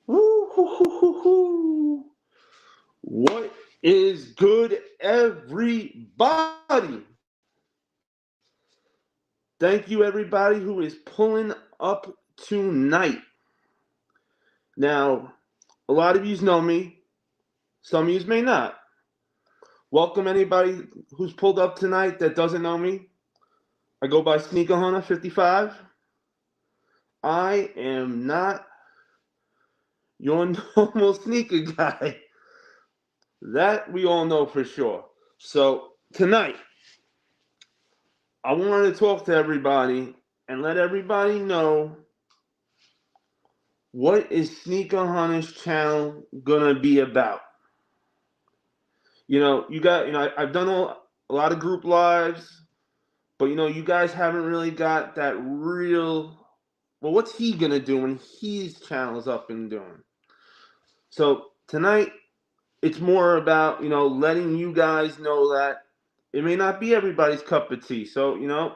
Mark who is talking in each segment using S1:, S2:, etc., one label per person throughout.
S1: Woo, hoo, hoo, hoo, hoo. What is good, everybody? Thank you, everybody who is pulling up tonight. Now, a lot of you know me, some of you may not. Welcome, anybody who's pulled up tonight that doesn't know me. I go by Sneaker Hunter 55. I am not your normal sneaker guy. That we all know for sure. So, tonight, I wanted to talk to everybody and let everybody know what is Sneaker Hunter's channel gonna be about. I've done a lot of group lives, but you guys haven't really got that real. Well, what's he gonna do when his channel's up and doing? So tonight, it's more about letting you guys know that it may not be everybody's cup of tea. So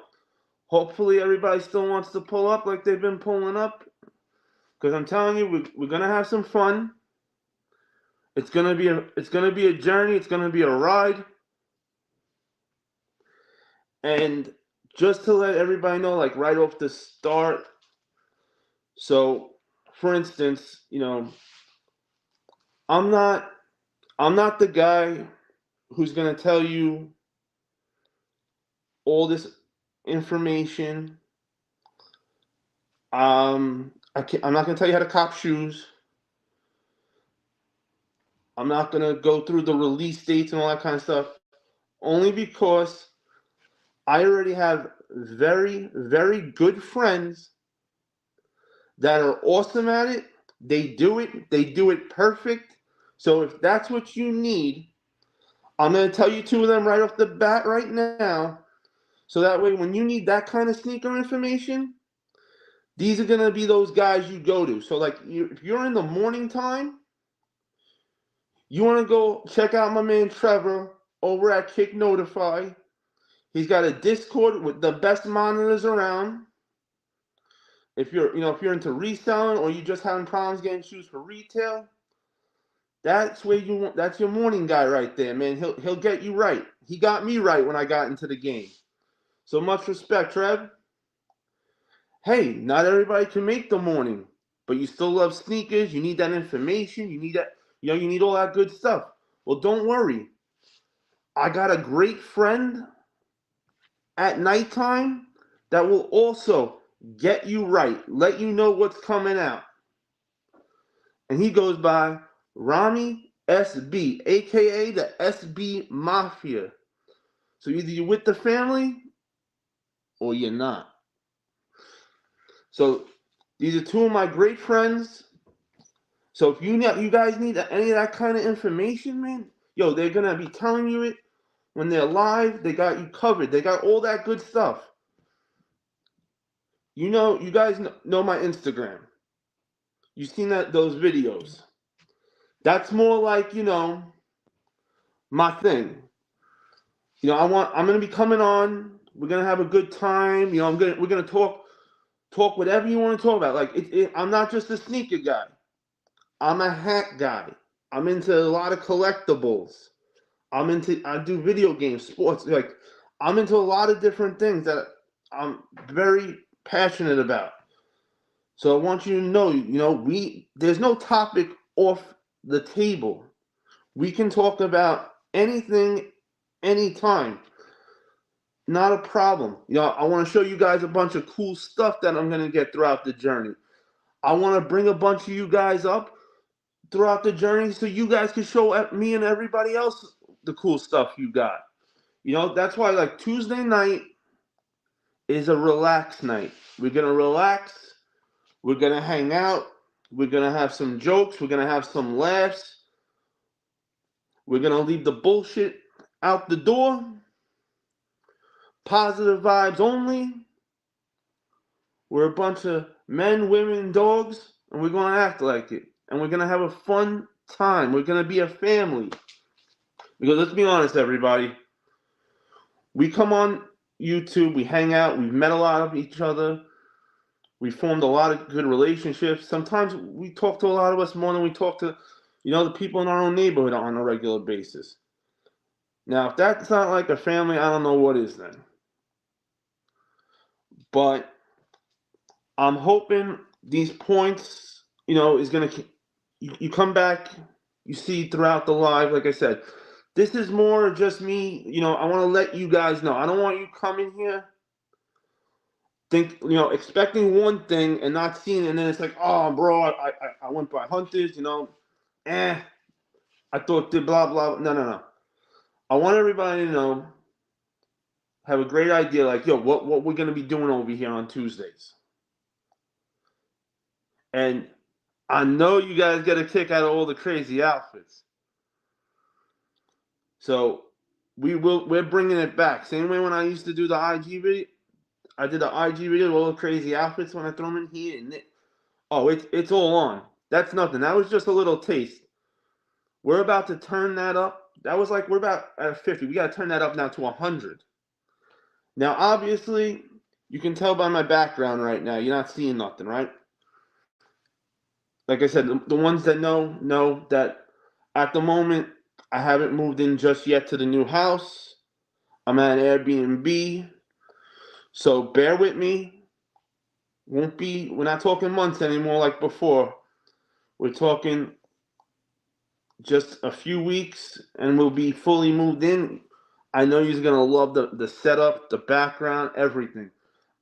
S1: hopefully everybody still wants to pull up like they've been pulling up. Because I'm telling you, we're gonna have some fun. It's gonna be a journey. It's gonna be a ride. And just to let everybody know, like right off the start. So, for instance, I'm not I'm not the guy who's gonna tell you all this information. I'm not gonna tell you how to cop shoes. I'm not gonna go through the release dates and all that kind of stuff. Only because I already have very, very good friends that are awesome at it. They do it perfect. So if that's what you need, I'm going to tell you two of them right off the bat right now. So that way, when you need that kind of sneaker information, these are going to be those guys you go to. So, like, if you're in the morning time, you want to go check out my man Trevor over at Kick Notify. He's got a Discord with the best monitors around. If you're into reselling or you just having problems getting shoes for retail, that's your morning guy right there, man. He'll get you right. He got me right when I got into the game. So much respect, Trev. Hey, not everybody can make the morning, but you still love sneakers. You need that information. You need that. You need all that good stuff. Well, don't worry. I got a great friend at nighttime that will also get you right, let you know what's coming out. And he goes by Rami SB, aka the SB Mafia. So either you're with the family or you're not. So these are two of my great friends. So if you guys need any of that kind of information, man, they're gonna be telling you it when they're live. They got you covered. They got all that good stuff. You guys know my Instagram. You've seen those videos. That's more like my thing. I'm gonna be coming on. We're gonna have a good time. We're gonna talk whatever you want to talk about. Like I'm not just a sneaker guy. I'm a hat guy. I'm into a lot of collectibles. I do video games, sports. Like I'm into a lot of different things that I'm very passionate about. So I want you to know, there's no topic off the table. We can talk about anything, anytime. Not a problem. I want to show you guys a bunch of cool stuff that I'm going to get throughout the journey. I want to bring a bunch of you guys up throughout the journey so you guys can show me and everybody else the cool stuff you got. That's why like Tuesday night is a relaxed night. We're going to relax. We're going to hang out. We're going to have some jokes. We're going to have some laughs. We're going to leave the bullshit out the door. Positive vibes only. We're a bunch of men, women, dogs, and we're going to act like it. And we're going to have a fun time. We're going to be a family. Because let's be honest, everybody. We come on YouTube, we hang out, we've met a lot of each other. We formed a lot of good relationships. Sometimes we talk to a lot of us more than we talk to, the people in our own neighborhood on a regular basis. Now, if that's not like a family, I don't know what is then. But I'm hoping these points, is going to, you come back, you see throughout the live, like I said, this is more just me, I want to let you guys know. I don't want you coming here, expecting one thing and not seeing it, and then it's like, oh, bro, I went by Hunters, I thought the blah, blah. No. I want everybody to know, have a great idea, like, yo, what we're going to be doing over here on Tuesdays. And I know you guys get a kick out of all the crazy outfits. So we're bringing it back. Same way when I used to do the IG video. I did the IG video, all the crazy outfits when I throw them in here. And it's all on. That's nothing. That was just a little taste. We're about to turn that up. That was like, we're about at 50. We got to turn that up now to 100. Now, obviously, you can tell by my background right now, you're not seeing nothing, right? Like I said, the ones that know that at the moment, I haven't moved in just yet to the new house. I'm at Airbnb. So bear with me. We're not talking months anymore like before. We're talking just a few weeks and we'll be fully moved in. I know you're going to love the setup, the background, everything.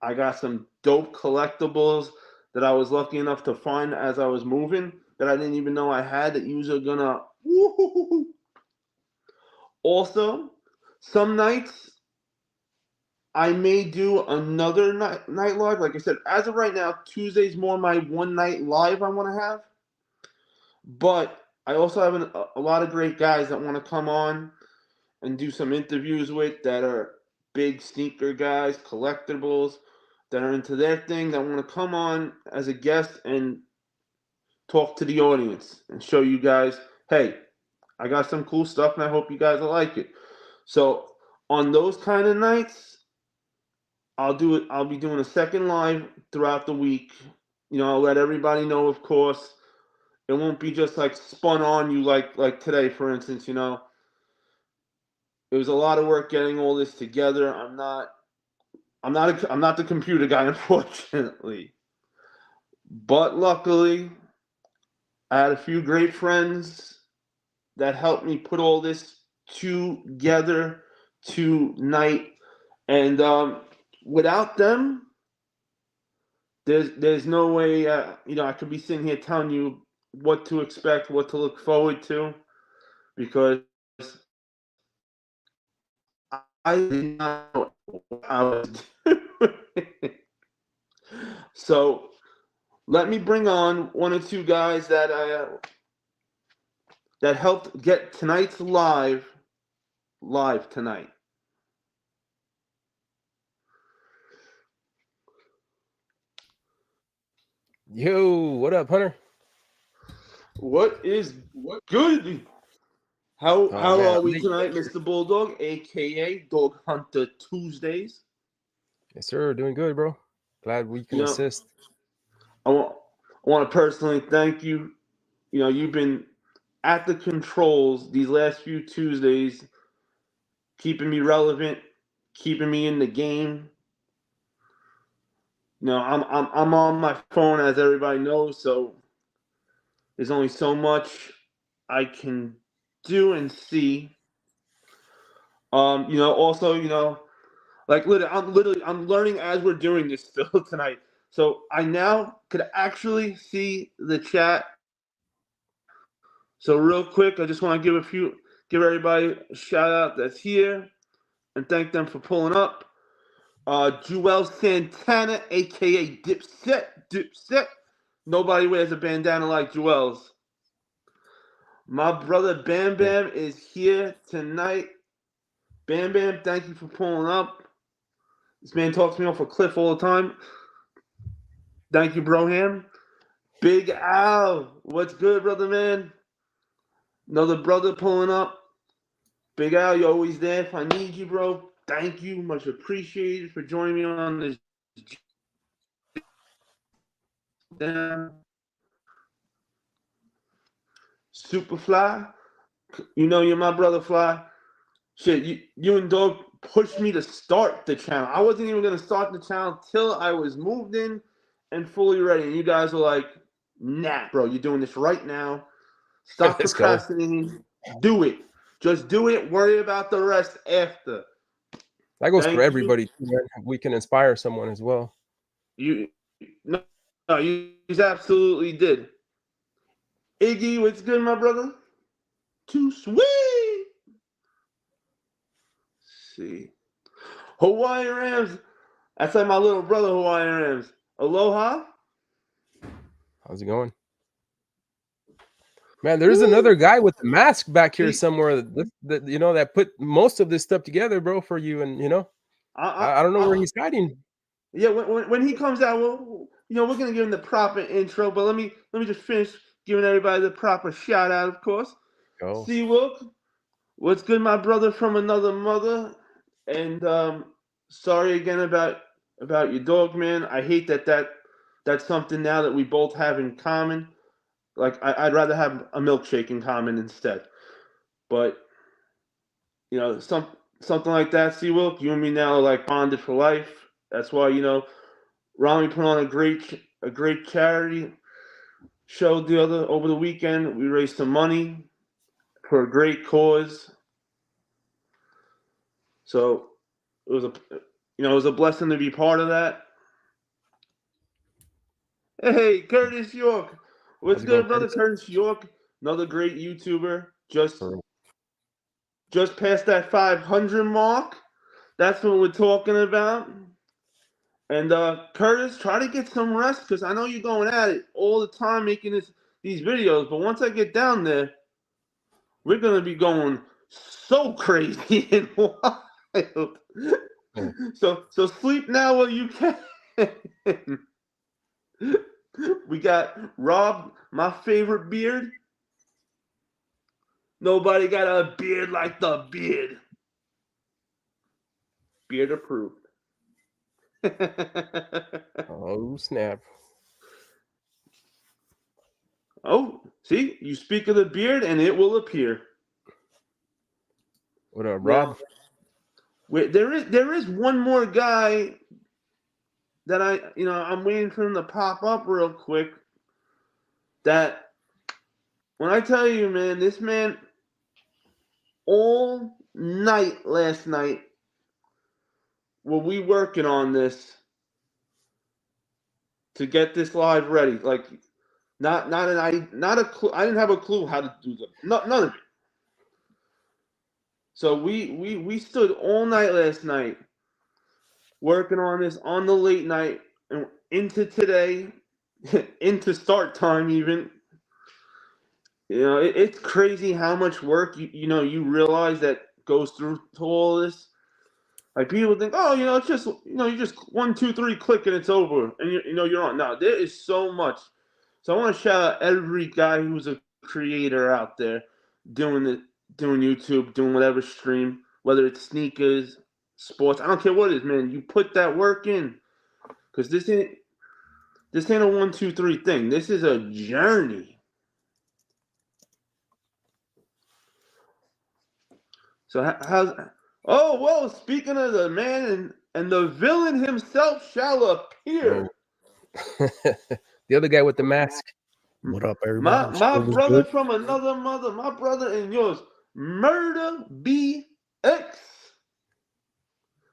S1: I got some dope collectibles that I was lucky enough to find as I was moving that I didn't even know I had that you are going to... Woo-hoo-hoo. Also, some nights I may do another night live. Like I said, as of right now, Tuesday's more my one night live I want to have. But I also have a lot of great guys that want to come on and do some interviews with that are big sneaker guys, collectibles, that are into their thing, that want to come on as a guest and talk to the audience and show you guys, hey, I got some cool stuff and I hope you guys will like it. So on those kind of nights, I'll be doing a second live throughout the week. I'll let everybody know, of course. It won't be just like spun on you like today, for instance, It was a lot of work getting all this together. I'm not the computer guy, unfortunately. But luckily, I had a few great friends that helped me put all this together tonight. And without them, there's no way, I could be sitting here telling you what to expect, what to look forward to, because I did not know what I was doing. So let me bring on one or two guys that helped get tonight's live tonight.
S2: Yo, what up, Hunter?
S1: What is good? How
S2: man,
S1: are we tonight, Mr. Bulldog, aka Dog Hunter Tuesdays?
S2: Yes, sir. Doing good, bro. Glad we can assist.
S1: I want to personally thank you. You've been at the controls these last few Tuesdays, keeping me relevant, keeping me in the game. I'm on my phone, as everybody knows, so there's only so much I can do and see. Also, like I'm learning as we're doing this still tonight. So I now could actually see the chat. So real quick, I just want to give everybody a shout out that's here and thank them for pulling up. Joel Santana, aka Dipset. Nobody wears a bandana like Joel's. My brother Bam Bam is here tonight. Bam Bam, thank you for pulling up. This man talks me off a cliff all the time. Thank you, Broham. Big Al, what's good, brother man? Another brother pulling up. Big Al, you're always there if I need you, bro. Thank you, much appreciated for joining me on this. down. Superfly, you know you're my brother, Fly. Shit, you and Dog pushed me to start the channel. I wasn't even gonna start the channel till I was moved in and fully ready. And you guys were like, "Nah, bro, you're doing this right now. Stop
S2: Let's go.
S1: procrastinating. Do it. Just do it. Worry about the rest after."
S2: That goes for
S1: Thank you.
S2: everybody. We can inspire someone as well.
S1: You, no, you absolutely did. Iggy, what's good, my brother? Too sweet. Let's see. Hawaii Rams. That's like my little brother, Hawaii Rams. Aloha.
S2: How's it going? Man, there's another guy with the mask back here somewhere that you know that put most of this stuff together, bro, for you. And you know, I don't know where he's hiding.
S1: Yeah, when he comes out, we're gonna give him the proper intro. But let me just finish giving everybody the proper shout out, of course.
S2: Go.
S1: See, what's good, my brother from another mother? And sorry again about your dog, man. I hate that's something now that we both have in common. Like I'd rather have a milkshake in common instead. But you know, something like that. See, Wilk, you and me now are like bonded for life. That's why Rami put on a great charity show over the weekend. We raised some money for a great cause. So it was a blessing to be part of that. Hey, Curtis York. What's good, brother? Curtis York, another great YouTuber. Just past that 500 mark. That's what we're talking about. And Curtis, try to get some rest because I know you're going at it all the time making these videos. But once I get down there, we're gonna be going so crazy and wild. So sleep now while you can. We got Rob, my favorite beard. Nobody got a beard like the beard. Beard approved.
S2: Oh, snap.
S1: Oh, see, you speak of the beard and it will appear.
S2: What up, Rob?
S1: Now, there is one more guy that I'm waiting for him to pop up real quick. That when I tell you, man, this man all night last night were we working on this to get this live ready. Like not a clue. I didn't have a clue how to do none of it. So we stood all night last night working on this on the late night and into today, into start time even. You know, it's crazy how much work you realize that goes through to all this. Like people think, oh, it's just you just 1, 2, 3 click and it's over, and you're on. No, there is so much. So I want to shout out every guy who's a creator out there doing YouTube, doing whatever stream, whether it's sneakers, sports. I don't care what it is, man. You put that work in, because this ain't a 1, 2, 3 thing. This is a journey. So how's? Oh, well, speaking of the man and the villain himself shall appear.
S2: The other guy with the mask.
S3: What up, everybody?
S1: My brother from another mother, my brother and yours, Murder BX.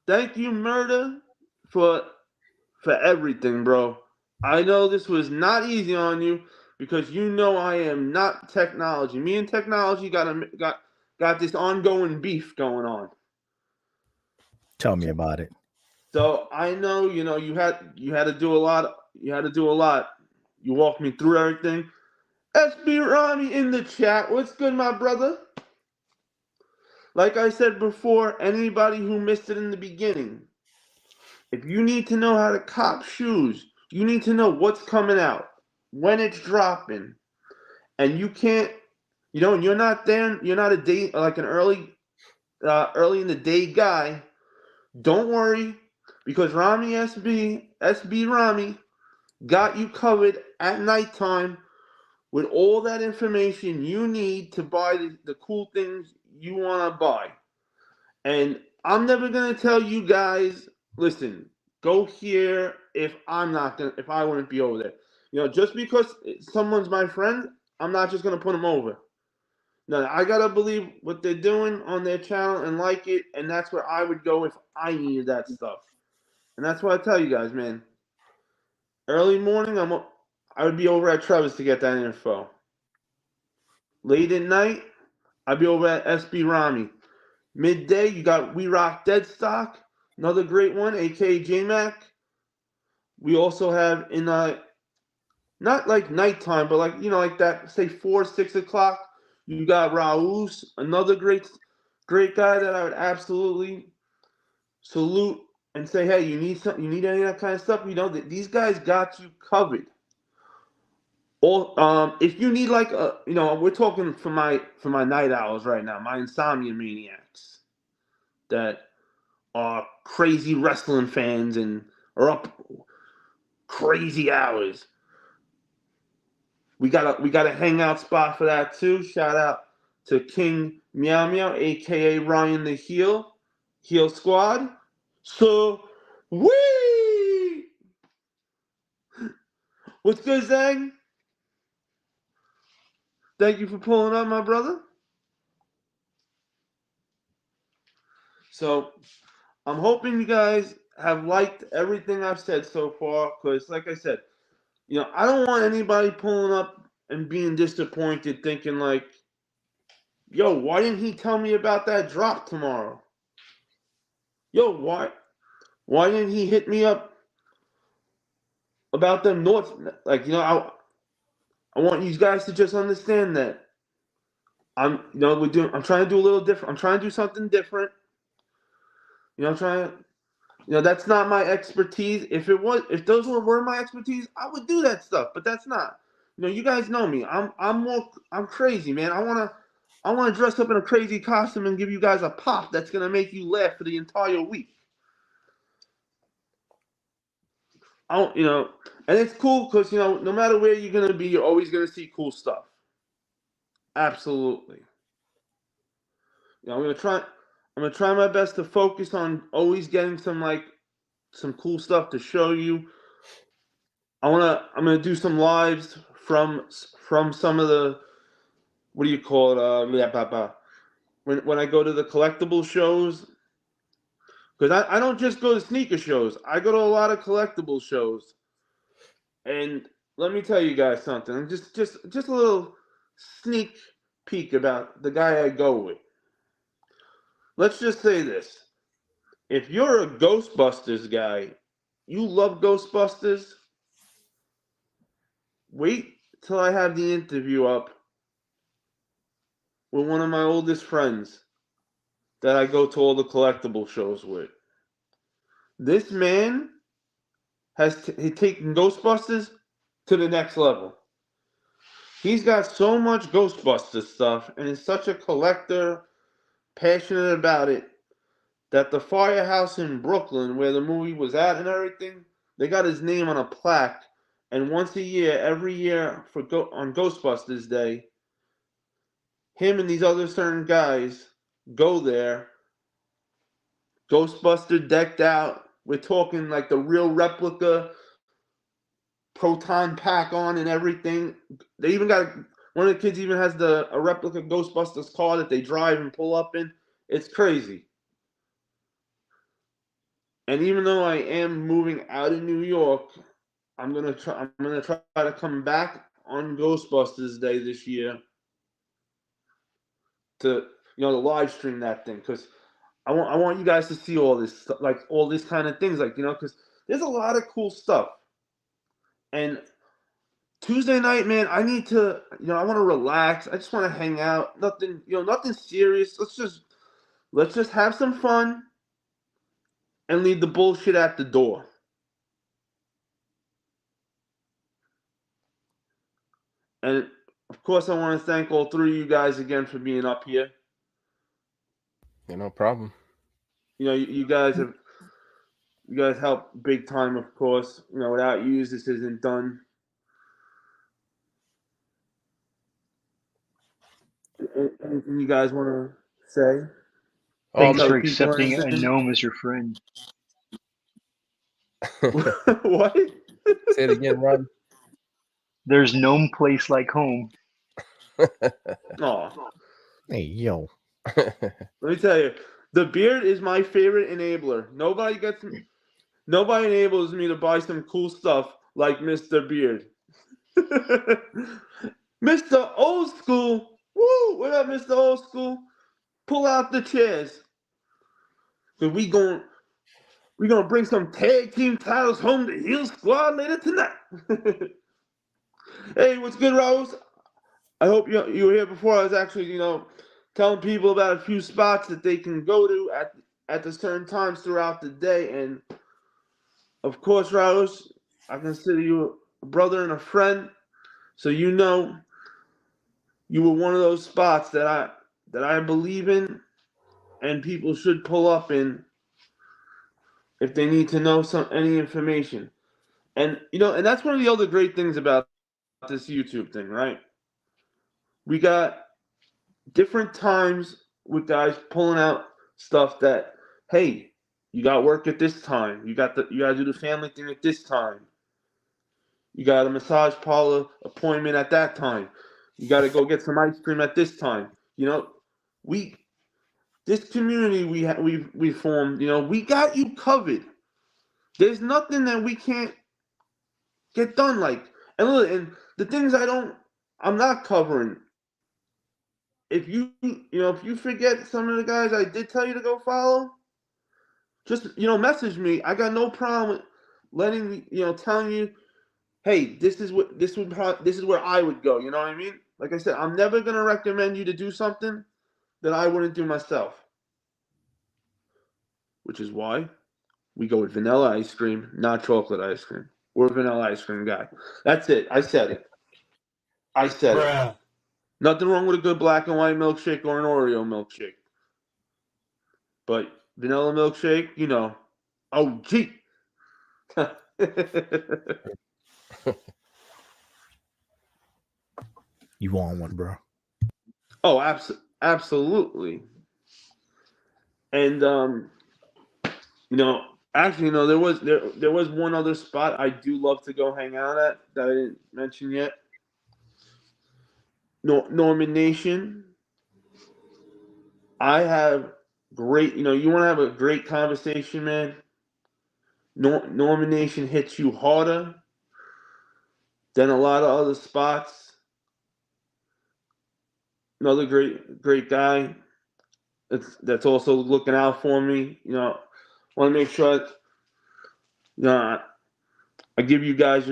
S1: Thank you, Murder, for everything, bro. I know this was not easy on you because I am not technology. Me and technology got this ongoing beef going on.
S3: Tell me about it.
S1: So I know, you had to do a lot. You walked me through everything. SB Ronnie in the chat. What's good, my brother? Like I said before, anybody who missed it in the beginning, if you need to know how to cop shoes, you need to know what's coming out, when it's dropping, and you can't, and you're not there, you're not a day like an early in the day guy. Don't worry, because SB Rami got you covered at nighttime with all that information you need to buy the cool things you want to buy. And I'm never going to tell you guys, listen, go here if I wouldn't be over there. Just because someone's my friend, I'm not just going to put them over. No, I got to believe what they're doing on their channel and like it, and that's where I would go if I needed that stuff. And that's what I tell you guys, man. Early morning, I would be over at Trevor's to get that info. Late at night, I'd be over at SB Rami. Midday, you got We Rock Deadstock, another great one, aka J-Mac. We also have in not like nighttime, but like that, say 4, 6 o'clock. You got Raúl, another great guy that I would absolutely salute and say, hey, you need something, you need any of that kind of stuff. These guys got you covered. If you need we're talking for my night owls right now, my insomnia maniacs that are crazy wrestling fans and are up crazy hours. We got a hangout spot for that too. Shout out to King Meow Meow, aka Ryan the Heel Squad. So wee! What's good, Zang? Thank you for pulling up, my brother. So I'm hoping you guys have liked everything I've said so far, because like I said, I don't want anybody pulling up and being disappointed thinking like, yo, why didn't he tell me about that drop tomorrow? Yo, why didn't he hit me up about them North? Like, I want you guys to just understand that I'm trying to do a little different. I'm trying to do something different. That's not my expertise. If those were my expertise, I would do that stuff. But that's not. You guys know me. I'm crazy, man. I wanna dress up in a crazy costume and give you guys a pop that's gonna make you laugh for the entire week. And it's cool because no matter where you're gonna be, you're always gonna see cool stuff. Absolutely. I'm gonna try my best to focus on always getting some cool stuff to show you. I'm gonna do some lives from some of the, what do you call it? When I go to the collectible shows, because I don't just go to sneaker shows. I go to a lot of collectible shows, and let me tell you guys something. Just a little sneak peek about the guy I go with. Let's just say this: if you're a Ghostbusters guy, you love Ghostbusters. Wait till I have the interview up with one of my oldest friends that I go to all the collectible shows with. This man has taken Ghostbusters to the next level. He's got so much Ghostbusters stuff and is such a collector, passionate about it, that the firehouse in Brooklyn, where the movie was at and everything, they got his name on a plaque. And once a year, every year on Ghostbusters Day, him and these other certain guys go there, Ghostbuster decked out. We're talking like the real replica proton pack on and everything. They even got one of the kids even has a replica Ghostbusters car that they drive and pull up in. It's crazy. And even though I am moving out of New York, I'm gonna try to come back on Ghostbusters Day this year to to live stream that thing, because I want you guys to see all this stuff, like all these kind of things, like because there's a lot of cool stuff. And Tuesday night, man, I need to I want to relax. I just want to hang out. Nothing nothing serious. Let's just have some fun and leave the bullshit at the door. And of course, I want to thank all three of you guys again for being up here.
S2: Yeah, no problem.
S1: You guys have You guys help big time, of course. You know, without you, this isn't done. Anything you guys want to say?
S4: Thanks for accepting a gnome as your friend.
S1: What?
S2: Say it again, Ron.
S4: There's no place like home.
S1: Oh.
S3: Hey, yo.
S1: Let me tell you, the beard is my favorite enabler. Nobody enables me to buy some cool stuff like Mr. Beard. Mr. Old School. Woo! What up, Mr. Old School? Pull out the chairs. Cause we gonna bring some tag team titles home to Heel Squad later tonight. Hey, what's good, Rose? I hope you were here before. I was actually, telling people about a few spots that they can go to at the certain times throughout the day. And of course, Rose, I consider you a brother and a friend. So you were one of those spots that I believe in, and people should pull up in if they need to know any information. And and that's one of the other great things about this YouTube thing, right? We got different times with guys pulling out stuff that, hey, you got work at this time. You got to do the family thing at this time. You got a massage parlor appointment at that time. You got to go get some ice cream at this time. This community we formed. We got you covered. There's nothing that we can't get done. And the things I'm not covering. If you forget some of the guys I did tell you to go follow, just message me. I got no problem with telling you, hey, this is where I would go. You know what I mean? Like I said, I'm never gonna recommend you to do something that I wouldn't do myself. Which is why we go with vanilla ice cream, not chocolate ice cream. We're a vanilla ice cream guy. That's it. I said it. It. Nothing wrong with a good black and white milkshake or an Oreo milkshake. But vanilla milkshake, oh, gee.
S3: You want one, bro?
S1: Oh, absolutely. And actually, there was one other spot I do love to go hang out at that I didn't mention yet. Norman Nation. I have great, you want to have a great conversation, man. Norman Nation hits you harder than a lot of other spots. Another great guy that's also looking out for me. Want to make sure I give you guys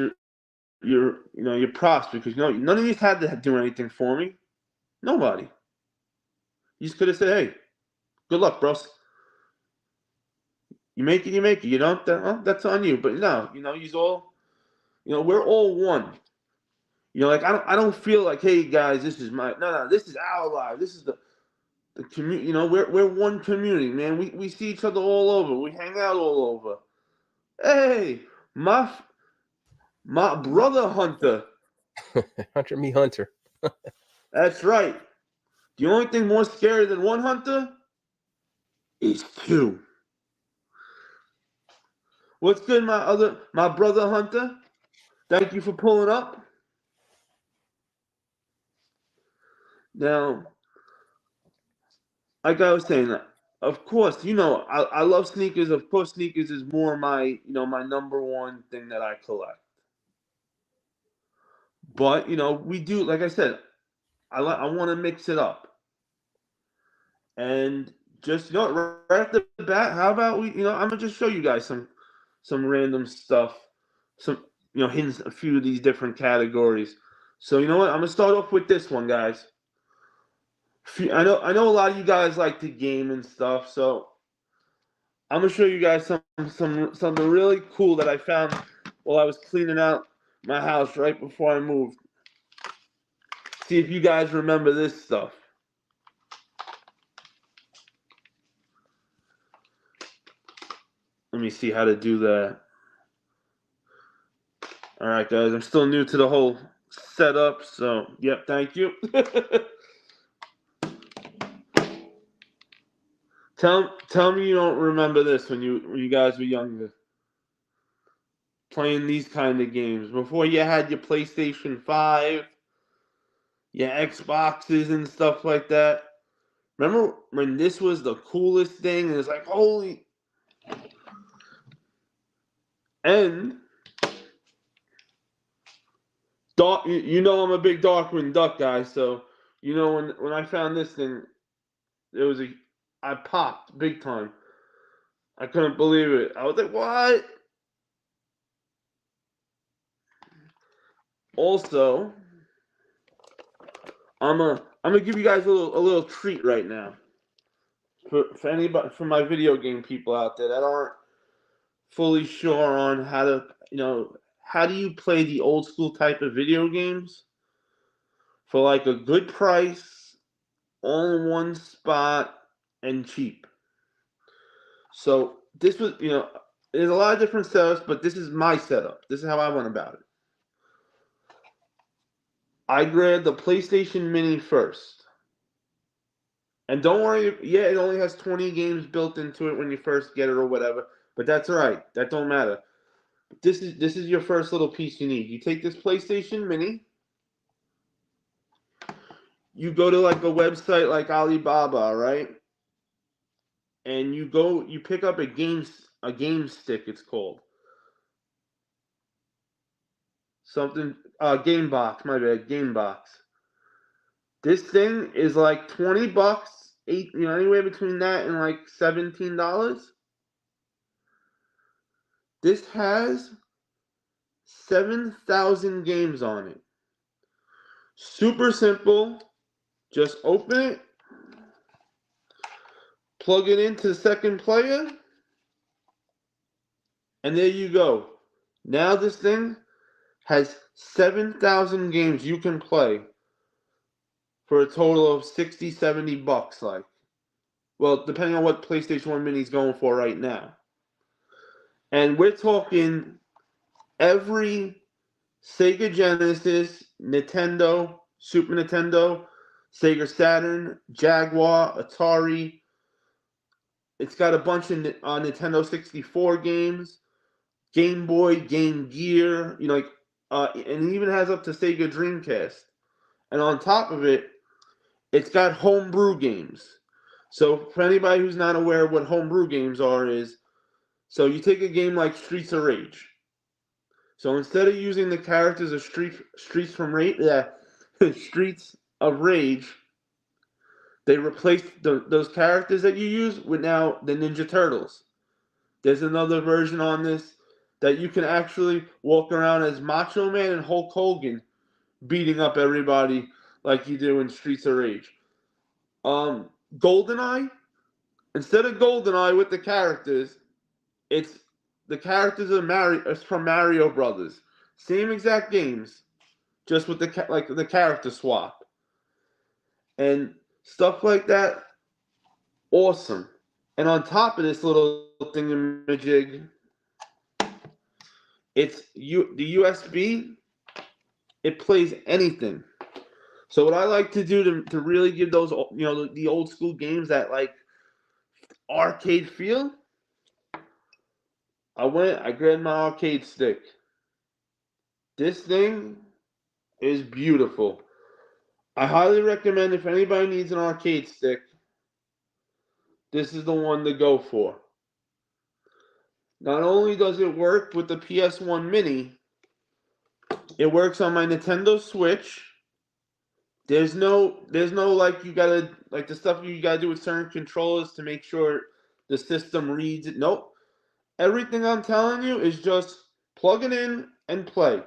S1: your props, because none of you had to do anything for me. Nobody. You just could have said, hey, good luck, bros. You make it, you make it. You don't, that's on you. But no, you's all, we're all one. I don't feel like, hey guys, this is this is our life. This is the community. We're one community, man. We see each other all over. We hang out all over. Hey, my brother Hunter.
S2: Hunter me Hunter.
S1: That's right. The only thing more scary than one Hunter is two. What's good, my brother Hunter? Thank you for pulling up. Now, like I was saying, of course, I love sneakers. Of course, sneakers is more my number one thing that I collect. But we do, like I said, I want to mix it up. And just right at the bat, how about I'm gonna just show you guys some random stuff, some hints, a few of these different categories. So you know what? I'm gonna start off with this one, guys. I know a lot of you guys like to game and stuff, so I'm gonna show you guys something really cool that I found while I was cleaning out my house right before I moved. See if you guys remember this stuff. Let me see how to do that. All right, guys. I'm still new to the whole setup, so yep. Thank you. Tell me you don't remember this when you guys were younger, playing these kind of games before you had your PlayStation 5, your Xboxes and stuff like that. Remember when this was the coolest thing? And it's like, holy. And you know I'm a big Darkwing Duck guy, so you know when I found this thing, I popped big time. I couldn't believe it. I was like, what? Also, I'm gonna give you guys a little treat right now. For anybody, for my video game people out there that aren't fully sure on how to, how do you play the old school type of video games for like a good price, all in one spot, and cheap. So this was, there's a lot of different setups, but this is my setup. This is how I went about it. I grabbed the PlayStation Mini first. And don't worry, yeah, it only has 20 games built into it when you first get it or whatever, but that's all right. That don't matter. This is your first little piece you need. You take this PlayStation Mini, you go to like a website like Alibaba, right? And you pick up a game stick, it's called. Something Game Box, my bad, Game Box. This thing is like $20, anywhere between that and like $17. This has 7,000 games on it. Super simple. Just open it, plug it into the second player, and there you go. Now this thing has 7,000 games you can play for a total of $60, $70, like. Well, depending on what PlayStation 1 Mini is going for right now. And we're talking every Sega Genesis, Nintendo, Super Nintendo, Sega Saturn, Jaguar, Atari. It's got a bunch of Nintendo 64 games, Game Boy, Game Gear, and it even has up to Sega Dreamcast. And on top of it, it's got homebrew games. So for anybody who's not aware of what homebrew games are, so you take a game like Streets of Rage. So instead of using the characters of Streets of Rage, they replaced those characters that you use with now the Ninja Turtles. There's another version on this that you can actually walk around as Macho Man and Hulk Hogan, beating up everybody like you do in Streets of Rage. GoldenEye, instead of GoldenEye with the characters, it's the characters are from Mario Brothers. Same exact games, just with the character swap and stuff like that. Awesome. And on top of this little thingamajig, it's the USB. It plays anything. So what I like to do to really give those the old school games that like arcade feel, I grabbed my arcade stick. This thing is beautiful. I highly recommend if anybody needs an arcade stick, this is the one to go for. Not only does it work with the PS1 Mini, it works on my Nintendo Switch. There's no like you gotta like the stuff you gotta do with certain controllers to make sure the system reads it. Nope. Everything I'm telling you is just plug it in and play.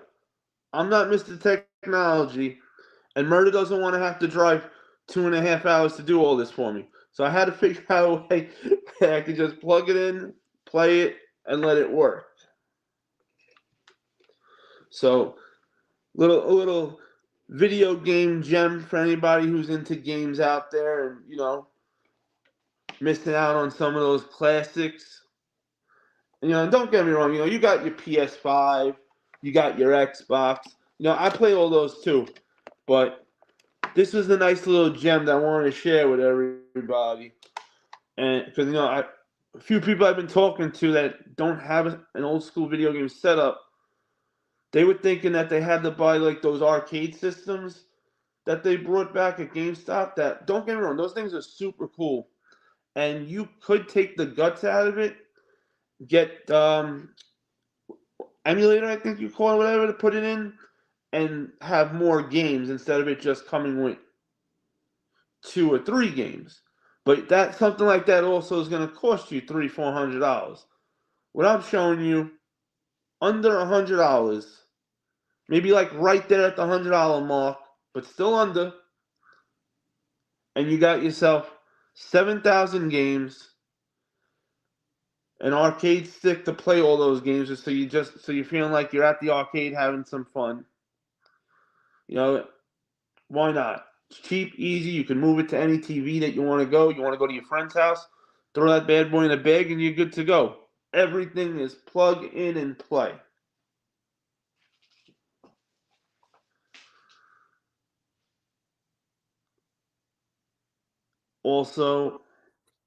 S1: I'm not Mr. Technology, and Murder doesn't want to have to drive 2.5 hours to do all this for me. So I had to figure out a way that I could just plug it in, play it, and let it work. So a little video game gem for anybody who's into games out there and missing out on some of those classics. You know, don't get me wrong. You know, you got your PS5, you got your Xbox. You know, I play all those too, but this was a nice little gem that I wanted to share with everybody. And because you know, a few people I've been talking to that don't have an old school video game setup, they were thinking that they had to buy like those arcade systems that they brought back at GameStop. That, don't get me wrong, those things are super cool, and you could take the guts out of it, get emulator, I think you call it, whatever, to put it in, and have more games instead of it just coming with 2 or 3 games. But that, something like that also is going to cost you $300-400. What I'm showing you, under $100, maybe like right there at the $100 mark, but still under, and you got yourself 7,000 games, an arcade stick to play all those games, so you're feeling like you're at the arcade having some fun. You know, why not? It's cheap, easy. You can move it to any TV that you want to go. You want to go to your friend's house, throw that bad boy in a bag, and you're good to go. Everything is plug in and play. Also,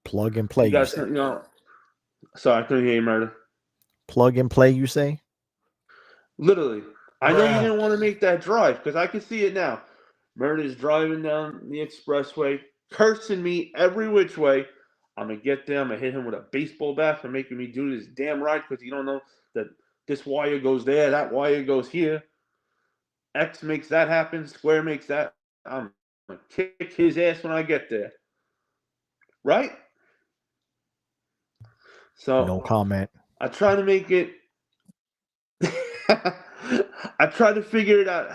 S3: plug and play.
S1: You guys, you know, sorry, I couldn't hear you, Murder.
S3: Plug and play, you say?
S1: Literally. I know you didn't want to make that drive because I can see it now. Murder's driving down the expressway, cursing me every which way. I'm going to get there. I'm going to hit him with a baseball bat for making me do this damn ride because you don't know that this wire goes there, that wire goes here. X makes that happen. Square makes that. I'm going to kick his ass when I get there. Right? So
S3: No comment.
S1: I try to make it. I try to figure it out.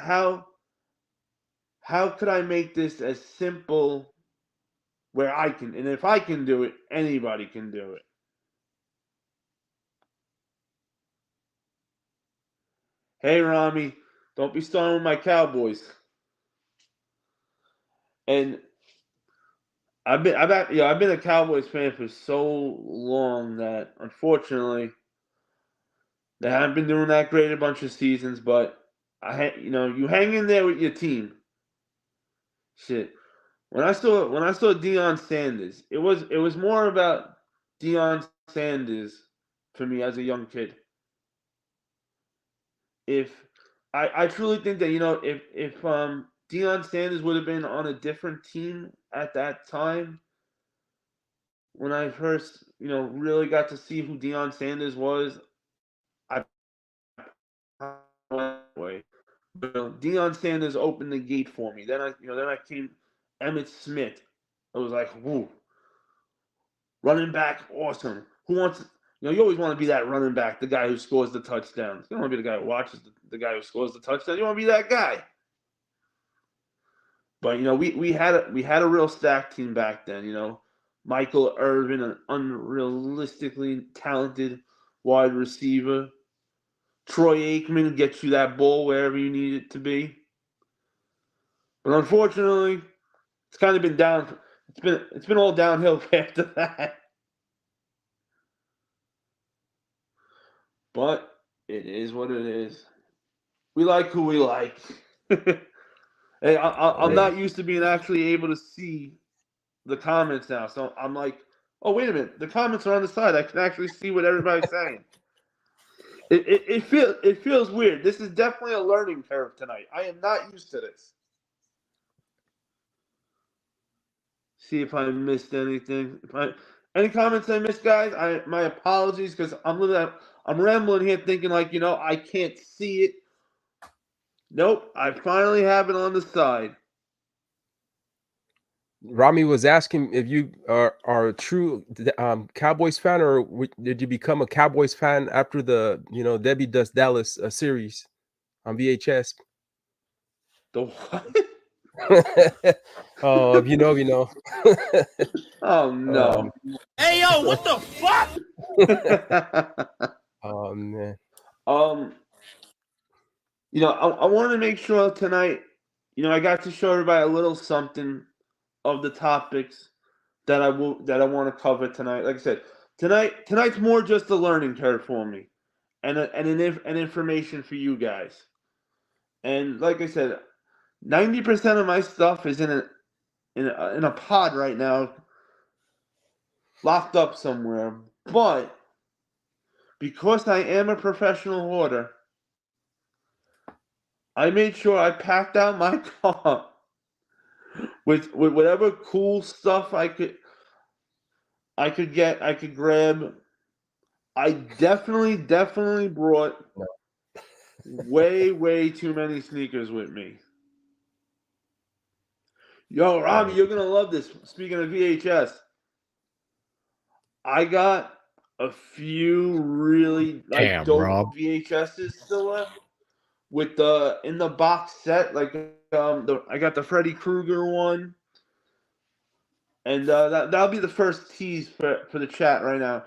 S1: How could I make this as simple where I can, and if I can do it, anybody can do it. Hey, Rami, don't be starting with my Cowboys. And I've been a Cowboys fan for so long that unfortunately they haven't been doing that great a bunch of seasons. But you hang in there with your team. Shit. When I saw Deion Sanders, it was more about Deion Sanders for me as a young kid. If I truly think that if Deion Sanders would have been on a different team at that time, when I first really got to see who Deion Sanders was, I went away. But Deion Sanders opened the gate for me. Then I came Emmitt Smith. I was like, whoo. Running back, awesome. Who wants? You always want to be that running back, the guy who scores the touchdowns. You don't want to be the guy who watches the guy who scores the touchdown. You want to be that guy. But we had a real stacked team back then. Michael Irvin, an unrealistically talented wide receiver. Troy Aikman gets you that ball wherever you need it to be. But unfortunately, it's kind of been down. It's been all downhill after that. But it is what it is. We like who we like. Hey, I'm not used to being actually able to see the comments now. So I'm like, oh, wait a minute. The comments are on the side. I can actually see what everybody's saying. It feels weird. This is definitely a learning curve tonight. I am not used to this. See if I missed anything. Any comments I missed, guys? My apologies because I'm rambling here thinking I can't see it. Nope, I finally have it on the side.
S2: Rami was asking if you are a true Cowboys fan, or did you become a Cowboys fan after the Debbie Does Dallas series on VHS?
S1: The what?
S2: Oh, if you know.
S1: Oh no!
S5: Hey yo, what the fuck?
S2: Oh man.
S1: I wanted to make sure tonight, I got to show everybody a little something of the topics that I want to cover tonight. Like I said, tonight's more just a learning curve for me, and an information for you guys. And like I said, 90% of my stuff is in a pod right now, locked up somewhere. But because I am a professional hoarder, I made sure I packed out my car with whatever cool stuff I could grab. I definitely brought way too many sneakers with me. Yo, Rami, you're gonna love this. Speaking of VHS, I got a few really
S3: Damn,
S1: dope
S3: Rob.
S1: VHSs still left with in the box set. Like I got the Freddy Krueger one, and that'll be the first tease for the chat right now.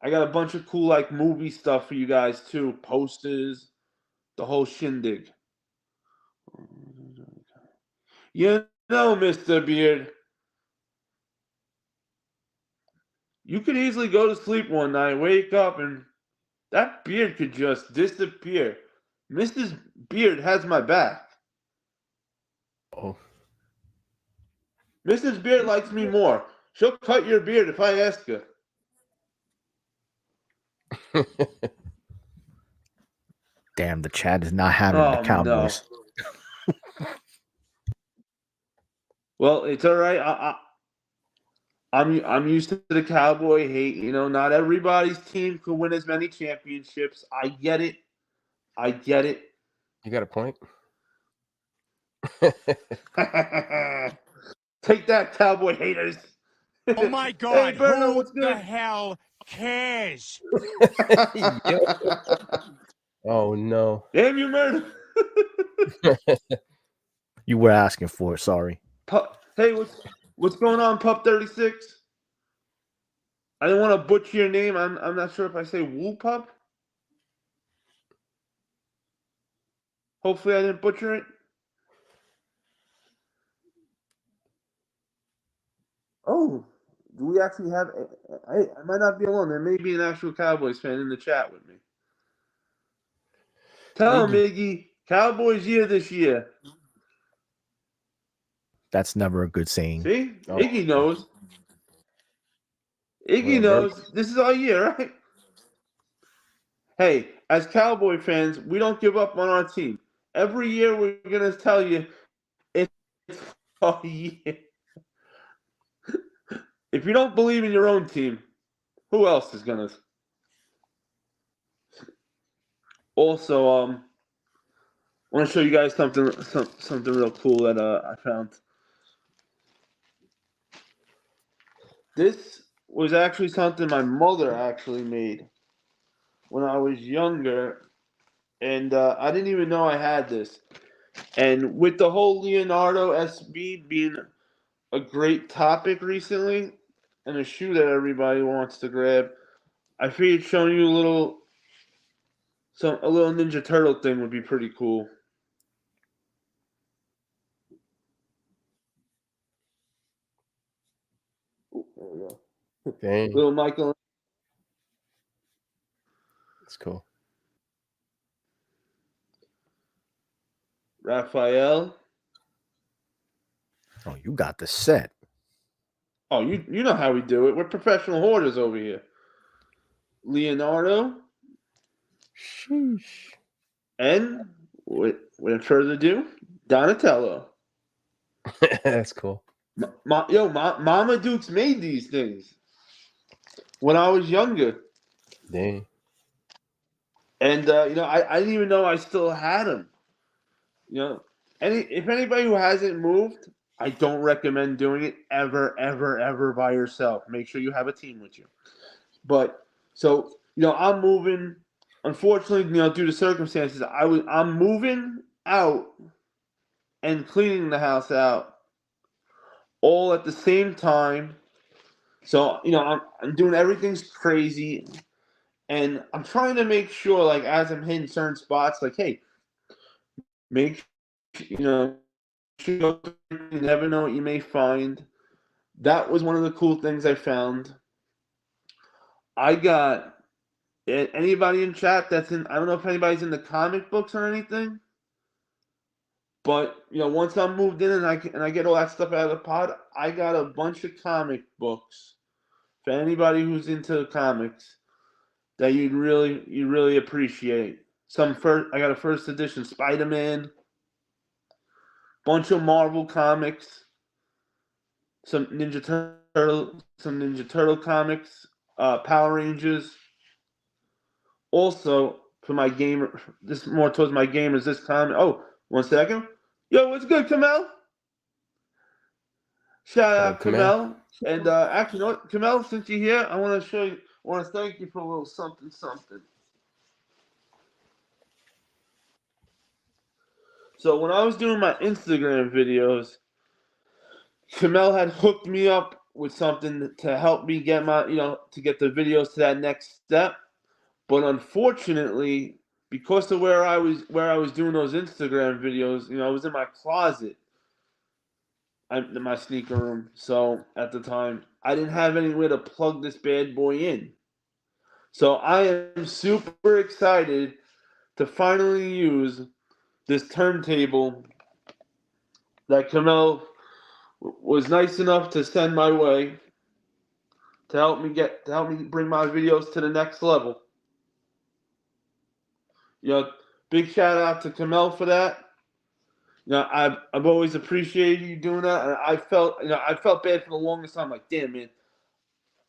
S1: I got a bunch of cool like movie stuff for you guys too, posters, the whole shindig. You know, Mr. Beard, you could easily go to sleep one night, wake up, and that beard could just disappear. Mrs. Beard has my back.
S2: Oh.
S1: Mrs. Beard likes me more. She'll cut your beard if I ask her.
S3: Damn, the chat is not having the Cowboys.
S1: No. Well, it's all right. I'm used to the Cowboy hate. You know, not everybody's team can win as many championships. I get it.
S2: You got a point.
S1: Take that, Cowboy haters.
S5: Oh my God!
S1: Hey, Berno,
S5: Who
S1: what's
S5: the
S1: good?
S5: hell cares?
S2: Oh no.
S1: Damn you, murder.
S3: You were asking for it. Sorry.
S1: Hey, what's going on, Pup 36? I didn't want to butcher your name. I'm not sure if I say Woo Pup. Hopefully, I didn't butcher it. Oh, do we actually have? I might not be alone. There may be an actual Cowboys fan in the chat with me. Tell him, Iggy, Cowboys year this year.
S3: That's never a good saying.
S1: See,
S2: Oh.
S1: Iggy knows. Iggy knows this is our year, right? Hey, as Cowboy fans, we don't give up on our team. Every year we're gonna tell you it's our year. If you don't believe in your own team, who else is gonna? Also, I want to show you guys something real cool that I found. This was actually something my mother actually made when I was younger, and I didn't even know I had this. And with the whole Leonardo SB being a great topic recently, and a shoe that everybody wants to grab, I figured showing you a little Ninja Turtle thing would be pretty cool. Ooh, there we go.
S2: Dang.
S1: Little Michael.
S2: That's cool.
S1: Raphael.
S3: Oh, you got the set.
S1: Oh, you know how we do it. We're professional hoarders over here. Leonardo.
S2: Sheesh.
S1: And without further ado, Donatello.
S2: That's cool.
S1: Mama Dukes made these things when I was younger.
S2: Dang.
S1: And I didn't even know I still had them. If anybody who hasn't moved, I don't recommend doing it ever by yourself. Make sure you have a team with you. But so I'm moving. Unfortunately, due to circumstances, I'm moving out and cleaning the house out all at the same time. So I'm doing everything's crazy. And I'm trying to make sure, like, as I'm hitting certain spots, like, hey, make sure you never know what you may find. That was one of the cool things I found. I got anybody in chat that's in. I don't know if anybody's in the comic books or anything. But once I'm moved in and I get all that stuff out of the pod, I got a bunch of comic books for anybody who's into comics that you'd really appreciate. I got a first edition Spider-Man, bunch of Marvel comics, some Ninja Turtle comics, Power Rangers. Also for my gamer, this is more towards my gamers. This comic. Oh, 1 second. Yo, what's good, Kamel? Shout out Kamel. And actually, you know what, Kamel, since you're here, I want to thank you for a little something. So when I was doing my Instagram videos, Kamel had hooked me up with something to help me get to get the videos to that next step. But unfortunately, because of where I was doing those Instagram videos, I was in my closet. In my sneaker room. So at the time, I didn't have anywhere to plug this bad boy in. So I am super excited to finally use this turntable that Kamel was nice enough to send my way to help me bring my videos to the next level. Big shout out to Kamel for that. I've always appreciated you doing that, and I felt bad for the longest time. Like, damn, man,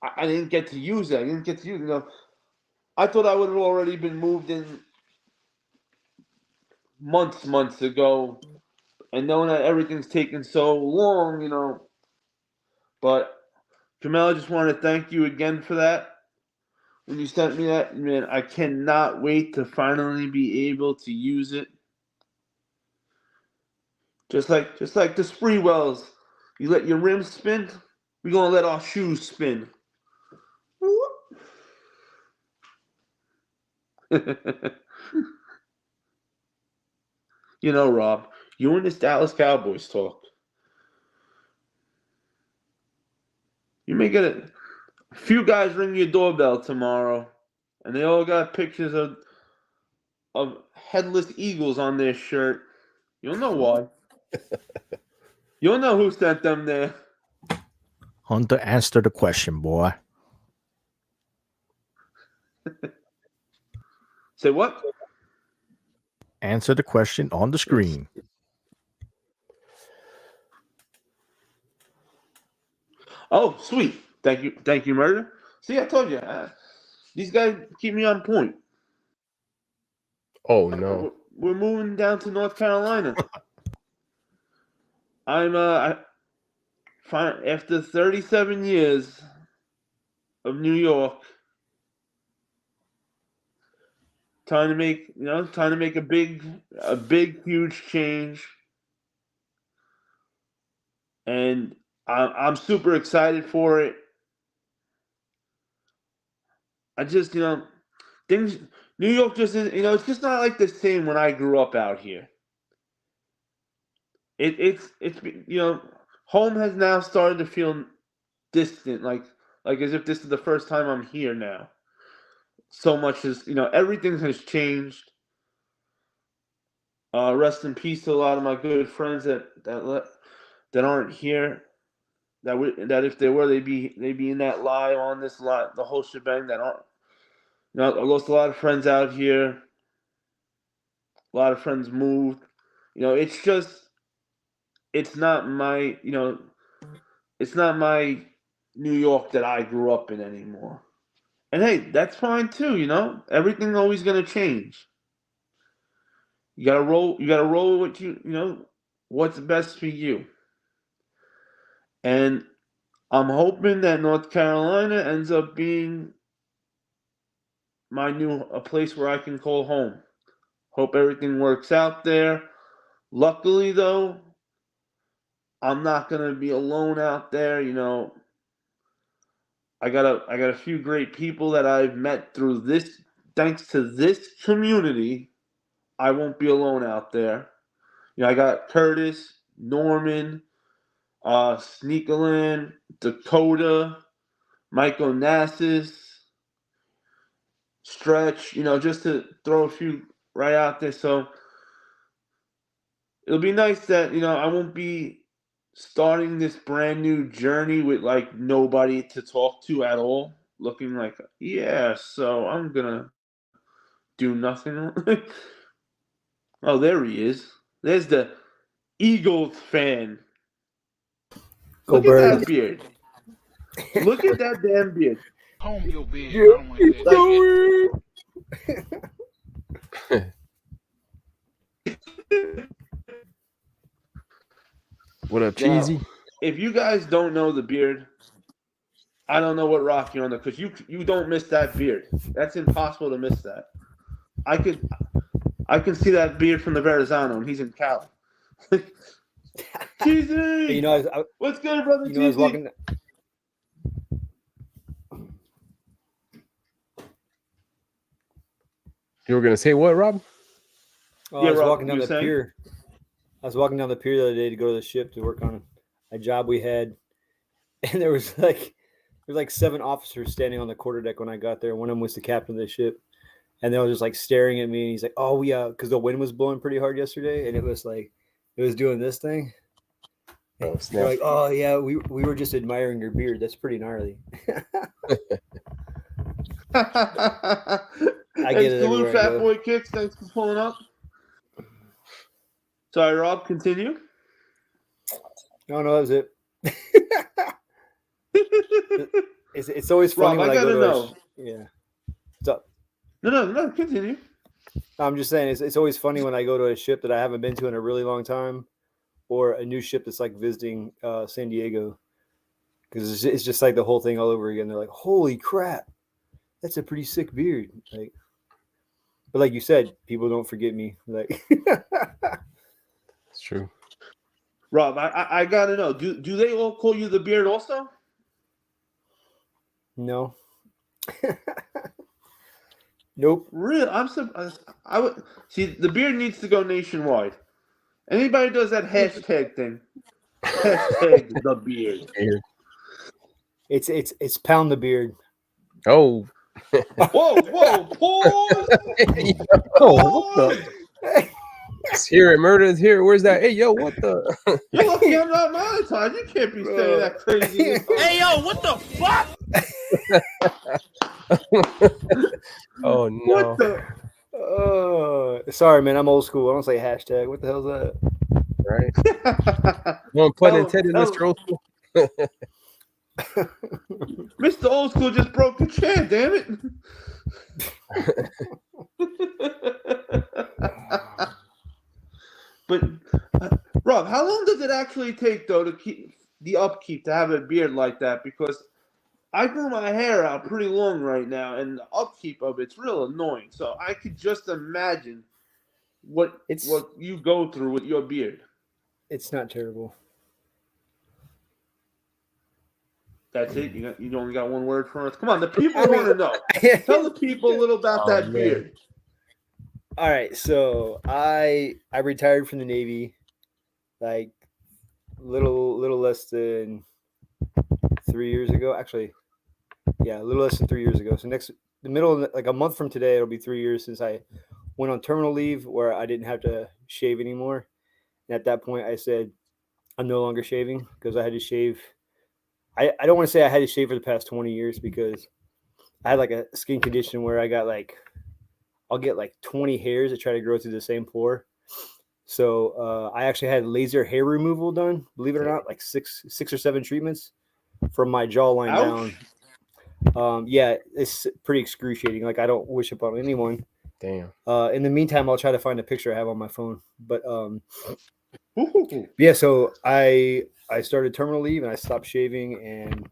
S1: I didn't get to use it. I thought I would have already been moved in months ago, and knowing that everything's taken so long, But Kamel, I just want to thank you again for that. When you sent me that, man, I cannot wait to finally be able to use it. Just like the spree wells, you let your rims spin. We're gonna let our shoes spin. Rob, you and this Dallas Cowboys talk. You may get a few guys ring your doorbell tomorrow, and they all got pictures of headless eagles on their shirt. You'll know why. You'll know who sent them there.
S3: Hunter, answer the question, boy.
S1: Say what?
S3: Answer the question on the screen.
S1: Oh, sweet. Thank you, Murder. See, I told you. These guys keep me on point.
S2: Oh no.
S1: We're moving down to North Carolina. I'm after 37 years of New York, trying to make a big huge change, and I'm super excited for it. I just things. New York just is, it's just not like the same when I grew up out here. It's home has now started to feel distant, like as if this is the first time I'm here now. So much is, everything has changed. Rest in peace to a lot of my good friends that aren't here. That if they were, they'd be in that live on this lot, the whole shebang. That aren't. I lost a lot of friends out here. A lot of friends moved. It's not my New York that I grew up in anymore. And hey, that's fine too. Everything's always gonna change. You gotta roll with what's best for you. And I'm hoping that North Carolina ends up being a place where I can call home. Hope everything works out there. Luckily, though, I'm not gonna be alone out there. I got a few great people that I've met through this. Thanks to this community, I won't be alone out there. I got Curtis, Norman, Sneakerland, Dakota, Mike Onassis, stretch, just to throw a few right out there. So it'll be nice that, I won't be starting this brand new journey with like nobody to talk to at all, looking like, yeah, so I'm gonna do nothing. Oh, there he is. There's the Eagles fan.
S3: Go
S1: Look at that
S3: Birds.
S1: beard. Look at that damn beard.
S6: Comb your beard. I don't like that.
S2: What up,
S1: Wow.
S2: Cheesy?
S1: If you guys don't know the beard, I don't know what rock you're on, because you don't miss that beard. That's impossible to miss that. I can see that beard from the Verrazano, and he's in Cali. Cheesy!
S7: You know,
S1: What's good, brother?
S7: I was walking.
S2: You were gonna say what, Rob?
S7: Oh,
S1: Yeah,
S7: I was
S1: Rob,
S7: walking down
S1: you
S7: the
S1: were saying?
S7: pier. I was walking down the pier the other day to go to the ship to work on a job we had, and there was like 7 officers standing on the quarterdeck when I got there. One of them was the captain of the ship, and they were just like staring at me. And he's like, "Oh yeah," because the wind was blowing pretty hard yesterday, and it was doing this thing.
S2: Oh,
S7: They're
S2: snap.
S7: like, "Oh yeah, we were just admiring your beard. That's pretty gnarly."
S1: I
S7: get it
S1: salute
S7: everywhere I
S1: Fat
S7: go.
S1: Boy Kicks. Thanks for pulling up. Sorry, Rob, continue.
S7: No, that was it. It's always funny
S1: Rob,
S7: when
S1: I
S7: I go
S1: gotta
S7: to
S1: know.
S7: yeah. What's up?
S1: No, continue.
S7: I'm just saying it's always funny when I go to a ship that I haven't been to in a really long time, or a new ship that's like visiting San Diego, because it's just like the whole thing all over again. They're like, "Holy crap, that's a pretty sick beard!" Like, but like you said, people don't forget me. Like,
S2: It's true.
S1: Rob, I gotta know. Do they all call you the beard also?
S7: no, nope.
S1: Real? I'm surprised. I would see the beard needs to go nationwide. Anybody does that hashtag thing? Hashtag the beard.
S7: It's pound the beard.
S2: Oh.
S1: Whoa, pause.
S2: Oh, what the? It's here. Murder is here. Where's that? Hey, yo, what the?
S1: You're lucky I'm not monetized. You can't be saying that crazy.
S5: Hey, yo, what the fuck?
S2: Oh no!
S1: What the?
S7: Sorry, man. I'm old school. I don't say hashtag. What the hell's that?
S2: Right? No pun intended,
S1: Tell
S2: Mr. Old School.
S1: Mr. Old School just broke the chair, damn it. But Rob, how long does it actually take though to keep the upkeep to have a beard like that? Because I grew my hair out pretty long right now, and the upkeep of it's real annoying. So I could just imagine what you go through with your beard.
S7: It's not terrible.
S1: That's it. You only got one word for us. Come on, the people want to know. Tell the people a little about that
S2: man.
S1: beard.
S7: All right, so I retired from the Navy like little less than 3 years ago. Actually, yeah, a little less than 3 years ago. So the middle of, like a month from today, it'll be 3 years since I went on terminal leave where I didn't have to shave anymore. And at that point, I said I'm no longer shaving because I had to shave. I don't want to say I had to shave for the past 20 years because I had like a skin condition where I got like I'll get like 20 hairs that try to grow through the same pore. So I actually had laser hair removal done, believe it or not, like six or seven treatments from my jawline down. Yeah, it's pretty excruciating. Like I don't wish upon anyone.
S2: Damn.
S7: In the meantime, I'll try to find a picture I have on my phone. But yeah, so I started terminal leave and I stopped shaving, and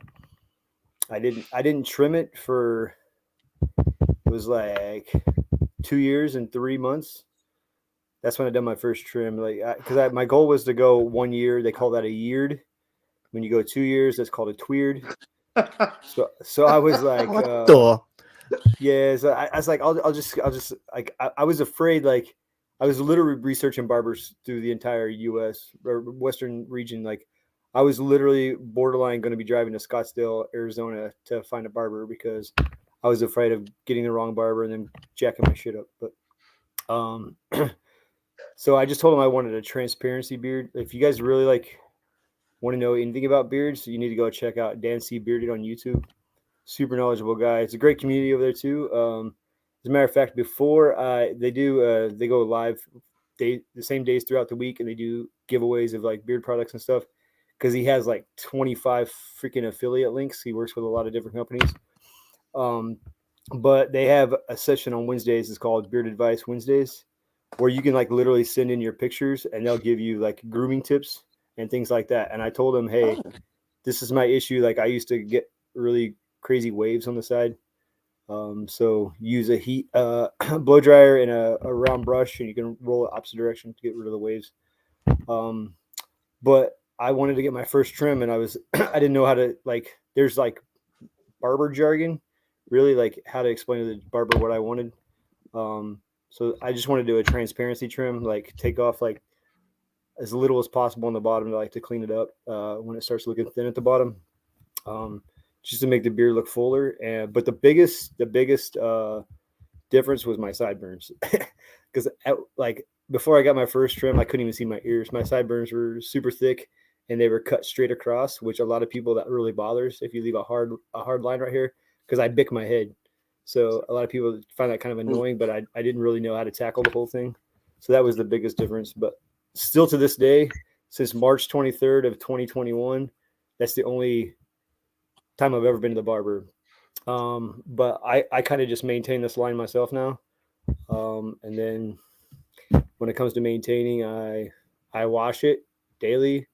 S7: I didn't trim it for, it was like 2 years and 3 months. That's when I done my first trim. Like, because my goal was to go 1 year. They call that a yeared. When you go 2 years, that's called a tweered. So I was like, yeah. So I was like, I'll just like, I was afraid. Like, I was literally researching barbers through the entire U.S. or Western region. Like, I was literally borderline going to be driving to Scottsdale, Arizona, to find a barber because I was afraid of getting the wrong barber and then jacking my shit up. But so I just told him I wanted a transparency beard. If you guys really want to know anything about beards, you need to go check out Dan C Bearded on YouTube. Super knowledgeable guy. It's a great community over there too. As a matter of fact, before they go live the same days throughout the week, and they do giveaways of like beard products and stuff. Because he has like 25 freaking affiliate links. He works with a lot of different companies. But they have a session on Wednesdays. It's called Beard Advice Wednesdays, where you can like literally send in your pictures and they'll give you like grooming tips and things like that. And I told him, hey, this is my issue. Like I used to get really crazy waves on the side. So use a heat blow dryer and a round brush, and you can roll it opposite direction to get rid of the waves. But I wanted to get my first trim, and I didn't know how to there's like barber jargon, really like how to explain to the barber what I wanted. So I just wanted to do a transparency trim, like take off like as little as possible on the bottom to clean it up when it starts looking thin at the bottom. Just to make the beard look fuller. But the biggest difference was my sideburns, because before I got my first trim, I couldn't even see my ears. My sideburns were super thick, and they were cut straight across, which a lot of people that really bothers if you leave a hard line right here, because I bick my head. So a lot of people find that kind of annoying, but I didn't really know how to tackle the whole thing. So that was the biggest difference. But still to this day, since March 23rd of 2021, that's the only time I've ever been to the barber. But I kind of just maintain this line myself now. And then when it comes to maintaining, I wash it daily.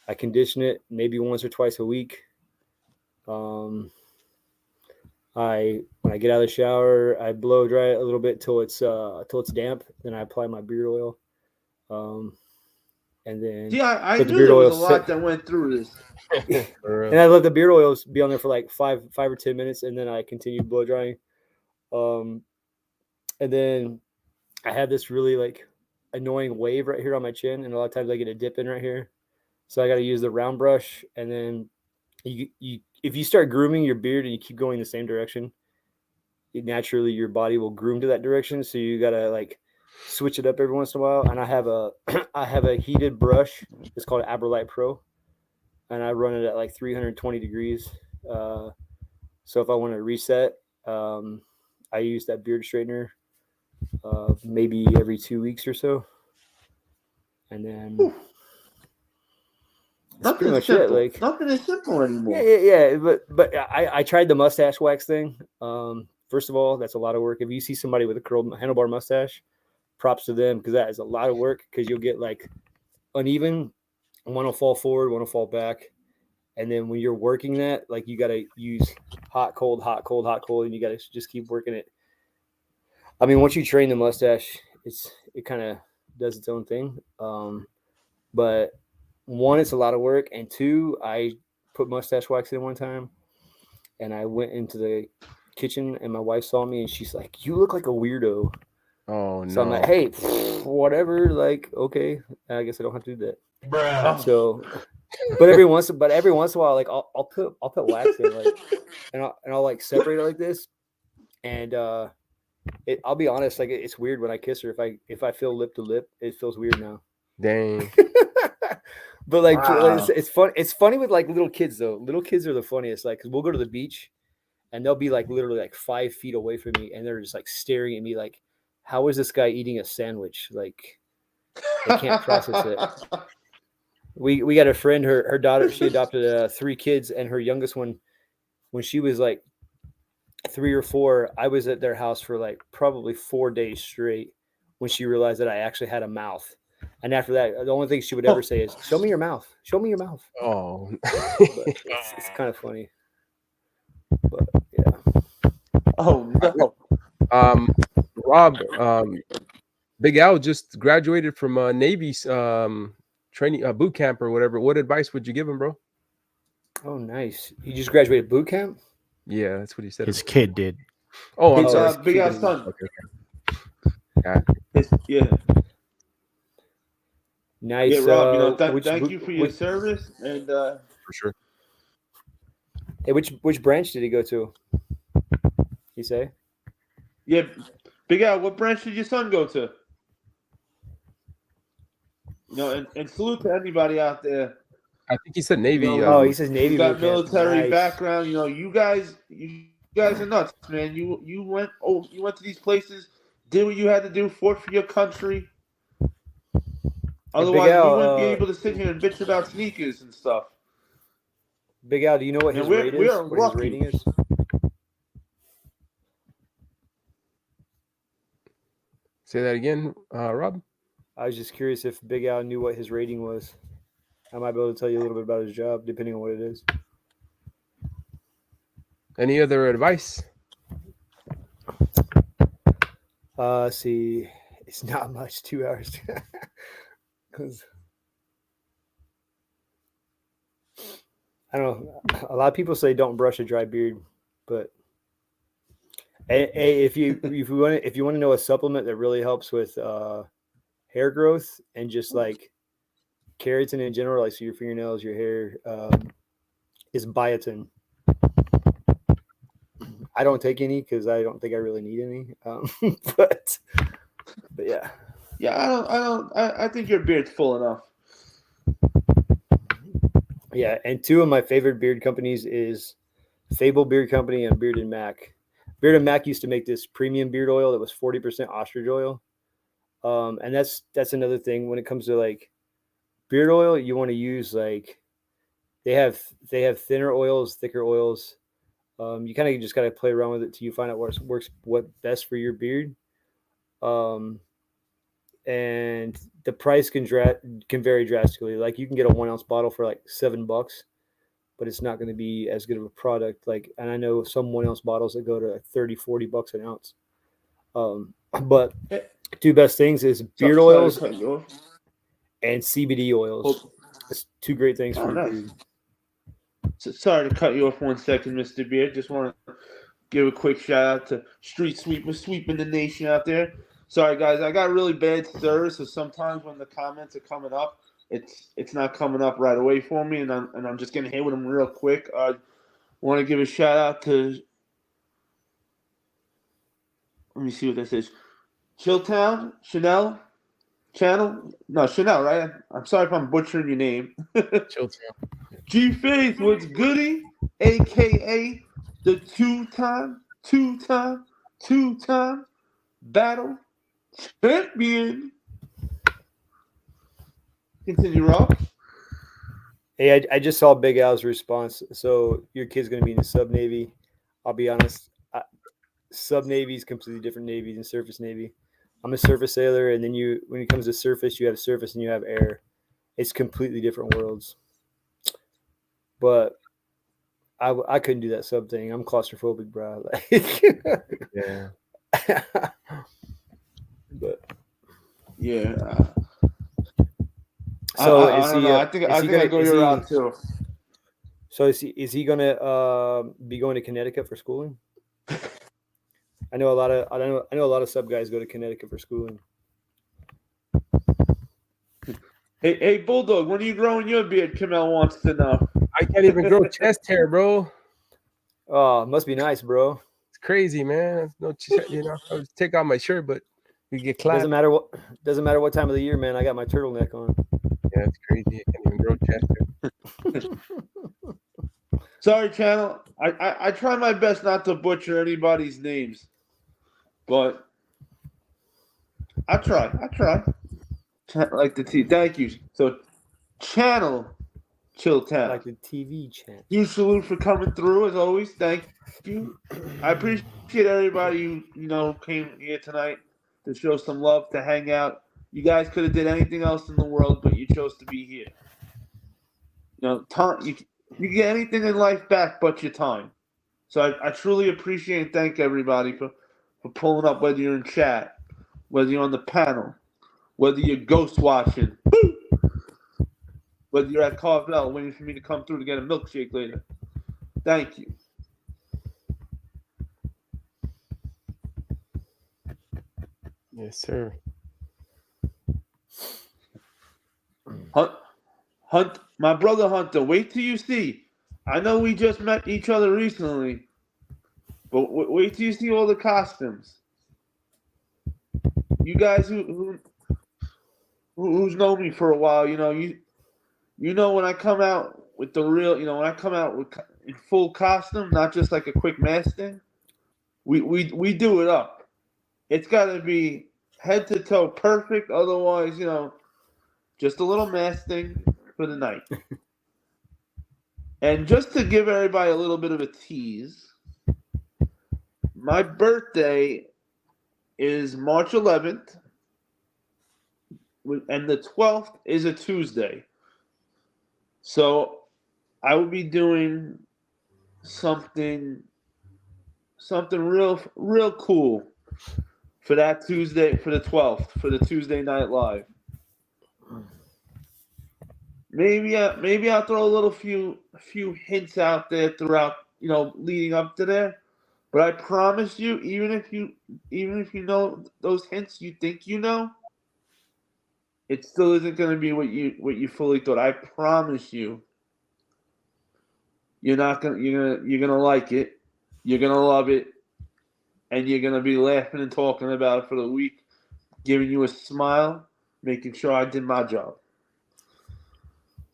S7: I condition it maybe once or twice a week. When I get out of the shower, I blow dry it a little bit till it's damp. Then I apply my beard oil. And then
S1: I knew there was a lot that went through this.
S7: And I let the beard oils be on there for like five or 10 minutes, and then I continue blow drying. And then I have this really like annoying wave right here on my chin, and a lot of times I get a dip in right here. So I got to use the round brush, and then if you start grooming your beard and you keep going the same direction, naturally your body will groom to that direction. So you got to like switch it up every once in a while. And I have a heated brush. It's called Aberlite Pro, and I run it at like 320 degrees. So if I want to reset, I use that beard straightener maybe every 2 weeks or so. And then that's pretty much
S1: simple.
S7: it. Like
S1: nothing is simple anymore.
S7: Yeah. But I tried the mustache wax thing. First of all, that's a lot of work. If you see somebody with a curled handlebar mustache, props to them, because that is a lot of work, because you'll get like uneven. One will fall forward, one will fall back. And then when you're working that, like you got to use hot, cold, hot, cold, hot, cold, and you got to just keep working it. I mean, once you train the mustache, it kind of does its own thing. But one, it's a lot of work. And two, I put mustache wax in one time, and I went into the kitchen, and my wife saw me, and she's like, "You look like a weirdo."
S2: Oh, no.
S7: So I'm like, "Hey, whatever. Like, okay, I guess I don't have to do that."
S5: Bruh.
S7: So, but every once in a while, like I'll put wax in, like, and I'll like separate it like this, and I'll be honest, like it's weird when I kiss her. If I feel lip to lip, it feels weird now.
S2: Dang.
S7: But like
S1: Wow.
S7: it's fun. It's funny with like little kids though. Little kids are the funniest. Like, 'cause we'll go to the beach, and they'll be like literally like 5 feet away from me, and they're just like staring at me like, "How is this guy eating a sandwich?" Like, they can't process it. We got a friend. Her daughter. She adopted 3 kids, and her youngest one, when she was like 3 or 4, I was at their house for like probably 4 days straight when she realized that I actually had a mouth. And after that, the only thing she would ever say is, "Show me your mouth. Show me your mouth."
S2: Oh.
S7: But it's kind of funny. But yeah.
S1: Oh no.
S2: Rob, Big Al just graduated from Navy's training boot camp or whatever. What advice would you give him, bro?
S7: Oh, nice. You just graduated boot camp?
S2: Yeah, that's what he said.
S3: His kid did.
S2: Oh, I'm
S7: His,
S2: sorry.
S1: Big Al's son.
S2: Okay.
S1: Yeah.
S7: Nice.
S1: Yeah, Rob.
S7: Which
S1: thank
S7: boot-
S1: you for your
S7: which-
S1: service, and
S2: For sure.
S7: Hey, which branch did he go to? You say?
S1: Yeah, Big Al, what branch did your son go to? You know, and salute to anybody out there.
S2: I think he said Navy.
S1: You know,
S7: Oh, he says Navy.
S1: You got
S7: boot camp.
S1: military
S7: Nice.
S1: background. You know, you guys are nuts, man. You went to these places, did what you had to do, fought for your country. Otherwise,
S7: Al,
S1: we wouldn't be able to sit here and bitch about sneakers and stuff.
S7: Big Al, do you know what his
S1: Man,
S7: rate
S1: we
S7: is?
S1: are
S7: What his
S1: lucky.
S7: rating is?
S2: Say that again, Rob.
S7: I was just curious if Big Al knew what his rating was. I might be able to tell you a little bit about his job, depending on what it is.
S2: Any other advice?
S7: See, it's not much. 2 hours. Because I don't know. A lot of people say don't brush a dry beard, but hey, if you want to know a supplement that really helps with hair growth and just like keratin in general, like so your fingernails, your hair, is biotin. I don't take any because I don't think I really need any. But yeah.
S1: Yeah, I think your beard's full enough.
S7: Yeah, and 2 of my favorite beard companies is Fable Beard Company and Beard and Mac. Beard and Mac used to make this premium beard oil that was 40% ostrich oil. And that's another thing when it comes to like beard oil, you want to use like they have thinner oils, thicker oils. You kind of just got to play around with it till you find out what best for your beard. And the price can vary drastically. Like you can get a 1 ounce bottle for like $7, but it's not going to be as good of a product. Like, and I know some 1 ounce bottles that go to like $30-$40 an ounce. But 2 best things is beard oils and CBD oils. It's 2 great things for your beard.
S1: So, sorry to cut you off 1 second, Mr. Beard. Just want to give a quick shout out to Street Sweeper sweeping the nation out there. Sorry, guys, I got really bad service, so sometimes when the comments are coming up, it's not coming up right away for me, and I'm just getting hit with them real quick. I want to give a shout out to. Let me see what this is. Chilltown, Chanel, right? I'm sorry if I'm butchering your name.
S2: Chilltown.
S1: G Faith, what's goody? AKA the two-time battle champion. Continue, Rob.
S7: Hey, I just saw Big Al's response. So your kid's going to be in the sub Navy. I'll be honest. Sub Navy is completely different Navy than surface Navy. I'm a surface sailor, and then when it comes to surface, you have surface and you have air. It's completely different worlds. But I couldn't do that sub thing. I'm claustrophobic, bro.
S2: Yeah.
S7: But
S1: yeah.
S7: So
S1: I don't know. I think I go your route too.
S7: So is he gonna be going to Connecticut for schooling? I know a lot of sub guys go to Connecticut for schooling.
S1: Hey, Bulldog, when are you growing your beard? Kamel wants to know.
S2: I can't even grow chest hair, bro.
S7: Oh, must be nice, bro.
S2: It's crazy, man. No, I would take off my shirt, but you get clapped.
S7: Doesn't matter what time of the year, man. I got my turtleneck on.
S2: Yeah, it's crazy. I can't even grow chest hair.
S1: Sorry, channel. I try my best not to butcher anybody's names, but I try. Like the T. Thank you. So, channel Chilltown.
S7: Like the TV channel.
S1: Huge salute for coming through as always. Thank you. I appreciate everybody who came here tonight to show some love, to hang out. You guys could have did anything else in the world, but you chose to be here. Time you can get anything in life back but your time. So I truly appreciate and thank everybody for pulling up, whether you're in chat, whether you're on the panel, whether you're ghost watching, whether you're at Carvel waiting for me to come through to get a milkshake later. Thank you.
S2: Yes, sir.
S1: HuNt, my brother Hunter, wait till you see. I know we just met each other recently, But wait till you see all the costumes. You guys who's known me for a while, you know when I come out with the real, when I come out with in full costume, not just like a quick mask thing, we do it up. It's got to be head to toe perfect. Otherwise, just a little mask thing for the night. And just to give everybody a little bit of a tease, my birthday is March 11th, and the 12th is a Tuesday. So I will be doing something real cool for that Tuesday, for the 12th, for the Tuesday Night Live. Maybe I'll throw a few hints out there throughout, leading up to there. But I promise you, even if you know those hints you think you know, it still isn't going to be what you fully thought. I promise you. You're gonna like it. You're gonna love it, and you're gonna be laughing and talking about it for the week, giving you a smile, making sure I did my job.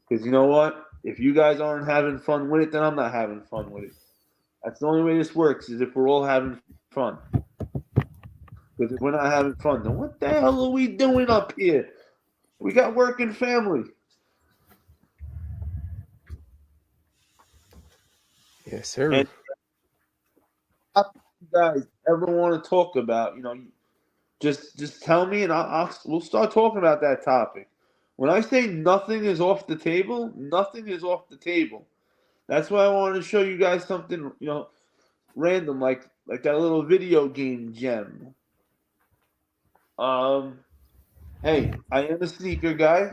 S1: Because you know what? If you guys aren't having fun with it, then I'm not having fun with it. That's the only way this works, is if we're all having fun. Because if we're not having fun, then what the hell are we doing up here? We got work and family.
S2: Yes, sir.
S1: And if you guys ever want to talk about, just tell me, and we'll start talking about that topic. When I say nothing is off the table, nothing is off the table. That's why I wanted to show you guys something, random, like that little video game gem. Hey, I am a sneaker guy.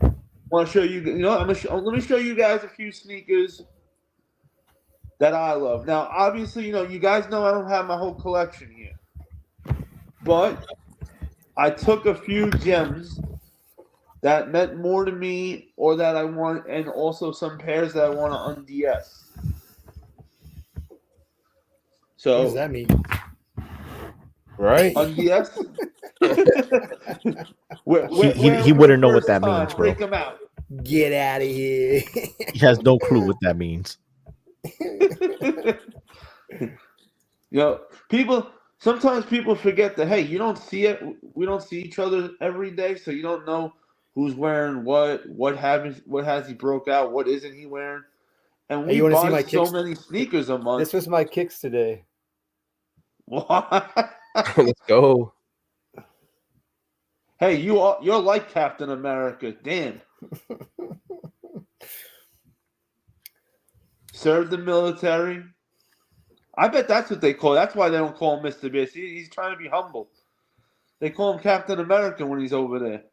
S1: I want to show you. Let me show you guys a few sneakers that I love. Now, obviously, you guys know I don't have my whole collection here, but I took a few gems that meant more to me, or that I want, and also some pairs that I want to unds. So
S7: What does that mean?
S2: Right?
S1: unds.
S3: He wouldn't know what that means, bro.
S1: Break them out.
S7: Get out of here.
S3: He has no clue what that means.
S1: Sometimes people forget that, hey, you don't see it. We don't see each other every day, so you don't know who's wearing what happens, what has he broke out, what isn't he wearing. And we
S7: you wanna see
S1: buy
S7: my
S1: so
S7: kicks?
S1: many sneakers a month.
S7: This was my kicks today.
S1: What?
S2: Let's go.
S1: Hey, you're like Captain America. Damn. Served the military. I bet that's what they call. That's why they don't call him Mr. Beast. He's trying to be humble. They call him Captain America when he's over there.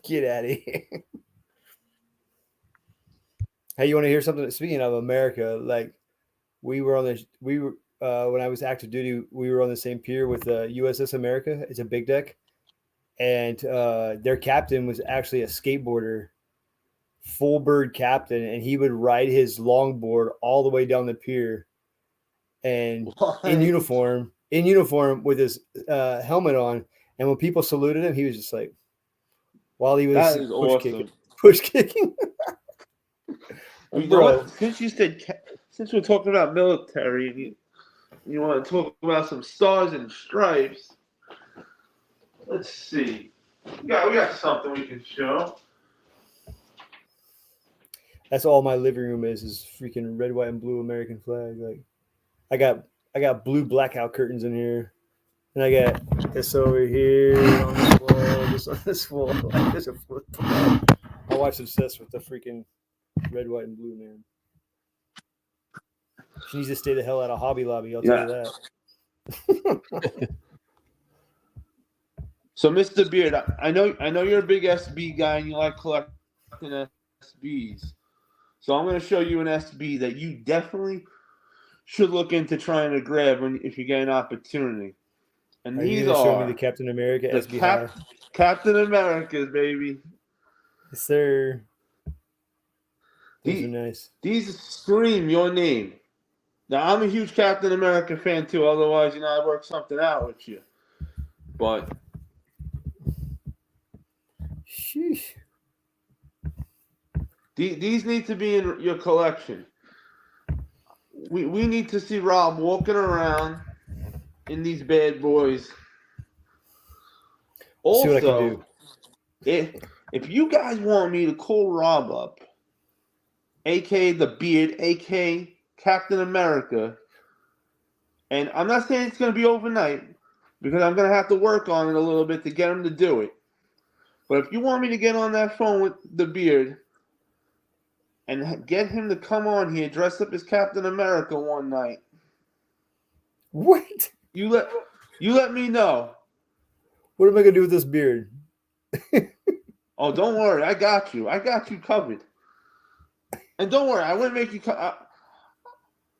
S7: Get out of here. Hey, you want to hear something? Speaking of America, like when I was active duty, we were on the same pier with USS America. It's a big deck, and their captain was actually a skateboarder, full bird captain, and he would ride his longboard all the way down the pier, and in uniform with his helmet on. And when people saluted him, he was just like, while he was
S1: That is awesome.
S7: push kicking.
S1: You know what? Since we're talking about military, you want to talk about some stars and stripes. Let's see. We got something we can show.
S7: That's all my living room is freaking red, white, and blue American flag. Like, I got blue blackout curtains in here, and I got this over here on this wall, this on this wall. Like, there's a football. My wife's obsessed with the freaking red, white, and blue, man. She needs to stay the hell out of Hobby Lobby. I'll tell you that.
S1: So, Mr. Beard, I know you're a big SB guy and you like collecting SBs. So I'm going to show you an SB that you definitely should look into trying to grab if you get an opportunity. And these are
S7: showing me the Captain America SB
S1: Captain America's, baby.
S7: Yes, sir. These are nice.
S1: These scream your name. Now, I'm a huge Captain America fan too. Otherwise, I'd work something out with you. But
S7: Sheesh.
S1: these need to be in your collection. We need to see Rob walking around in these bad boys.
S7: See what I can
S1: Also,
S7: do.
S1: if you guys want me to call Rob up, aka the Beard, aka Captain America, and I'm not saying it's going to be overnight because I'm going to have to work on it a little bit to get him to do it. But if you want me to get on that phone with the Beard and get him to come on here dressed up as Captain America one night,
S7: What?
S1: you let me know.
S7: What am I gonna do with this beard?
S1: Oh, don't worry, I got you. I got you covered. And don't worry, I wouldn't make you.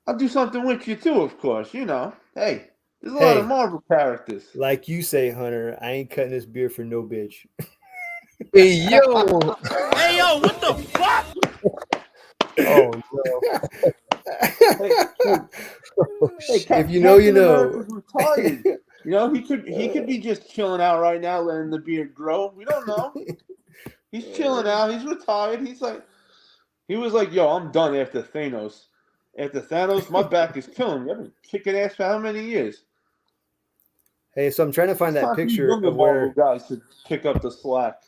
S1: I'll do something with you too, of course. Hey, there's a lot of Marvel characters.
S7: Like you say, Hunter, I ain't cutting this beard for no bitch.
S2: Hey yo!
S5: Hey, yo, what the fuck?
S2: Oh no!
S1: Hey,
S7: If you know, you know.
S1: Captain America's retired. He could be just chilling out right now, letting the beard grow. We don't know. He's chilling out. He's retired. He was like, yo, I'm done after Thanos. After Thanos, my back is killing me. I've been kicking ass for how many years?
S7: Hey, so I'm trying to find
S1: It's
S7: that
S1: time for you
S7: picture
S1: younger
S7: of where
S1: Marvel guys to pick up the slack.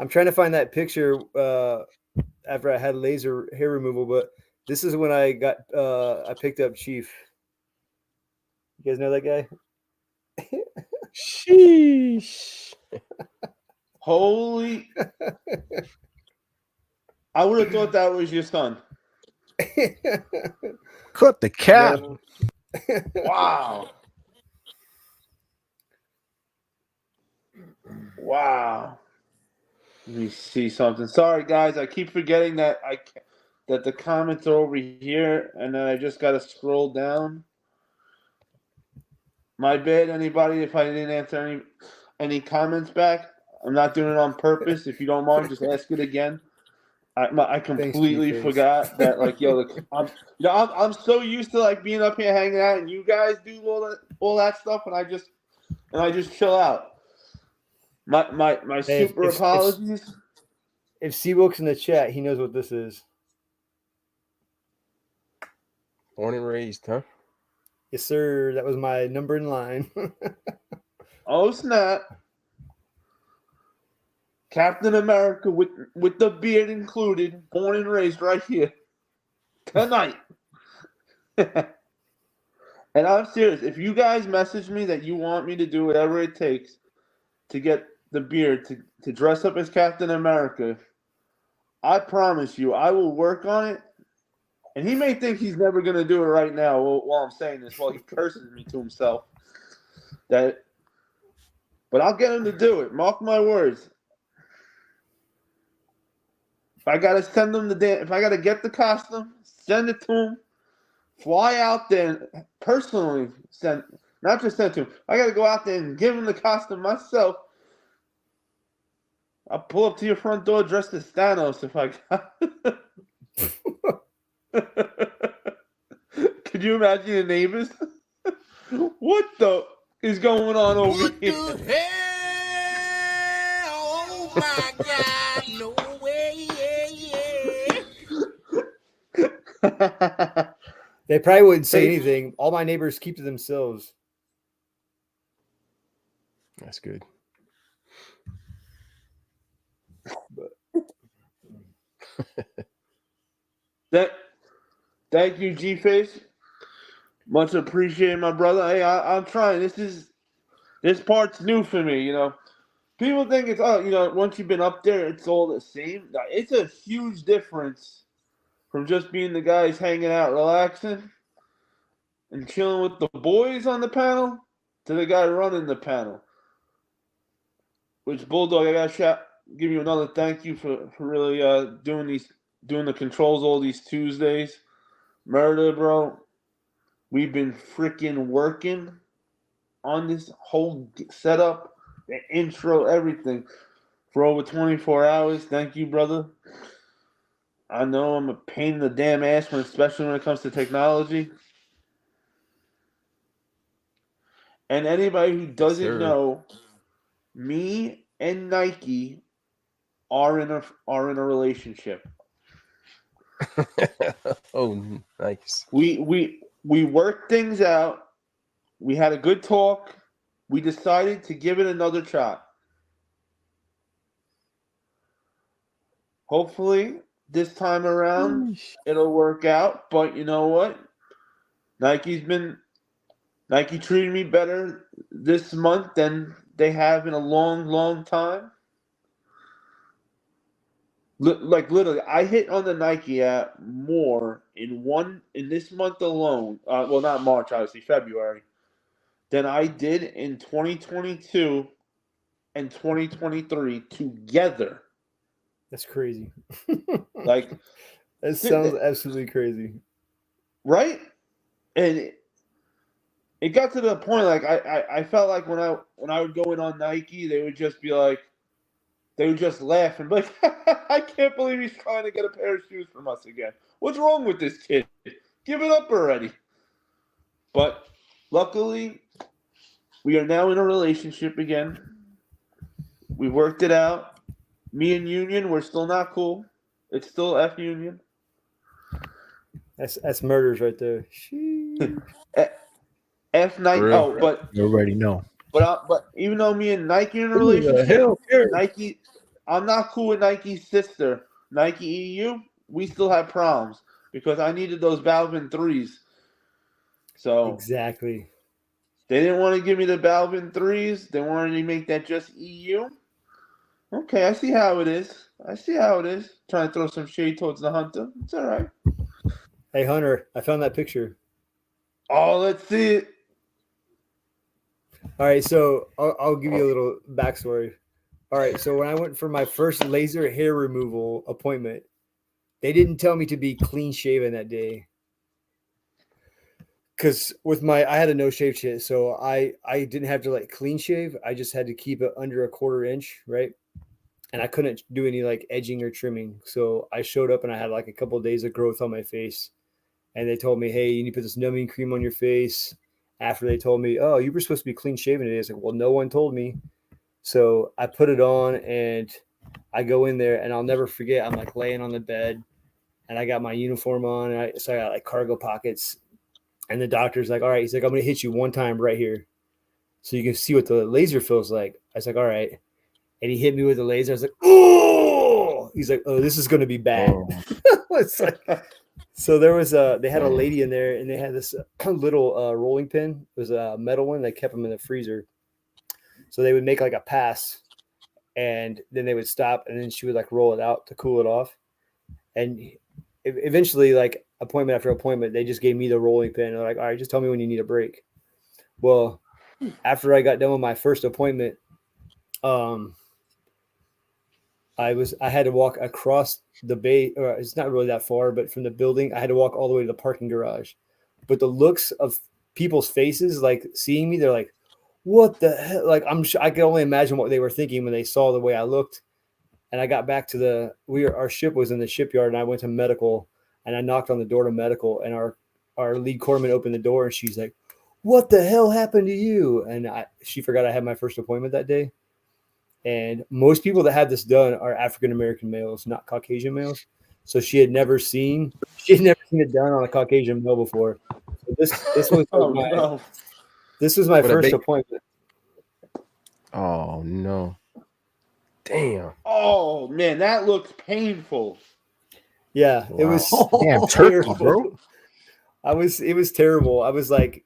S7: I'm trying to find that picture after I had laser hair removal, but this is when I picked up Chief. You guys know that guy?
S2: Sheesh!
S1: Holy! I would have thought that was your son.
S3: Cut the cap.
S1: Wow. Wow. Let me see something. Sorry, guys. I keep forgetting that the comments are over here, and then I just got to scroll down. My bad, anybody, if I didn't answer any comments back. I'm not doing it on purpose. If you don't mind, just ask it again. I completely forgot that, like, yo, I'm so used to like being up here hanging out, and you guys do all that stuff, and I just chill out. My
S7: Hey,
S1: super apologies.
S7: If Seabook's in the chat, he knows what this is.
S2: Born and raised, huh?
S7: Yes, sir. That was my number in line.
S1: Oh snap! Captain America with the beard included, born and raised right here tonight. And I'm serious. If you guys message me that you want me to do whatever it takes to get the beard to dress up as Captain America, I promise you, I will work on it. And he may think he's never going to do it right now while I'm saying this, while he curses me to himself. But I'll get him to do it. Mark my words. If I got to send him if I got to get the costume, send it to him. Fly out there and personally not just send it to him. I got to go out there and give him the costume myself. I'll pull up to your front door dressed as Thanos if I got. Could you imagine the neighbors? What the is going on over
S5: What
S1: here?
S5: the hell? Oh my God! No way!
S7: They probably wouldn't say anything. All my neighbors keep to themselves.
S2: That's good.
S1: Thank you, G-Face. Much appreciated, my brother. Hey, I'm trying. This part's new for me, People think it's, once you've been up there, it's all the same. It's a huge difference from just being the guys hanging out, relaxing, and chilling with the boys on the panel to the guy running the panel. Which, Bulldog, I gotta give you another thank you for really doing the controls all these Tuesdays. Murder, bro. We've been freaking working on this whole setup, the intro, everything for over 24 hours. Thank you, brother. I know I'm a pain in the damn ass, especially when it comes to technology. And anybody who doesn't
S2: sir.
S1: know, me and Nike are in a relationship.
S2: Oh, nice.
S1: We worked things out. We had a good talk. We decided to give it another shot. Hopefully, this time around it'll work out. But you know what? Nike treated me better this month than they have in a long, long time. Like literally, I hit on the Nike app more in this month alone. Well, not March, obviously February, than I did in 2022 and 2023 together.
S7: That's crazy.
S1: Like
S7: that sounds absolutely crazy,
S1: right? And it got to the point like I felt like when I would go in on Nike, they would just be like. They would just laugh and be like, I can't believe he's trying to get a pair of shoes from us again. What's wrong with this kid? Give it up already. But luckily, we are now in a relationship again. We worked it out. Me and Union, we're still not cool. It's still F Union.
S7: That's murders right there.
S1: F Nike. Oh, but
S3: you already know.
S1: But even though me and Nike are in a relationship, Nike, I'm not cool with Nike's sister, Nike EU. We still have problems because I needed those Balvin 3s. So
S7: exactly.
S1: They didn't want to give me the Balvin 3s. They wanted to make that just EU. Okay, I see how it is. Trying to throw some shade towards the Hunter. It's all right.
S7: Hey, Hunter, I found that picture.
S1: Oh, let's see it.
S7: All right, so I'll give you a little backstory. All right, so when I went for my first laser hair removal appointment, they didn't tell me to be clean shaven that day. Because I had a no shave shit, so I didn't have to like clean shave. I just had to keep it under a 1/4 inch, right? And I couldn't do any like edging or trimming. So I showed up and I had like a couple of days of growth on my face. And they told me, hey, you need to put this numbing cream on your face. After they told me, oh, you were supposed to be clean shaven today. I was like, well, no one told me. So I put it on and I go in there and I'll never forget. I'm like laying on the bed and I got my uniform on. So I got like cargo pockets. And the doctor's like, all right. He's like, I'm going to hit you one time right here so you can see what the laser feels like. I was like, all right. And he hit me with the laser. I was like, oh! He's like, oh, this is going to be bad. It's like, so they had a lady in there and they had this little rolling pin. It was a metal one. They kept them in the freezer. So they would make like a pass and then they would stop and then she would like roll it out to cool it off. And eventually, like appointment after appointment, they just gave me the rolling pin. They're like, all right, just tell me when you need a break. Well, after I got done with my first appointment, I had to walk across the bay, or it's not really that far, but from the building, I had to walk all the way to the parking garage. But the looks of people's faces, like seeing me, they're like, what the hell? Like, I can only imagine what they were thinking when they saw the way I looked. And I got back to our ship was in the shipyard and I went to medical and I knocked on the door to medical and our lead corpsman opened the door and she's like, what the hell happened to you? And she forgot I had my first appointment that day. And most people that had this done are African-American males, not Caucasian males. So she had never seen it done on a Caucasian male before. So this was my first appointment.
S2: Oh no. Damn.
S1: Oh man, that looks painful.
S7: Yeah, it was
S3: damn turkey, bro.
S7: It was terrible. I was like,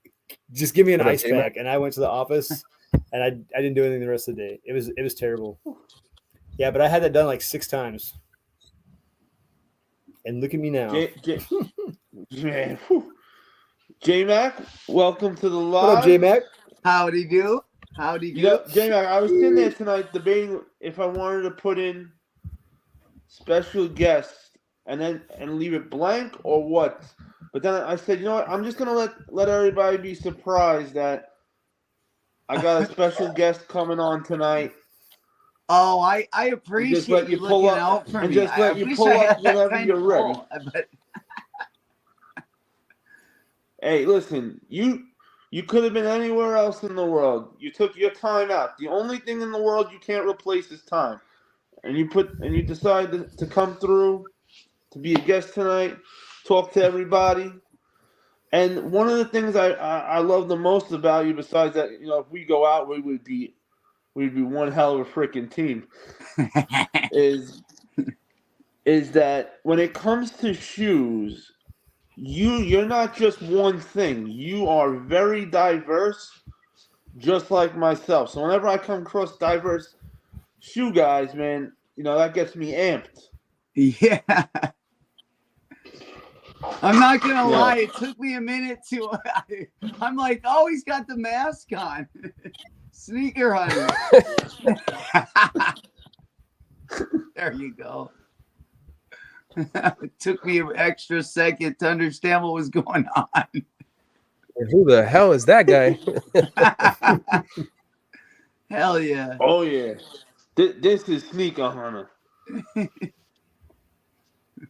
S7: just give me an ice pack. And I went to the office and I didn't do anything the rest of the day. It was terrible. Yeah, but I had that done like 6 times. And look at me now.
S1: J-Mac, welcome to the live.
S7: What up, J-Mac?
S8: Howdy do.
S1: J-Mac, I was sitting there tonight debating if I wanted to put in special guests and leave it blank or what. But then I said, you know what? I'm just gonna let everybody be surprised that I got a special guest coming on tonight.
S8: Oh, I appreciate you looking out for me.
S1: And just let you pull up whenever you're ready.
S8: But...
S1: Hey, listen, you You could have been anywhere else in the world. You took your time out. The only thing in the world you can't replace is time. And you decided to come through to be a guest tonight, talk to everybody. And one of the things I love the most about you, besides that, if we go out, we'd be one hell of a freaking team. is that when it comes to shoes, you're not just one thing. You are very diverse, just like myself. So whenever I come across diverse shoe guys, man, that gets me amped.
S8: Yeah. I'm not gonna lie, it took me a minute to I'm like, oh, he's got the mask on. Sneaker hunter. There you go. It took me an extra second to understand what was going on.
S2: Who the hell is that guy?
S8: Hell yeah.
S1: Oh yeah. This is Sneaker Hunter.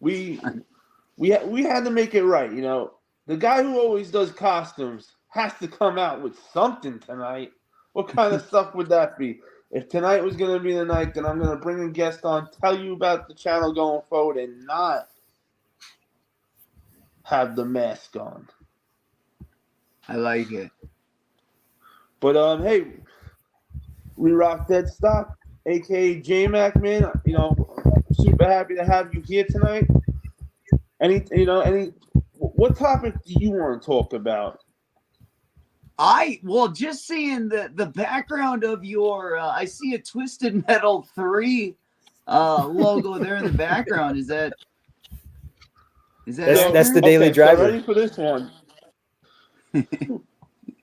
S1: We had to make it right, The guy who always does costumes has to come out with something tonight. What kind of stuff would that be? If tonight was going to be the night, then I'm going to bring a guest on, tell you about the channel going forward, and not have the mask on.
S8: I like it.
S1: But hey, we rock Dead Stock, aka J-Mac, man. Super happy to have you here tonight. What topic do you want to talk about?
S8: Just seeing the background of your I see a Twisted Metal 3 logo there in the background. Is that
S7: that's the Daily Driver.
S1: So ready for this one.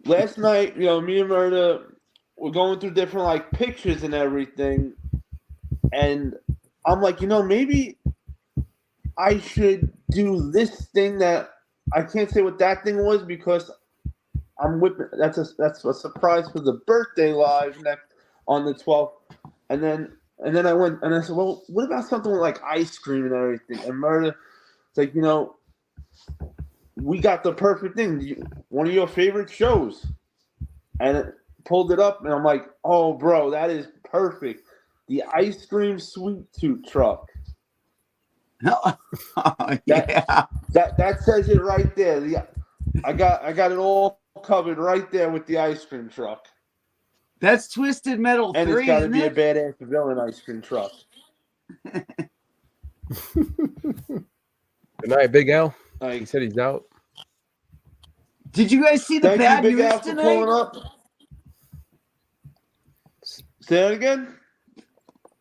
S1: Last night, me and Murda were going through different pictures and everything, and I'm like, maybe I should do this thing that I can't say what that thing was because I'm whipping. That's a surprise for the birthday live on the 12th, and then I went and I said, well, what about something with ice cream and everything? And Murda, it's like, we got the perfect thing. One of your favorite shows, and it pulled it up, and I'm like, oh, bro, that is perfect. The ice cream sweet tooth truck.
S8: Yeah.
S1: That says it right there. I got it all covered right there with the ice cream truck.
S8: That's Twisted Metal 3,
S1: and it's got to be
S8: it?
S1: a badass villain ice cream truck.
S2: Good night, Big Al. He said he's out.
S8: Did you guys see the bad
S1: Big
S8: news
S1: Al, for
S8: tonight?
S1: pulling up. Say that again?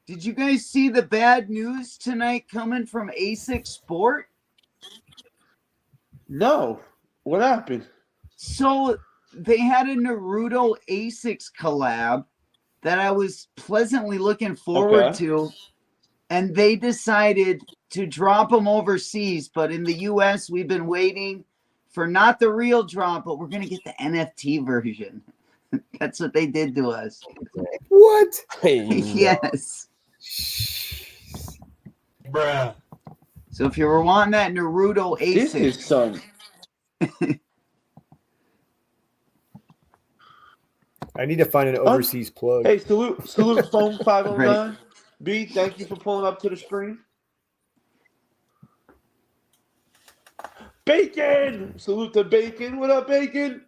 S8: Did you guys see the bad news tonight coming from ASIC Sport?
S1: No. What happened?
S8: So they had a Naruto ASICs collab that I was pleasantly looking forward to, and they decided to drop them overseas. But in the US, we've been waiting for not the real drop, but we're going to get the NFT version. That's what they did to us.
S7: What?
S8: Yes.
S5: Bruh.
S8: So if you were wanting that Naruto ASIC,
S1: This is son.
S7: I need to find an overseas plug.
S1: Hey, salute phone 509. Right. B, thank you for pulling up to the stream. Bacon! Salute to Bacon. What up, Bacon?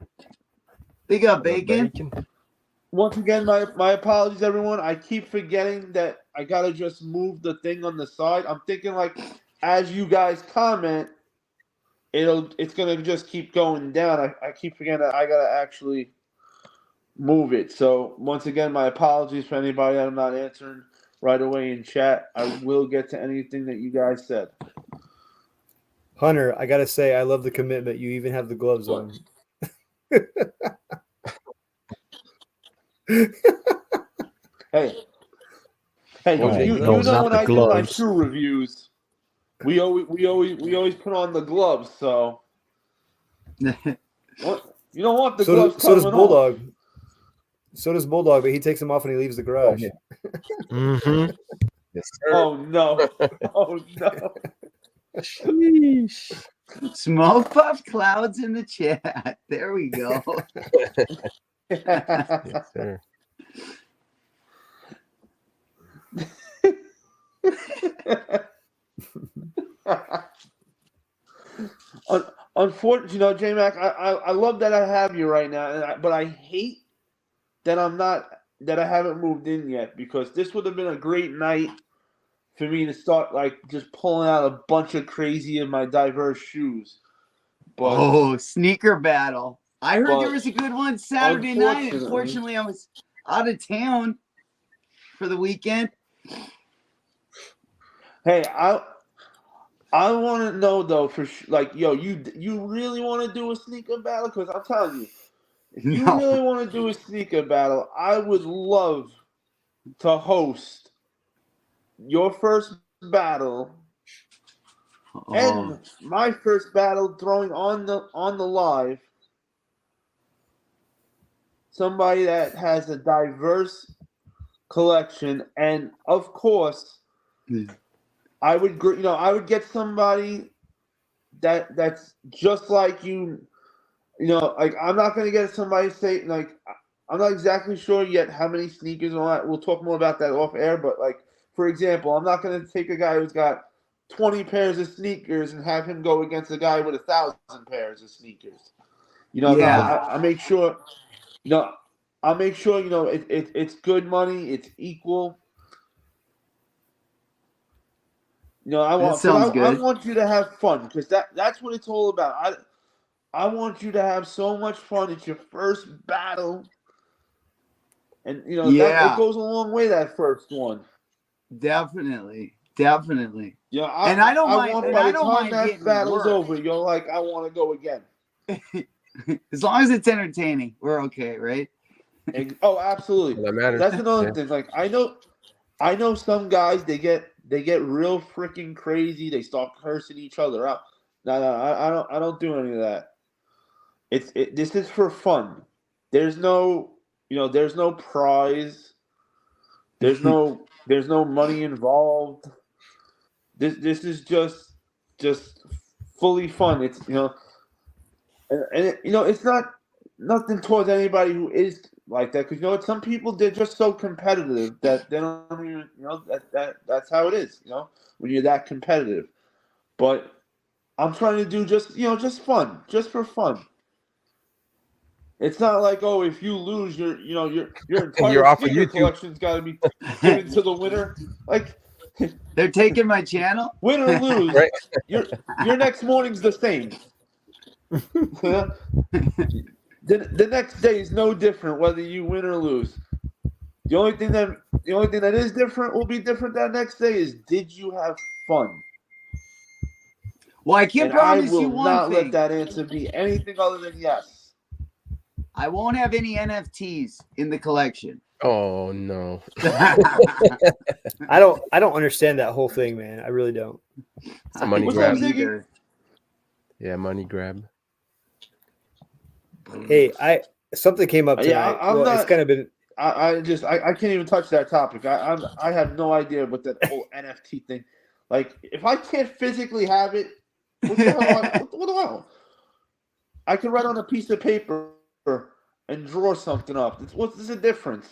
S8: Big up, Bacon.
S1: Once again, my apologies, everyone. I keep forgetting that I got to just move the thing on the side. I'm thinking as you guys comment, it's going to just keep going down. I keep forgetting that I got to actually move it. So once again, my apologies for anybody that I'm not answering right away in chat. I will get to anything that you guys said.
S7: Hunter, I gotta say, I love the commitment. You even have the gloves on.
S1: Hey, you know when I do my shoe reviews, we always put on the gloves. So what? You don't want the gloves.
S7: So does Bulldog. Off. So does Bulldog, but he takes them off when he leaves the garage.
S2: Mm-hmm.
S1: Yes, sir. Oh no! Oh no!
S2: Sheesh.
S8: Smoke puff clouds in the chat. There we go.
S2: Yes, sir.
S1: Unfortunately, J Mac, I love that I have you right now, but I hate that I haven't moved in yet, because this would have been a great night for me to start like just pulling out a bunch of crazy of my diverse shoes. But
S8: Sneaker battle. I heard there
S1: but
S8: was a good one Saturday night.
S1: unfortunately-
S8: Unfortunately, I was out of town for the weekend.
S1: Hey, I want to know though like, yo, you really want to do a sneaker battle? Because I'm telling you, if you
S8: No.
S1: really want to do a sneaker battle, I would love to host your first battle and my first battle, throwing on the live somebody that has a diverse collection, and of course, I would get somebody that's just like you. Like, I'm not gonna get somebody say, like, I'm not exactly sure yet how many sneakers and all that. We'll talk more about that off air. But like, for example, I'm not gonna take a guy who's got 20 pairs of sneakers and have him go against a guy with 1,000 pairs of sneakers.
S8: Yeah.
S1: I make sure. I'll make sure it's good money. It's equal. I want you to have fun, because that's what it's all about. I want you to have so much fun. It's your first battle, and that it goes a long way, that first one.
S8: Definitely.
S1: Yeah,
S8: And I don't mind.
S1: want,
S8: And
S1: by
S8: I
S1: the
S8: don't
S1: time
S8: mind
S1: that
S8: getting
S1: battle's
S8: work.
S1: over, you're like, I want to go again.
S8: As long as it's entertaining, we're okay, right?
S1: Oh, absolutely.
S2: That matters.
S1: That's another
S2: Yeah.
S1: thing. Like, I know some guys, they get real freaking crazy. They start cursing each other out. No, I don't do any of that. This is for fun. There's no prize. There's no money involved. This is just fully fun. It's it's not nothing towards anybody who is like that, because some people, they're just so competitive that they don't even that's how it is, when you're that competitive. But I'm trying to do just fun, just for fun. It's not like, oh, if you lose, your entire
S2: You're off of
S1: sneaker
S2: YouTube.
S1: collection's got to be given to the winner. Like,
S8: They're taking my channel.
S1: win or lose,
S2: Right.
S1: your next morning's the same. The next day is no different whether you win or lose. The only thing that is different, will be different that next day, is, did you have fun?
S8: Well, I can
S1: And
S8: promise
S1: I will
S8: you one
S1: not
S8: thing.
S1: let that answer be anything other than yes.
S8: I won't have any NFTs in the collection.
S2: Oh no.
S7: I don't understand that whole thing, man. I really don't.
S2: It's a money
S1: What's
S2: grab.
S1: up, Ziggy?
S8: Either.
S2: Yeah, money grab.
S7: Hey, something came up tonight.
S1: Yeah, I'm not.
S7: It's kind of been.
S1: I can't even touch that topic. I have no idea what that whole NFT thing. Like, if I can't physically have it, what the hell? What the hell? I can write on a piece of paper and draw something up. What's the difference?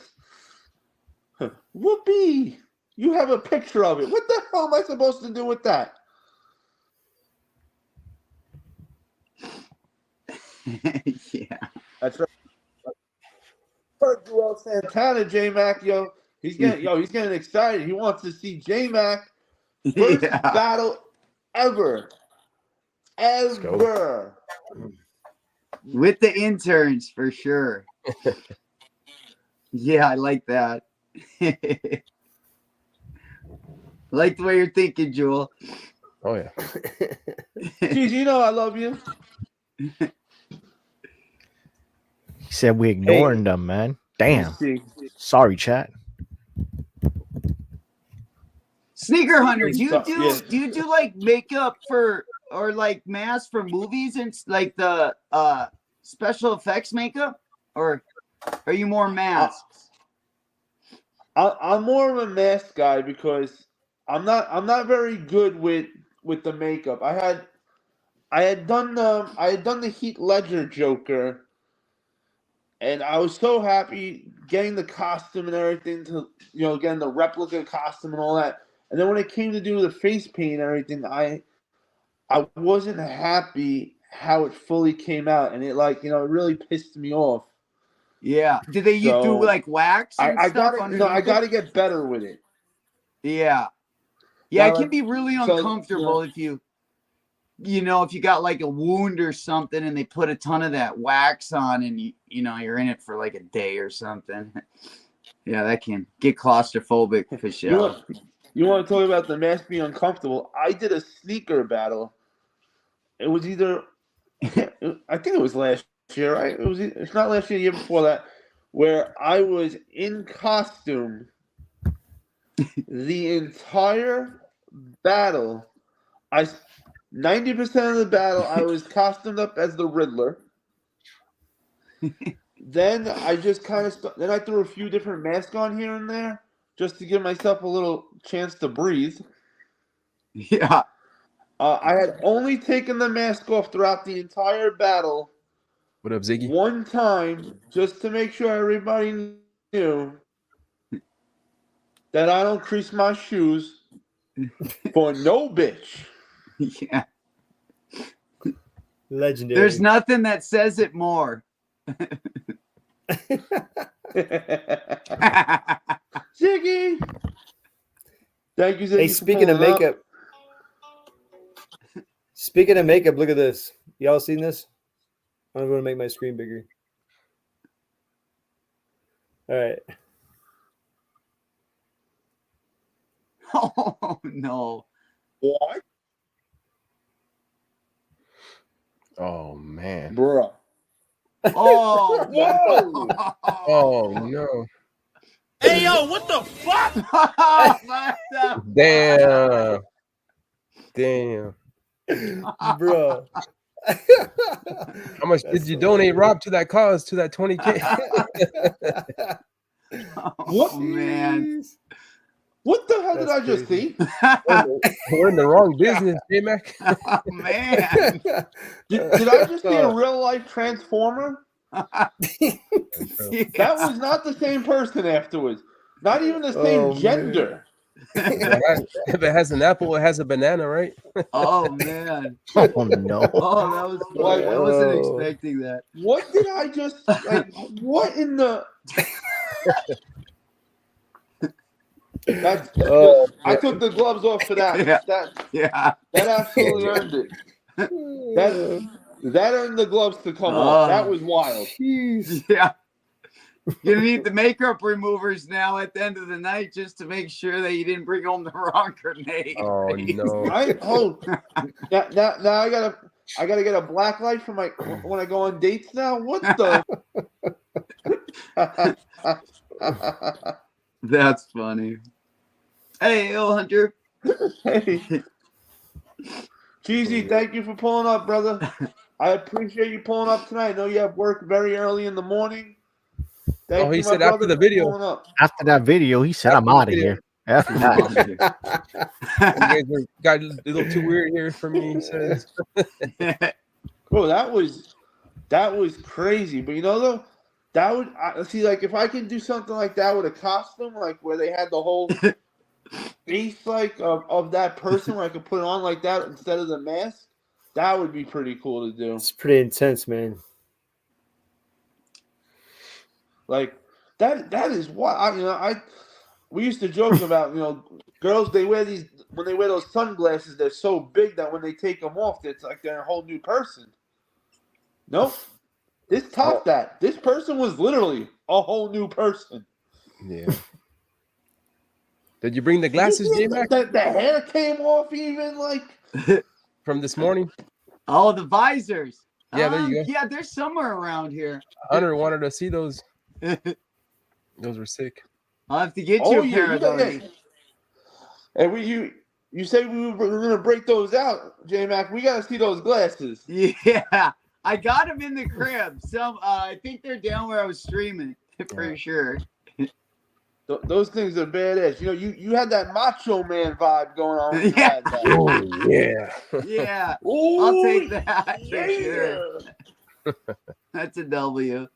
S1: Whoopee! You have a picture of it. What the hell am I supposed to do with that?
S8: Yeah.
S1: That's right. Heard Joel Santana, J Mac, he's getting excited. He wants to see J Mac first
S8: Yeah.
S1: battle ever.
S2: go.
S8: With the interns, for sure. Yeah, I like that. Like the way you're thinking, Jewel.
S2: Oh yeah.
S1: Geez, I love you.
S3: He said we ignoring them, man. Damn.
S1: See.
S3: Sorry, chat.
S8: Sneaker Hunter, do
S1: Yeah.
S8: you do like makeup for, or like masks for movies, and like the special effects makeup, or are you more masks?
S1: I'm more of a mask guy, because I'm not very good with the makeup. I had done the Heath Ledger Joker, and I was so happy getting the costume and everything getting the replica costume and all that. And then when it came to do the face paint and everything, I wasn't happy how it fully came out, and it it really pissed me off.
S8: Yeah. Did they do
S1: So,
S8: like wax and
S1: I
S8: stuff
S1: got
S8: underneath
S1: I
S8: it?
S1: got to get better with it.
S8: Yeah. Yeah,
S1: Now,
S8: it can
S1: like,
S8: be really
S1: so,
S8: uncomfortable if you if you got like a wound or something and they put a ton of that wax on and you're in it for like a day or something. Yeah, that can get claustrophobic for sure.
S1: You want to talk about the mask being uncomfortable? I did a sneaker battle. It was either I think it was last year, right? It's not last year, the year before that, where I was in costume the entire battle. 90% of the battle I was costumed up as the Riddler. Then I just kind of then I threw a few different masks on here and there just to give myself a little chance to breathe.
S8: Yeah.
S1: I had only taken the mask off throughout the entire battle.
S2: What up, Ziggy?
S1: One time, just to make sure everybody knew that I don't crease my shoes for no bitch.
S8: Yeah.
S7: Legendary.
S8: There's nothing that says it more.
S1: Ziggy! Thank you, Ziggy.
S7: Hey,
S1: for
S7: speaking of
S1: pulling up.
S7: makeup. Speaking of makeup, look at this. Y'all seen this? I'm going to make my screen bigger. All right.
S8: Oh no.
S1: What?
S2: Oh man.
S1: Bruh.
S8: Oh.
S1: Whoa!
S2: Oh no.
S5: Hey, yo, what the fuck?
S2: Damn. Damn.
S7: Bro.
S2: How much did you donate, Rob, to that cause, to that 20K?
S1: What?
S8: Man.
S1: What the hell did
S7: That's
S1: I just
S7: crazy.
S1: see?
S2: We're in the wrong business, J-Mac.
S8: Oh, man.
S1: Did I just see a real life transformer?
S8: Yes.
S1: That was not the same person afterwards. Not even the same
S7: Oh, man.
S1: gender.
S2: If it has an apple, it has a banana, right?
S8: Oh man.
S3: Oh no.
S8: Oh, that was funny. I wasn't expecting that.
S1: What did I just what in the That's I took the gloves off for that.
S8: Yeah.
S1: That absolutely earned it. That earned the gloves to come off. That was wild.
S7: Jeez.
S8: Yeah. You're gonna need the makeup removers now at the end of the night just to make sure that you didn't bring home the wrong grenade.
S2: Oh
S8: right?
S2: no.
S1: Now I gotta get a black light for my when I go on dates now. What the
S8: That's funny. Hey, Hunter.
S1: Hey. Cheesy, thank you for pulling up, brother. I appreciate you pulling up tonight. I know you have work very early in the morning. Thank
S2: He
S1: you, my
S2: said after
S1: brother,
S2: the
S1: for
S2: video.
S1: pulling up.
S3: After that video, he said, "I'm out of here." After that,
S2: You guys got a little too weird here for me. He says.
S1: Bro, that was crazy. But though, that would see if I can do something like that with a costume, like where they had the whole face of that person, where I could put it on like that instead of the mask, that would be pretty cool to do.
S7: It's pretty intense, man.
S1: Like that is what we used to joke about, girls, they wear when they wear those sunglasses, they're so big that when they take them off, it's like they're a whole new person. Nope. This topped that. This person was literally a whole new person.
S2: Yeah. Did you bring the glasses, J-Mac?
S1: The hair came off even
S2: From this morning?
S8: Oh, the visors.
S2: Yeah, there you go.
S8: Yeah, they're somewhere around here.
S2: Hunter wanted to see those. Those were sick.
S8: I'll have to get you a pair of those.
S1: And you said we were going to break those out, J-Mac. We got to see those glasses.
S8: Yeah, I got them in the crib. I think they're down where I was streaming for sure.
S1: Those things are badass. You know, you had that Macho Man vibe going on when you
S8: Yeah.
S1: had that.
S2: Oh yeah.
S8: Yeah,
S1: Ooh,
S8: I'll take that for
S1: yeah.
S8: sure. That's a W.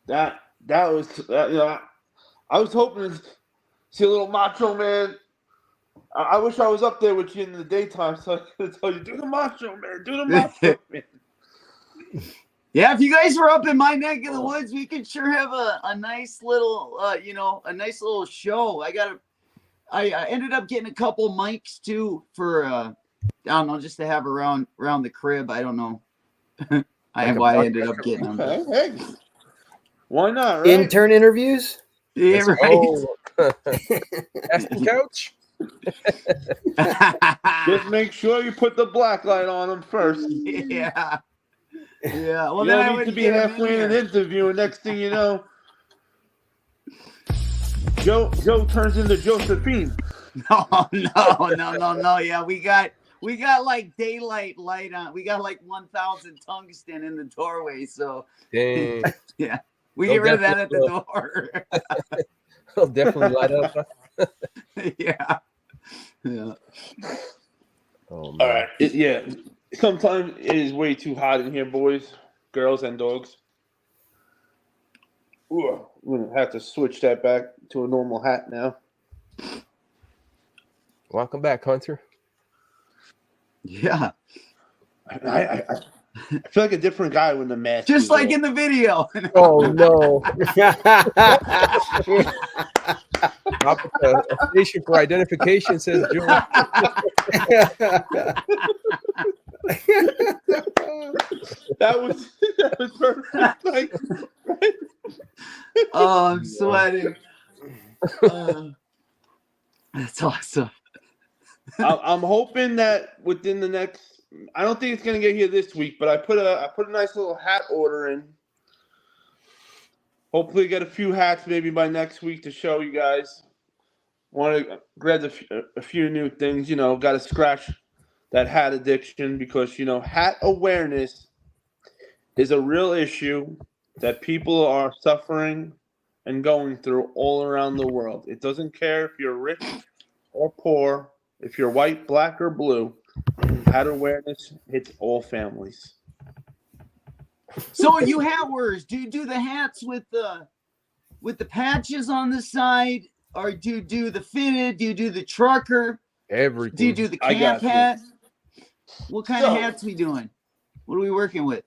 S1: that was you know, I was hoping to see a little Macho Man. I wish I was up there with you in the daytime so I could tell you, do the Macho Man, do the Macho Man.
S8: Yeah, if you guys were up in my neck of the woods, we could sure have a nice little, a nice little show. I ended up getting a couple mics too for, I don't know, just to have around the crib. I don't know. I ended up getting them.
S1: Okay, hey, why not, right?
S7: Intern interviews.
S8: Yeah,
S2: Let's
S8: right.
S2: go. That's the couch.
S1: Just make sure you put the black light on them first.
S8: Yeah. Yeah. Well,
S1: You
S8: then I
S1: don't need to
S8: wouldn't
S1: be
S8: get 'em
S1: halfway in an
S8: here.
S1: interview, and next thing you know, Joe turns into Josephine.
S8: No. Yeah, we got like daylight light on. We got like 1,000 tungsten in the doorway. So
S2: Dang.
S8: yeah, we
S2: They'll
S8: get rid of that at the
S2: definitely
S8: door.
S2: I'll definitely light up.
S8: Yeah. Yeah.
S2: Oh man.
S1: All right, yeah. Sometimes it is way too hot in here, boys, girls, and dogs. Ooh, we're gonna have to switch that back to a normal hat now.
S2: Welcome back, Hunter.
S8: Yeah.
S1: I feel like a different guy when the mask.
S8: Just
S1: is
S8: like
S1: off.
S8: in the video.
S2: Oh no. A station for identification says Joe.
S1: that was perfect. Like, right?
S8: Oh, I'm sweating. That's awesome.
S1: I'm hoping that within the next. I don't think it's gonna get here this week, but I put a nice little hat order in. Hopefully, get a few hats maybe by next week to show you guys. Want to grab a few new things. You know, got to scratch that hat addiction because you know hat awareness is a real issue that people are suffering and going through all around the world. It doesn't care if you're rich or poor, if you're white, black, or blue. Hat awareness hits all families.
S8: So you hat wearers, do you do the hats with the patches on the side, or do you do the fitted? Do you do the trucker?
S2: Everything.
S8: Do you do the
S1: I
S8: camp
S1: got you.
S8: hat? What kind of
S1: So-
S8: hats we doing? What are we working with?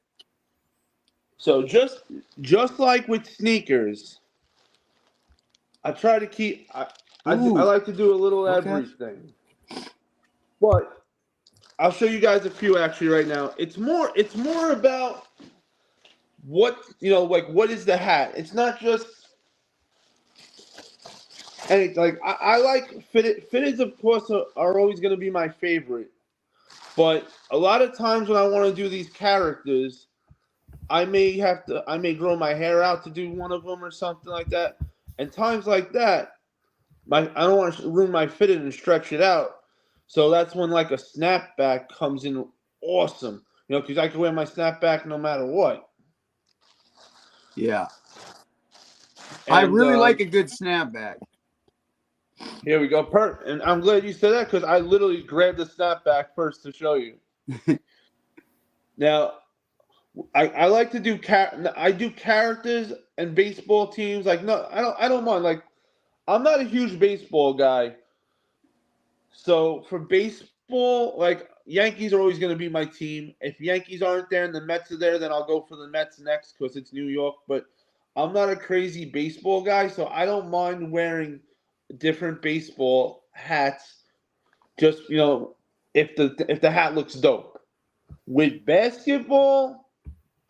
S1: So just like with sneakers, I try to keep. I like to do a little
S8: Okay.
S1: everything, but I'll show you guys a few actually right now. It's more about what like what is the hat. It's not just any like I like fitted. Fitteds of course are always going to be my favorite, but a lot of times when I want to do these characters, I may grow my hair out to do one of them or something like that. And times like that, I don't want to ruin my fitted and stretch it out. So that's when like a snapback comes in awesome. You know, because I can wear my snapback no matter what.
S8: Yeah.
S1: And,
S8: I really like a good snapback.
S1: Here we go. And I'm glad you said that because I literally grabbed the snapback first to show you. Now, I like to do I do characters and baseball teams. Like no, I don't mind. Like I'm not a huge baseball guy. So for baseball, like Yankees are always going to be my team. If Yankees aren't there and the Mets are there, then I'll go for the Mets next because it's New York. But I'm not a crazy baseball guy, so I don't mind wearing different baseball hats. Just if the hat looks dope. With basketball,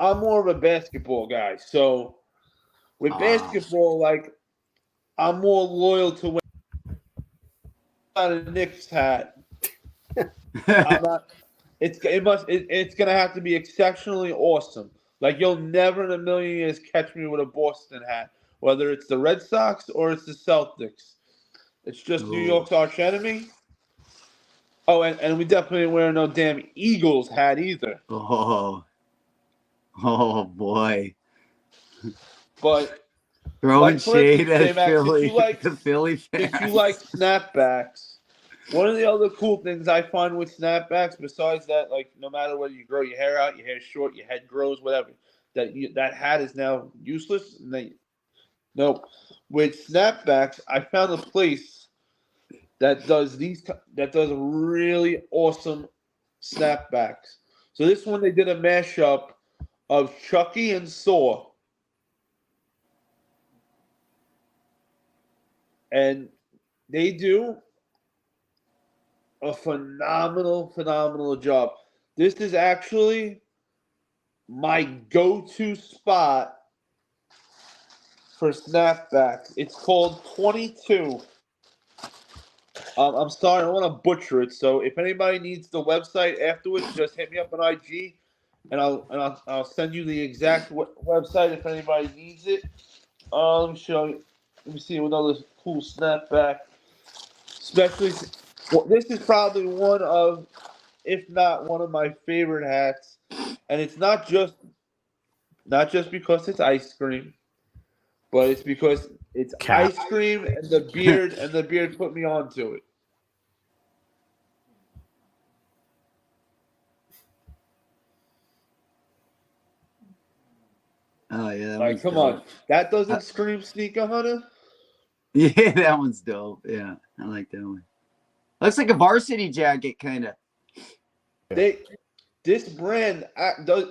S1: I'm more of a basketball guy. So with basketball, like I'm more loyal to when I'm not a Knicks hat. I'm not. It's gonna have to be exceptionally awesome. Like you'll never in a million years catch me with a Boston hat, whether it's the Red Sox or it's the Celtics. It's just New York's arch enemy. Oh, and we definitely ain't wearing no damn Eagles hat either.
S8: Oh boy.
S1: But
S8: Throwing
S1: like, for
S8: shade
S1: instance,
S8: at
S1: J-Max,
S8: Philly, the Philly fans.
S1: if you like snapbacks, one of the other cool things I find with snapbacks, besides that, like, no matter whether you grow your hair out, your hair's short, your head grows, whatever, that hat is now useless. And no, with snapbacks, I found a place that does really awesome snapbacks. So this one, they did a mashup of Chucky and Saw. And they do a phenomenal job. This is actually my go-to spot for snapbacks. It's called 22. I'm sorry, I don't want to butcher it. So if anybody needs the website afterwards, just hit me up on IG, and I'll send you the exact website if anybody needs it. Let me show you. Let me see another cool snapback. Especially, this is probably one of, if not one of my favorite hats, and it's not just because it's ice cream, but it's because it's
S3: Cap.
S1: ice cream and the beard put me onto it.
S8: Oh yeah, that
S1: Like, come on, that doesn't scream sneaker hunter.
S8: Yeah, that one's dope. Yeah, I like that one. Looks like a varsity jacket, kind of.
S1: This brand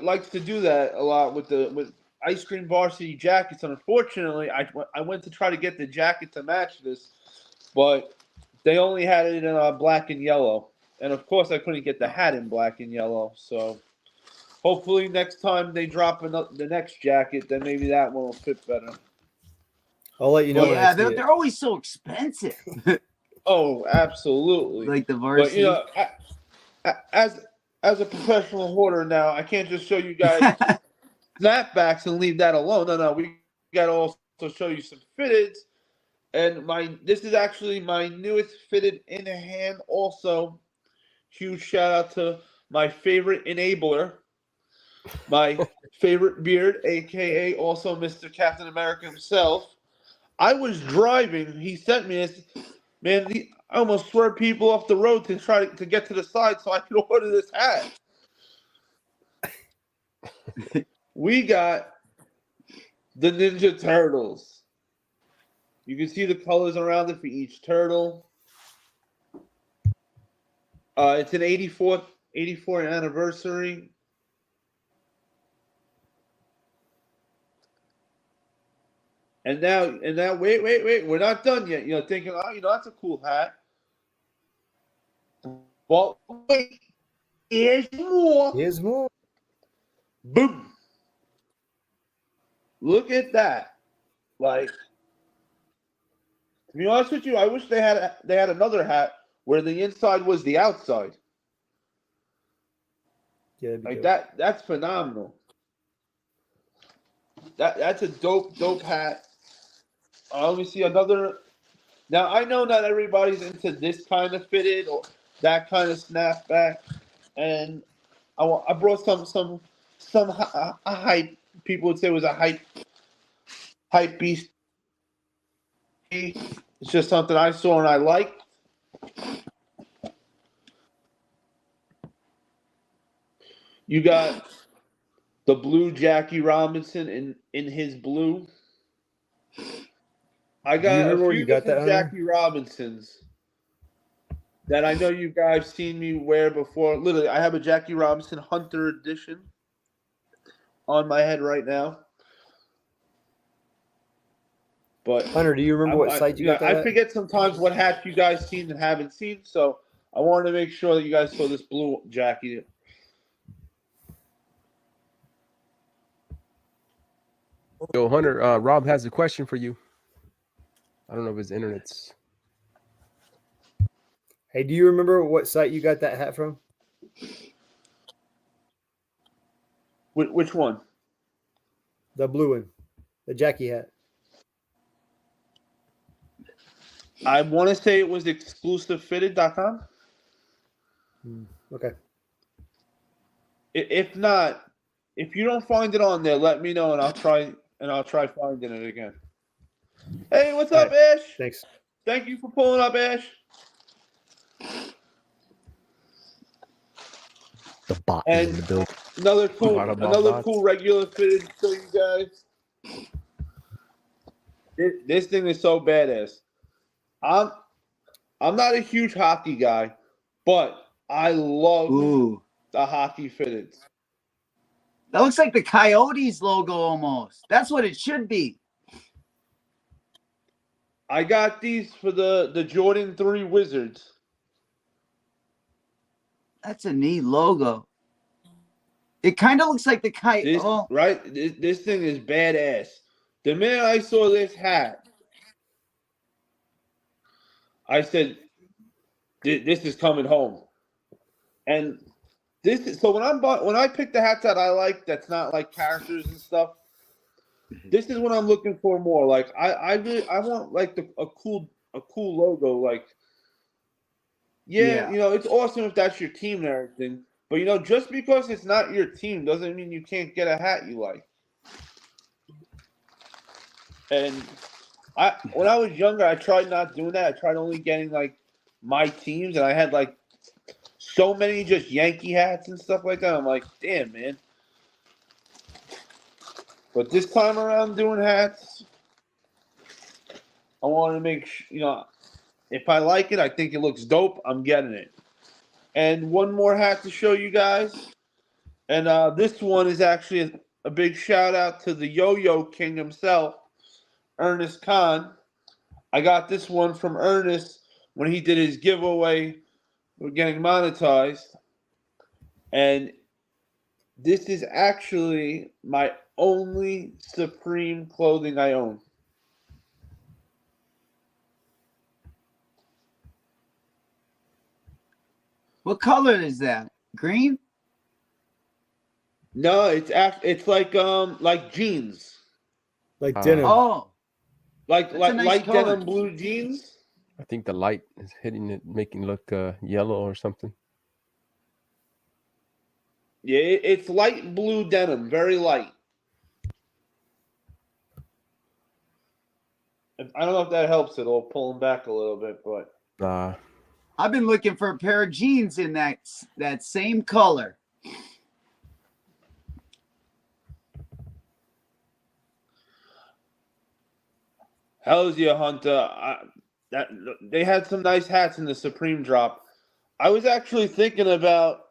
S1: likes to do that a lot with ice cream varsity jackets. And unfortunately, I went to try to get the jacket to match this, but they only had it in black and yellow. And of course, I couldn't get the hat in black and yellow. So hopefully next time they drop the next jacket, then maybe that one will fit better.
S7: I'll let you know.
S8: Yeah, they're always so expensive.
S1: Oh, absolutely.
S8: Like the varsity.
S1: But as a professional hoarder now, I can't just show you guys snapbacks and leave that alone. No, we got to also show you some fitteds. And this is actually my newest fitted in hand. Also, huge shout out to my favorite enabler, my favorite beard, aka also Mr. Captain America himself. I was driving. He sent me this. Man, I almost swerved people off the road to try to get to the side so I could order this hat. We got the Ninja Turtles. You can see the colors around it for each turtle. It's an 84th anniversary. And now, wait, we're not done yet. Thinking, that's a cool hat. Well, wait, here's more.
S7: Here's more.
S1: Boom. Look at that. Like, to be honest with you, I wish they had another hat where the inside was the outside.
S7: Yeah,
S1: like that's phenomenal. That's a dope hat. Let me see another. Now I know not everybody's into this kind of fitted or that kind of snapback, and I brought some hype. People would say it was a hype beast. It's just something I saw and I liked. You got the blue Jackie Robinson in his blue. I got a few different Jackie Robinsons that I know you guys seen me wear before. Literally, I have a Jackie Robinson Hunter edition on my head right now. But
S7: Hunter, do you remember what site you got that
S1: I forget sometimes what hats you guys seen and haven't seen, so I wanted to make sure that you guys saw this blue Jackie.
S2: Yo, Hunter, Rob has a question for you. I don't know if his internet's.
S7: Hey, do you remember what site you got that hat from?
S1: Which one?
S7: The blue one, the Jackie hat.
S1: I want to say it was exclusivefitted.com.
S7: Okay.
S1: If not, if you don't find it on there, let me know and I'll try and I'll try finding it again. Hey, what's up, Ash?
S7: Thanks.
S1: Thank you for pulling up, Ash.
S3: The bot
S1: And
S3: is in the building.
S1: another
S2: Bots.
S1: cool regular fitted to show you guys. This thing is so badass. I'm not a huge hockey guy, but I love
S8: Ooh.
S1: the hockey fitteds.
S8: That looks like the Coyotes logo almost. That's what it should be.
S1: I got these for the Jordan 3 Wizards.
S8: That's a neat logo. It kind of looks like the
S1: This right? This thing is badass. The minute I saw this hat, I said, "This is coming home." And this is so when I pick the hats that I like, that's not like characters and stuff. This is what I'm looking for more. Like I want like a cool logo. Like yeah, it's awesome if that's your team and everything. But just because it's not your team doesn't mean you can't get a hat you like. And when I was younger, I tried not doing that. I tried only getting like my teams, and I had like so many just Yankee hats and stuff like that. I'm like, damn, man. But this time around doing hats, I want to make sure, if I like it, I think it looks dope, I'm getting it. And one more hat to show you guys. And this one is actually a big shout out to the Yo-Yo King himself, Ernest Khan. I got this one from Ernest when he did his giveaway. We're getting monetized. And this is actually my only Supreme clothing I own.
S8: What color is that? Green?
S1: No, it's like jeans.
S7: Like denim.
S8: Oh.
S1: Like
S8: That's a nice
S1: light
S8: color.
S1: denim blue jeans.
S2: I think the light is hitting it, making it look yellow or something.
S1: Yeah, it's light blue denim, very light. I don't know if that helps it. I'll pull them back a little bit, but
S8: I've been looking for a pair of jeans in that same color.
S1: hell's yeah, Hunter. They had some nice hats in the Supreme drop. I was actually thinking about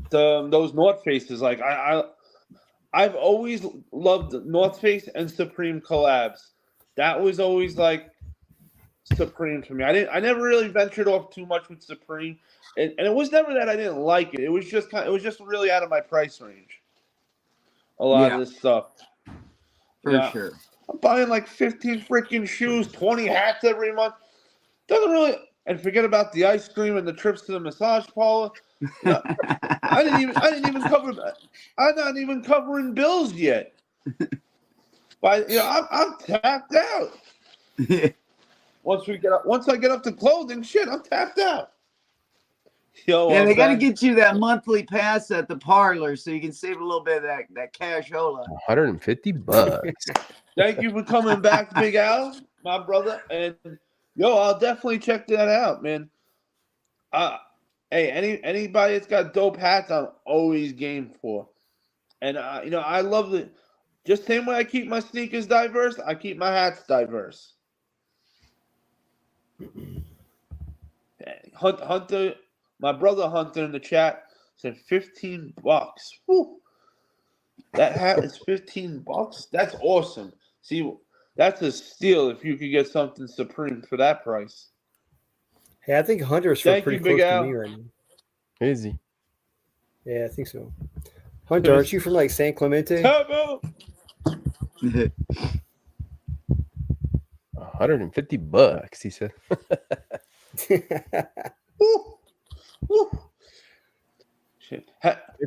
S1: those North Faces. Like I've always loved North Face and Supreme collabs. That was always like Supreme for me. I never really ventured off too much with Supreme, and it was never that I didn't like it. It was just really out of my price range. A lot of this stuff.
S8: For sure.
S1: I'm buying like 15 freaking shoes, 20 hats every month. Doesn't really, and forget about the ice cream and the trips to the massage parlor. I didn't even cover. I'm not even covering bills yet. But I'm tapped out. Once I get up to clothing, shit, I'm tapped out.
S8: Yeah, they got to get you that monthly pass at the parlor so you can save a little bit of that cashola.
S2: $150.
S1: Thank you for coming back, Big Al, my brother. And I'll definitely check that out, man. Hey, anybody that's got dope hats, I'm always game for. And I love it. Just same way I keep my sneakers diverse, I keep my hats diverse. Hunter, my brother Hunter in the chat said $15. Whew. That hat is $15. That's awesome. See, that's a steal if you could get something Supreme for that price.
S7: Hey, I think Hunter's for pretty close to me right now.
S2: Is he?
S7: Yeah, I think so. Hunter, aren't you from like San Clemente?
S2: $150, he said.
S1: Shit.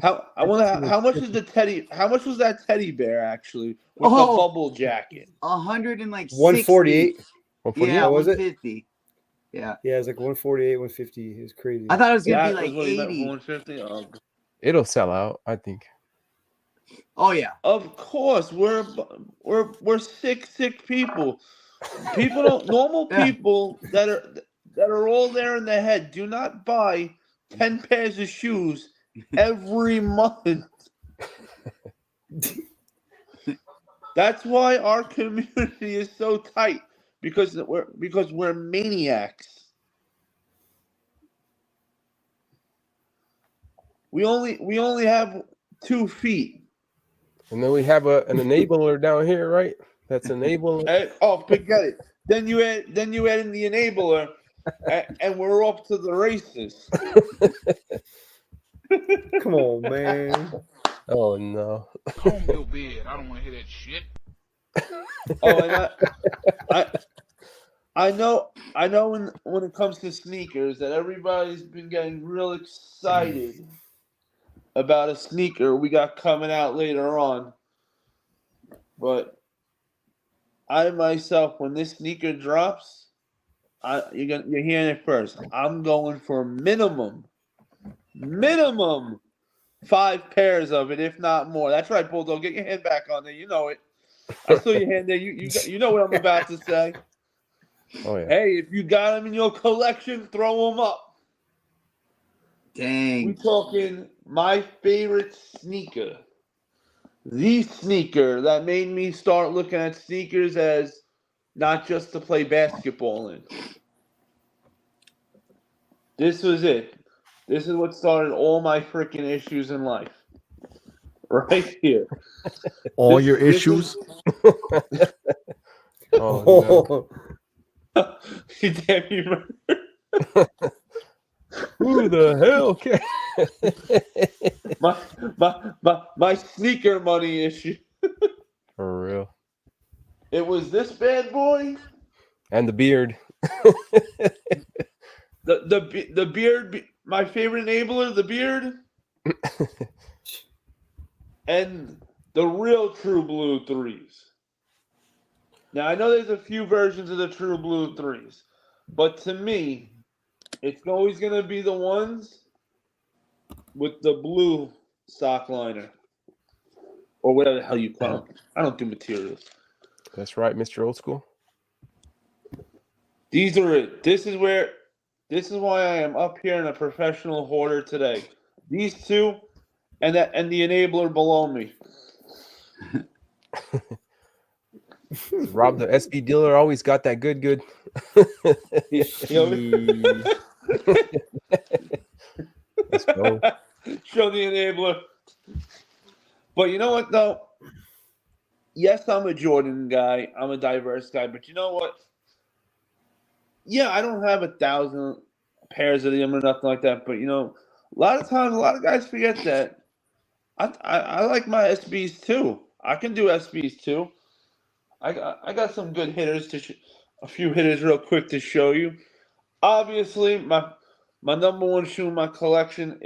S1: How much is the teddy? How much was that teddy bear actually with the bubble jacket?
S8: 160.
S7: 148.
S8: Yeah,
S7: was it?
S8: 150. Yeah.
S7: Yeah, it's like 148, 150. It's crazy.
S8: I thought it was gonna be like 80.
S1: 150. Oh.
S2: It'll sell out, I think.
S8: Oh yeah.
S1: Of course, we're sick people. People don't normal
S8: Yeah.
S1: people that are all there in their head do not buy 10 pairs of shoes every month. That's why our community is so tight because we're maniacs. We only have 2 feet.
S2: And then we have an enabler down here, right? That's enabler.
S1: Forget it. Then you add in the enabler, and we're off to the races.
S7: Come on, man.
S2: Oh no.
S6: Home your bed. I don't want to hear that shit.
S1: Oh, and I know when it comes to sneakers that everybody's been getting real excited about a sneaker we got coming out later on. But I myself, when this sneaker drops, you're hearing it first. I'm going for minimum 5 pairs of it, if not more. That's right, Bulldog. Get your hand back on there. You know it. I saw your hand there. You know what I'm about to say.
S2: Oh yeah.
S1: Hey, if you got them in your collection, throw them up.
S8: Dang.
S1: We talking my favorite sneaker. The sneaker that made me start looking at sneakers as not just to play basketball in. This was it. This is what started all my freaking issues in life. Right here.
S3: All
S1: This-
S3: your
S1: this
S3: issues.
S2: Oh no.
S1: You damn you.
S2: Who the hell can?
S1: my sneaker money issue.
S2: For real.
S1: It was this bad boy.
S2: And the beard.
S1: The beard, my favorite enabler, the beard, and the real True Blue 3s. Now I know there's a few versions of the True Blue 3s, but to me, it's always gonna be the ones with the blue sock liner, or whatever the hell you call them. I don't do materials.
S2: That's right, Mr. Old School.
S1: These are it. This is why I am up here in a professional hoarder today. These two, and the enabler below me.
S2: Rob, the SB dealer, always got that good. Let's go.
S1: Show the enabler. But you know what, though? Yes, I'm a Jordan guy. I'm a diverse guy. But you know what? Yeah, I don't have 1,000 pairs of them or nothing like that. But, a lot of times, a lot of guys forget that. I like my SBs, too. I can do SBs, too. I got some good hitters a few hitters real quick to show you. Obviously, my number one shoe in my collection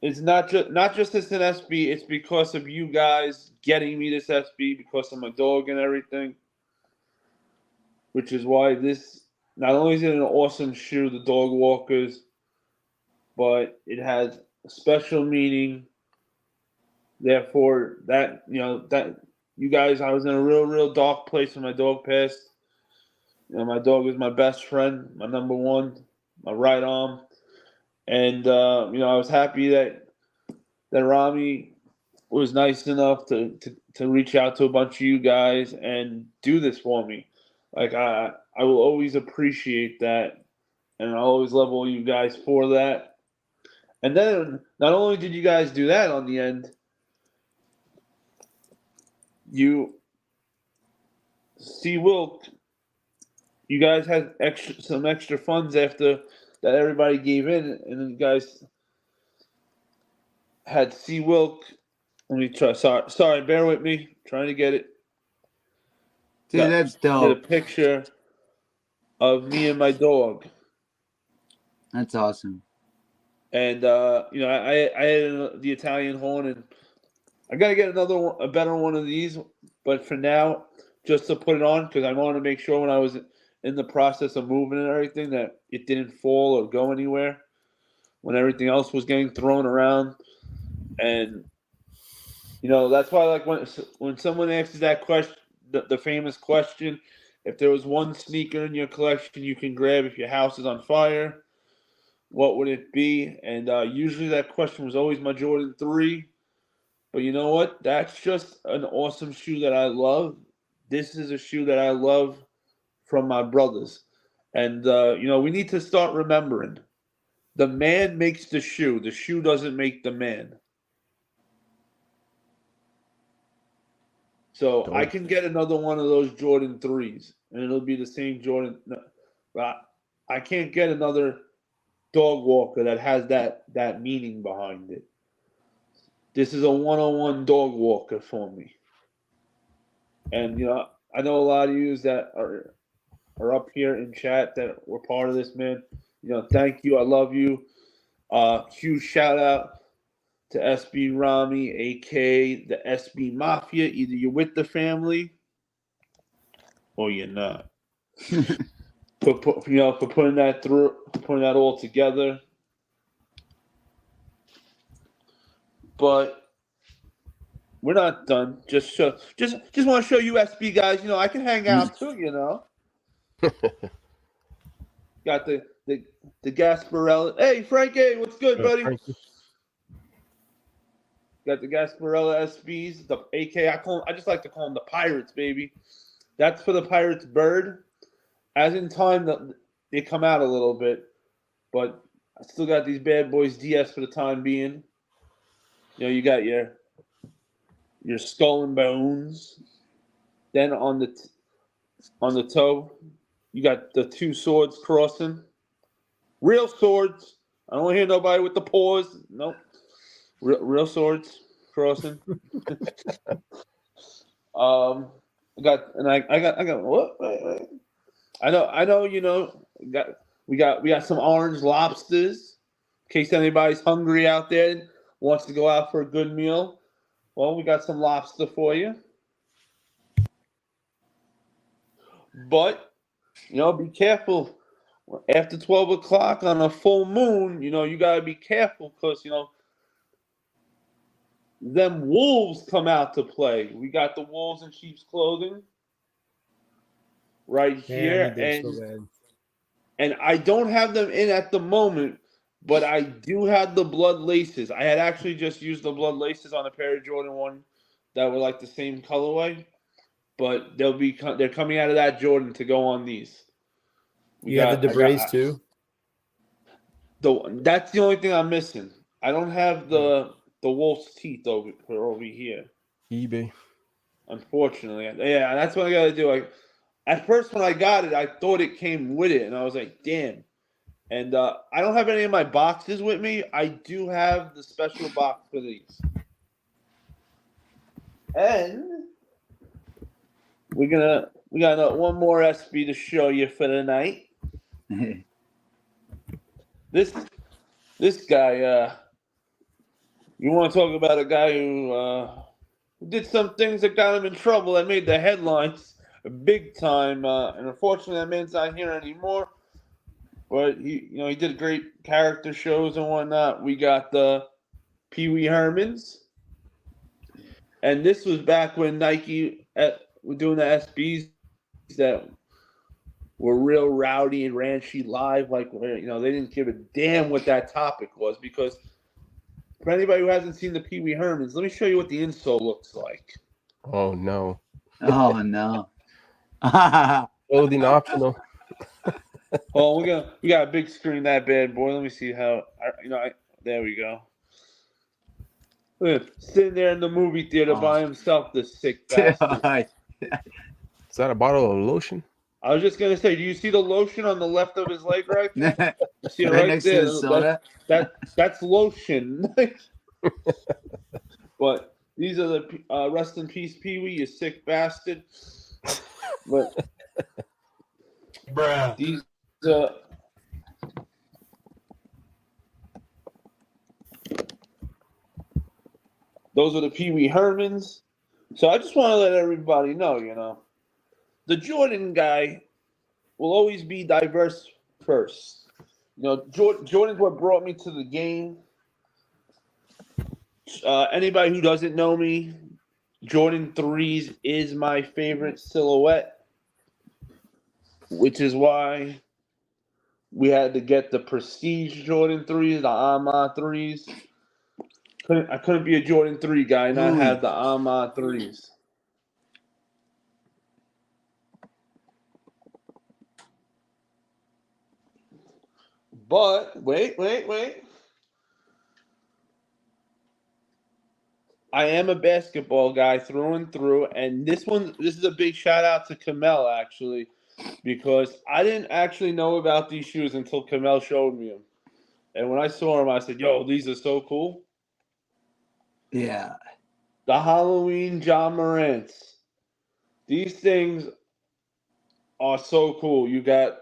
S1: it's not just as an SB. It's because of you guys getting me this SB because of my dog and everything. Which is why this not only is it an awesome shoe, the dog walkers, but it has a special meaning. Therefore, that you guys, I was in a real dark place when my dog passed. My dog was my best friend, my number one, my right arm. And I was happy that Rami was nice enough to reach out to a bunch of you guys and do this for me. Like I will always appreciate that, and I'll always love all you guys for that. And then not only did you guys do that on the end, you Wilk, you guys had some extra funds after that everybody gave in, and then you guys had Wilk. Let me try. Sorry, bear with me. Trying to get it.
S8: Dude, that's
S1: Did a
S8: dope.
S1: picture of me and my dog.
S8: That's awesome.
S1: And I had the Italian horn, and I gotta get a better one of these. But for now, just to put it on, because I wanted to make sure when I was in the process of moving and everything that it didn't fall or go anywhere when everything else was getting thrown around. And That's why, like, when someone asks that question, the famous question, if there was one sneaker in your collection you can grab if your house is on fire, what would it be? And usually that question was always my Jordan 3. But you know what? That's just an awesome shoe that I love. This is a shoe that I love from my brothers. And, we need to start remembering the man makes the shoe. The shoe doesn't make the man. So I can get another one of those Jordan 3s, and it'll be the same Jordan. But I can't get another dog walker that has that meaning behind it. This is a one-on-one dog walker for me. And, I know a lot of you that are up here in chat that were part of this, man. Thank you. I love you. Huge shout out to SB Rami, aka the SB Mafia. Either you're with the family or you're not. for putting that through, putting that all together. But we're not done. Just want to show you SB guys. I can hang out too. Got the Gasparella. Hey, Frankie, what's good, buddy?
S2: Frankie.
S1: Got the Gasparella SBs. The AK, I just like to call them the Pirates, baby. That's for the Pirates bird. As in time, they come out a little bit, but I still got these bad boys DS for the time being. You got your skull and bones. Then on the toe, you got the two swords crossing. Real swords. I don't hear nobody with the paws. Nope. Real swords crossing. I got what? I know. We got some orange lobsters. In case anybody's hungry out there, wants to go out for a good meal. Well, we got some lobster for you. But, be careful. After 12 o'clock on a full moon, you got to be careful because, them wolves come out to play. We got the wolves in sheep's clothing right here. And I don't have them in at the moment, but I do have the blood laces. I had actually just used the blood laces on a pair of Jordan 1 that were like the same colorway. But they're coming out of that Jordan to go on these.
S7: You have the Debris too?
S1: That's the only thing I'm missing. I don't have the wolf's teeth over here.
S2: eBay.
S1: Unfortunately. Yeah, that's what I got to do. At first when I got it, I thought it came with it, and I was like, damn. And I don't have any of my boxes with me. I do have the special box for these. And we got one more SB to show you for the night. This guy, you want to talk about a guy who did some things that got him in trouble that made the headlines big time, and unfortunately that man's not here anymore. But he did great character shows and whatnot. We got the Pee Wee Hermans, and this was back when Nike were doing the SBs that were real rowdy and ranchy live, like they didn't give a damn what that topic was. Because for anybody who hasn't seen the Pee Wee Hermans, let me show you what the insole looks like.
S2: Oh no!
S8: Oh no!
S2: Clothing optional.
S1: Oh, we got a big screen that bad boy. Let me see how there we go. Look, sitting there in the movie theater by himself, the sick bastard.
S2: Is that a bottle of lotion?
S1: I was just gonna say, do you see the lotion on the left of his leg right there? You see it
S8: Right
S1: right
S8: next
S1: there.
S8: to the soda?
S1: That's lotion. But these are the rest in peace, Pee Wee, you sick bastard. But
S5: Bruh.
S1: these those are the Pee Wee Hermans. So I just want to let everybody know, the Jordan guy will always be diverse first. Jordan's what brought me to the game. Anybody who doesn't know me, Jordan 3s is my favorite silhouette, which is why we had to get the Prestige Jordan 3s, the Ahmad 3s. I couldn't be a Jordan 3 guy and not have the Ahmad 3s. But wait. I am a basketball guy through and through, and this is a big shout out to Kamel actually, because I didn't actually know about these shoes until Kamel showed me them. And when I saw them, I said, "Yo, these are so cool."
S8: Yeah.
S1: The Halloween John Morants. These things are so cool. You got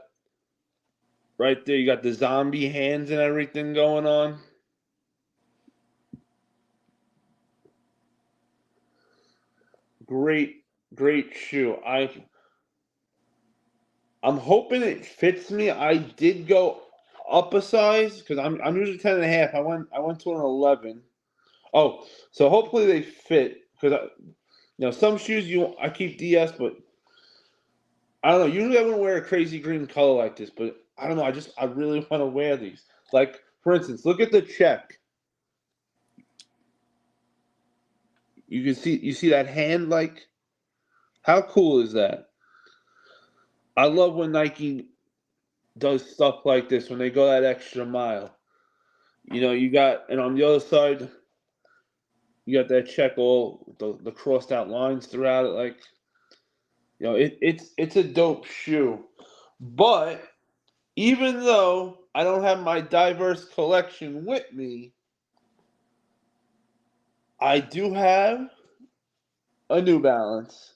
S1: right there, you got the zombie hands and everything going on. Great shoe. I'm hoping it fits me. I did go up a size because I'm usually 10.5. I went to an 11. Oh, so hopefully they fit because some shoes I keep DS, but I don't know. Usually I wouldn't wear a crazy green color like this, but I don't know. I really want to wear these. Like for instance, look at the check. You see that hand, like how cool is that? I love when Nike does stuff like this when they go that extra mile. And on the other side, you got that check, all the crossed out lines throughout it. Like, it's a dope shoe. But even though I don't have my diverse collection with me, I do have a New Balance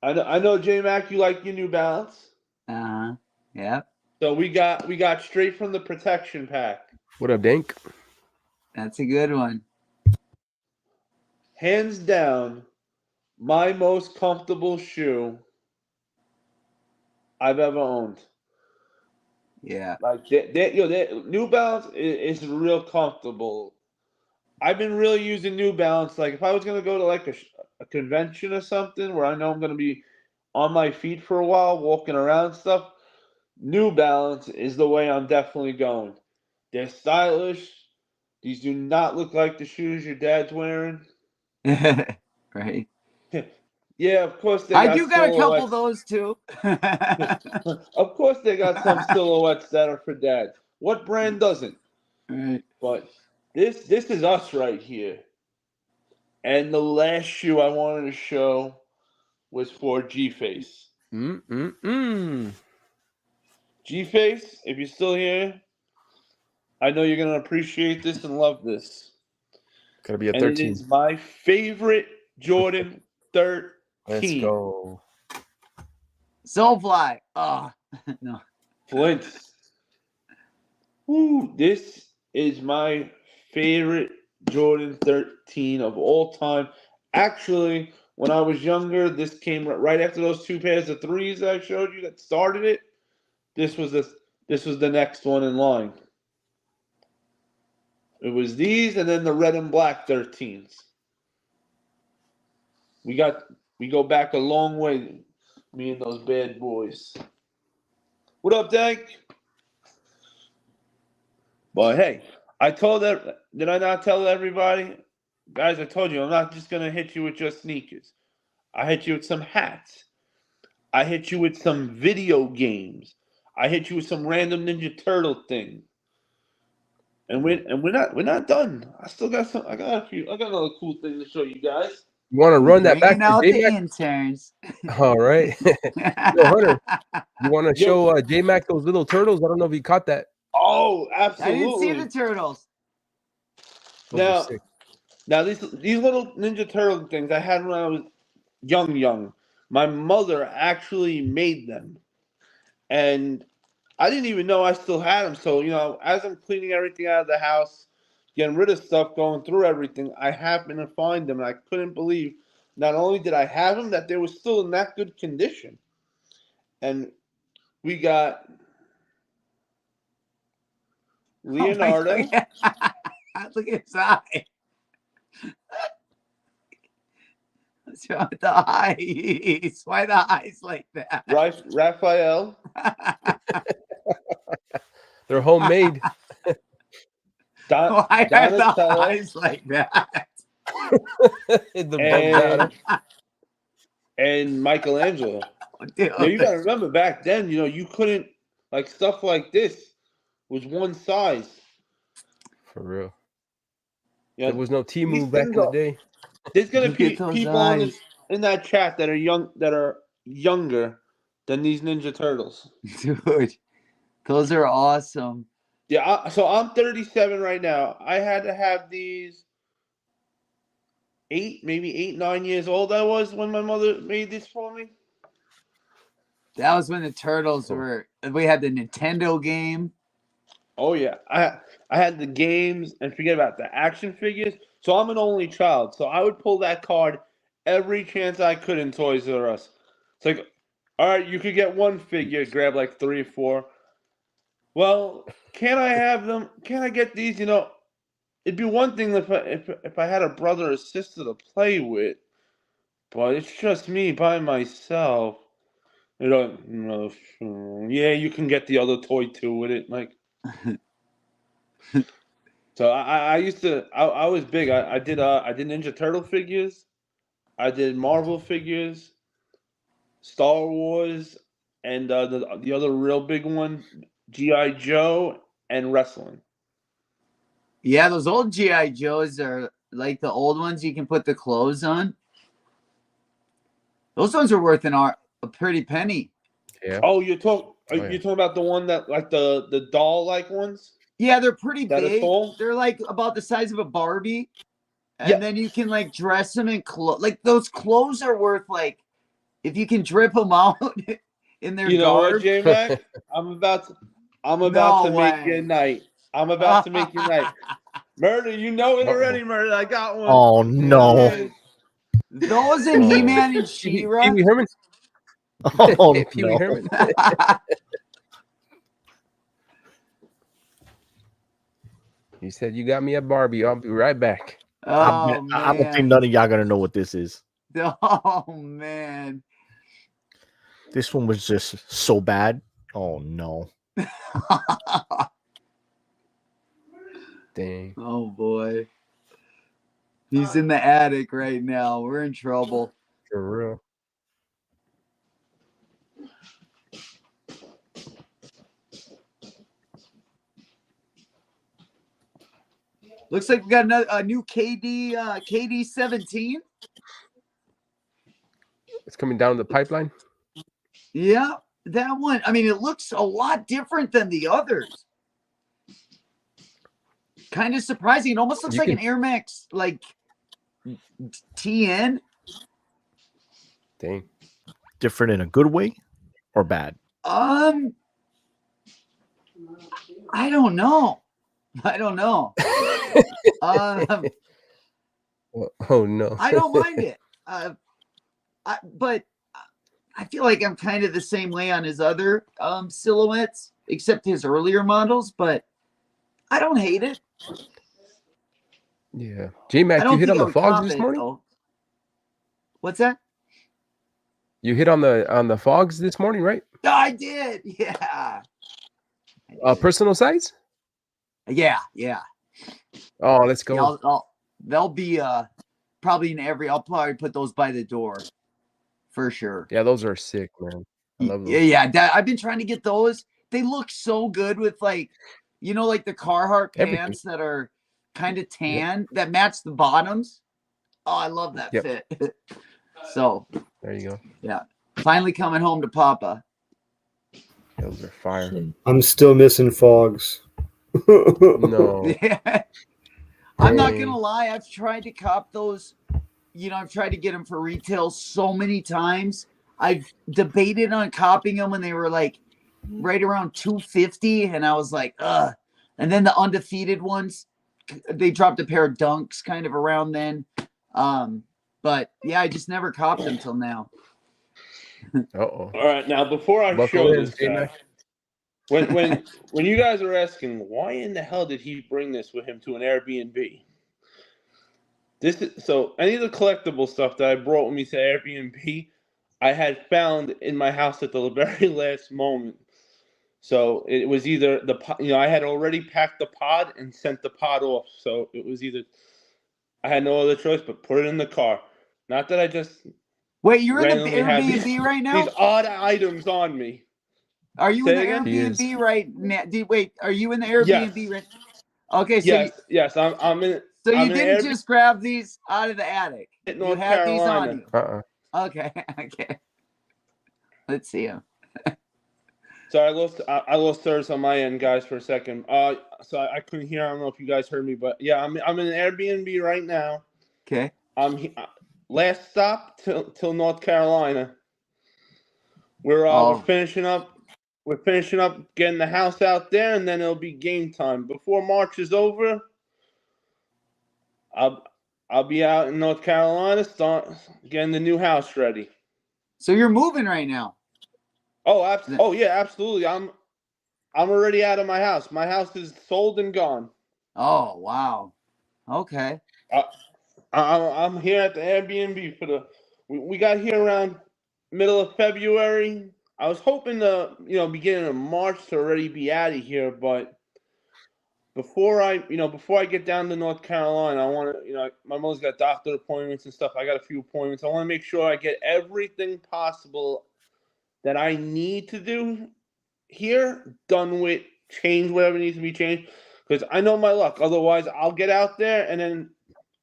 S1: I know J Mac, you like your New Balance.
S8: Yep.
S1: So we got straight from the protection pack.
S2: What up, Dank?
S8: That's a good one.
S1: Hands down, my most comfortable shoe I've ever owned.
S8: Yeah.
S1: Like New Balance is real comfortable. I've been really using New Balance. Like if I was gonna go to like a convention or something where I know I'm gonna be on my feet for a while, walking around stuff, New Balance is the way I'm definitely going. They're stylish. These do not look like the shoes your dad's wearing.
S8: Right.
S1: Yeah, of course they
S8: I
S1: got
S8: do got a couple
S1: silhouettes.
S8: of those too.
S1: Of course they got some silhouettes that are for dad. What brand doesn't?
S8: Right.
S1: But this is us right here. And the last shoe I wanted to show was for G-Face. G-Face, if you're still here, I know you're gonna appreciate this and love this.
S2: Gotta be a
S1: And
S2: 13.
S1: it is my favorite Jordan 13.
S2: Let's go.
S8: Soulfly. Oh no.
S1: Flint. Ooh, this is my favorite Jordan 13 of all time. Actually, when I was younger, this came right after those two pairs of threes that I showed you that started it. This was the next one in line. It was these and then the red and black 13s. We go back a long way, me and those bad boys. What up, Dank? But hey, did I not tell everybody? Guys, I told you, I'm not just going to hit you with just sneakers. I hit you with some hats. I hit you with some video games. I hit you with some random Ninja Turtle thing. And we're not done. I still got some. I got another cool thing to show you guys.
S2: You want to run that back
S8: Bringing
S2: to
S8: out the
S2: J-Mac?
S8: interns.
S2: All right. Yo, Hunter, you want to show J-Mac those little turtles? I don't know if he caught that.
S1: Oh,
S8: I
S1: absolutely.
S8: didn't see the turtles.
S2: Those are sick.
S1: Now these little Ninja Turtle things I had when I was young. My mother actually made them, and I didn't even know I still had them. So as I'm cleaning everything out of the house, getting rid of stuff, going through everything, I happened to find them, and I couldn't believe not only did I have them, that they were still in that good condition. And we got Leonardo.
S8: Oh Look at his eye. What's wrong with the eyes? Why the eyes like that?
S1: Raphael.
S2: They're homemade.
S8: Why are the
S1: Donatello
S8: eyes like that?
S2: The
S1: and Michelangelo.
S8: Dude,
S1: Now you got to remember back then, you couldn't like stuff like this was one size.
S2: For real.
S1: Yeah,
S2: There was no
S1: these
S2: Temu back in
S1: things
S2: the
S1: are-
S2: day.
S1: There's gonna
S8: Look
S1: be
S8: at those
S1: people on
S8: eyes.
S1: in that chat that are younger than these Ninja Turtles.
S8: dude, those are awesome.
S1: Yeah, so I'm 37 right now. I had to have these 8, 9 years old. I was when my mother made this for me.
S8: That was when the Turtles were. We had the Nintendo game.
S1: Oh yeah, I had the games and forget about the action figures. So I'm an only child, so I would pull that card every chance I could in Toys R Us. It's like, all right, you could get one figure, grab like 3 or 4. Well, can I have them? Can I get these? It'd be one thing if I had a brother or sister to play with, but it's just me by myself. Yeah, you can get the other toy too with it, like. So I used to I was big. I did Ninja Turtle figures, I did Marvel figures, Star Wars, and the other real big one, G.I. Joe, and wrestling.
S8: Yeah, those old GI Joes are like the old ones you can put the clothes on. Those ones are worth a pretty penny.
S2: Yeah.
S1: Oh, you're talking
S2: yeah.
S1: about the one that like the doll like ones?
S8: Yeah, they're pretty
S1: That are
S8: big.
S1: tall?
S8: They're like about the size of a Barbie. And
S1: Yeah.
S8: then you can like dress them in clothes. Like those clothes are worth like, if you can drip them out in their
S1: You know what,
S8: garb.
S1: J Mac? I'm about to make your night. I'm about to make your night. Murder, you know it already, Murder. I got one.
S3: Oh no!
S8: Those and He-Man and She-Ra.
S2: Pee Wee Herman.
S3: Oh
S2: Pee Wee
S3: no!
S2: Herman. He said, "You got me a Barbie. I'll be right back."
S8: Oh
S3: I don't think
S8: man.
S3: none of y'all gonna know what this is.
S8: Oh man.
S3: This one was just so bad. Oh no!
S2: Dang.
S8: Oh boy. He's in the attic right now. We're in trouble.
S2: For real.
S8: Looks like we got a new KD 17.
S2: It's coming down the pipeline.
S8: Yeah, that one. I mean, it looks a lot different than the others. Kind of surprising. It almost looks like an Air Max, like TN.
S2: Dang.
S3: Different in a good way or bad?
S8: I don't know.
S2: Oh no.
S8: I don't mind it. But I feel like I'm kind of the same way on his other silhouettes, except his earlier models. But I don't hate it.
S2: Yeah. J-Mac, you hit on the fogs this morning?
S8: Though. What's that?
S2: You hit on the fogs this morning, right?
S8: I did. Yeah.
S2: Personal size?
S8: Yeah.
S2: Oh, let's go.
S8: Yeah, they'll be probably in every. I'll probably put those by the door for sure.
S2: Yeah, those are sick, man. I love those.
S8: Yeah. I've been trying to get those. They look so good with like the Carhartt pants that are kind of tan that match the bottoms. Oh, I love that fit. So
S2: there you go.
S8: Yeah, finally coming home to Papa.
S2: Those are fire.
S7: I'm still missing fogs.
S2: No.
S8: Yeah. I'm not gonna lie. I've tried to cop those. I've tried to get them for retail so many times. I've debated on copying them when they were like right around $250, and I was like, ugh. And then the undefeated ones, they dropped a pair of dunks kind of around then. But yeah, I just never copped them till now.
S2: Uh-oh.
S1: All right, now before I show this guy, when you guys are asking why in the hell did he bring this with him to an Airbnb? This is so any of the collectible stuff that I brought with me to Airbnb, I had found in my house at the very last moment. So it was either I had already packed the pod and sent the pod off. So it was either I had no other choice but put it in the car. Not that I just
S8: Wait, you're in the
S1: randomly had
S8: Airbnb right now?
S1: these odd items on me.
S8: Are you
S1: Say
S8: in
S1: it
S8: the
S1: again?
S2: He is.
S8: Airbnb right now? Wait, are you in the Airbnb
S1: Yes.
S8: right? Okay, so
S1: Yes, I'm in.
S8: so you
S1: I'm in
S8: didn't
S1: Airbnb
S8: just grab these out of the attic.
S1: in
S8: You
S1: North
S8: had these on
S1: Carolina.
S8: you. Okay, okay. Let's see them.
S1: So I lost service on my end, guys, for a second. So I couldn't hear. I don't know if you guys heard me, but yeah, I'm in an Airbnb right now.
S8: Okay.
S1: Last stop till North Carolina. We're finishing up. We're finishing up getting the house out there, and then it'll be game time. Before March is over, I'll be out in North Carolina, start getting the new house ready.
S8: So you're moving right now.
S1: Oh yeah, absolutely. I'm already out of my house. My house is sold and gone.
S8: Oh wow. Okay.
S1: I'm here at the Airbnb we got here around middle of February. I was hoping to, beginning of March to already be out of here, but before I get down to North Carolina, I want to, my mother's got doctor appointments and stuff. I got a few appointments. I want to make sure I get everything possible that I need to do here done with, change whatever needs to be changed, because I know my luck. Otherwise, I'll get out there and then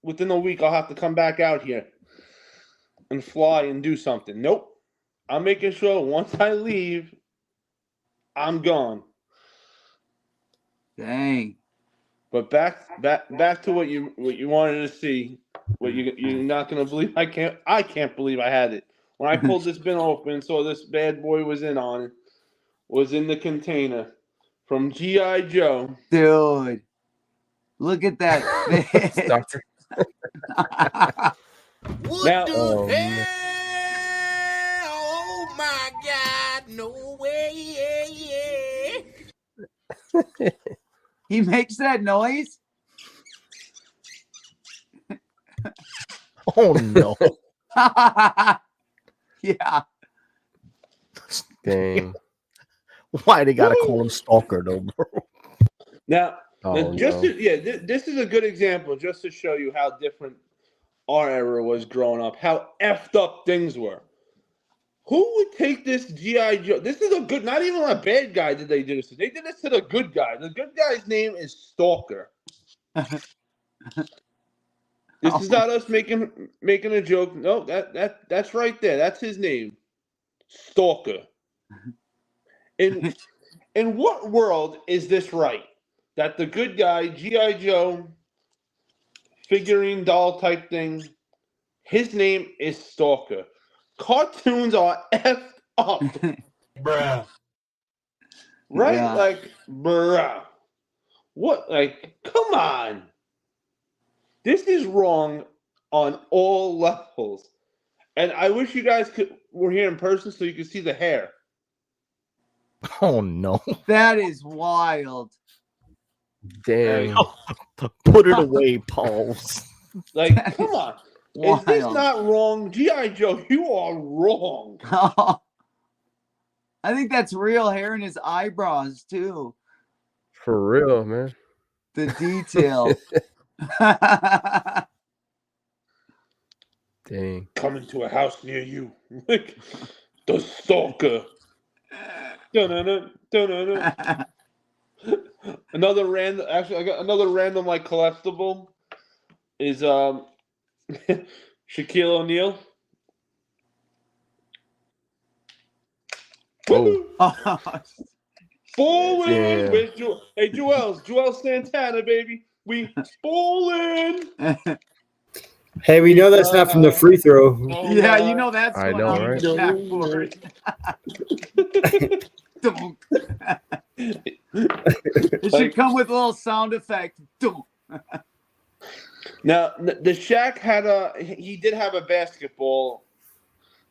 S1: within a week I'll have to come back out here and fly and do something. Nope. I'm making sure once I leave, I'm gone.
S8: Dang.
S1: But back to what you wanted to see. What you're not gonna believe. I can't believe I had it. When I pulled this bin open, saw this bad boy was in the container from G.I. Joe.
S8: Dude. Look at that face.
S2: Doctor.
S6: What
S1: Now-
S6: the
S2: Oh,
S6: hell?
S2: man.
S6: Oh my God! No way!
S8: He makes that noise?
S3: Oh no.
S8: Yeah.
S2: Dang.
S3: Why they gotta call him Stalker though, bro?
S1: Now,
S2: Oh,
S1: this
S2: no.
S1: is a good example just to show you how different our era was growing up, how effed up things were. Who would take this G.I. Joe? This is a good, not even a bad guy did they do this to. They did this to the good guy. The good guy's name is Stalker. This is not us making a joke. No, that's right there. That's his name. Stalker. In what world is this right? That the good guy, G.I. Joe, figurine doll type thing, his name is Stalker. Cartoons are effed up.
S5: Bruh.
S1: Right?
S8: Yeah.
S1: Like, bruh. What? Like, come on. This is wrong on all levels. And I wish you guys were here in person so you could see the hair.
S3: Oh no.
S8: That is wild.
S2: Dang.
S3: Put it away, Pauls.
S1: Like, come on. Is this
S8: Wild.
S1: not wrong? G.I. Joe, you are wrong.
S8: I think that's real hair in his eyebrows too.
S2: For real, man.
S8: The detail.
S2: Dang.
S1: Coming to a house near you. Like, the Stalker. Dun-dun-dun, dun-dun-dun. Another random, actually, I got another random like collectible is Shaquille O'Neal.
S2: Oh.
S1: Ballin'
S2: Damn.
S1: with Joel Santana, baby. We ballin'.
S7: Hey, we know that's not from the free throw.
S8: Yeah, you know that's
S2: I
S8: going
S2: know,
S8: on
S2: right?
S8: the backboard. It should come with a little sound effect.
S1: Now, the Shaq he did have a basketball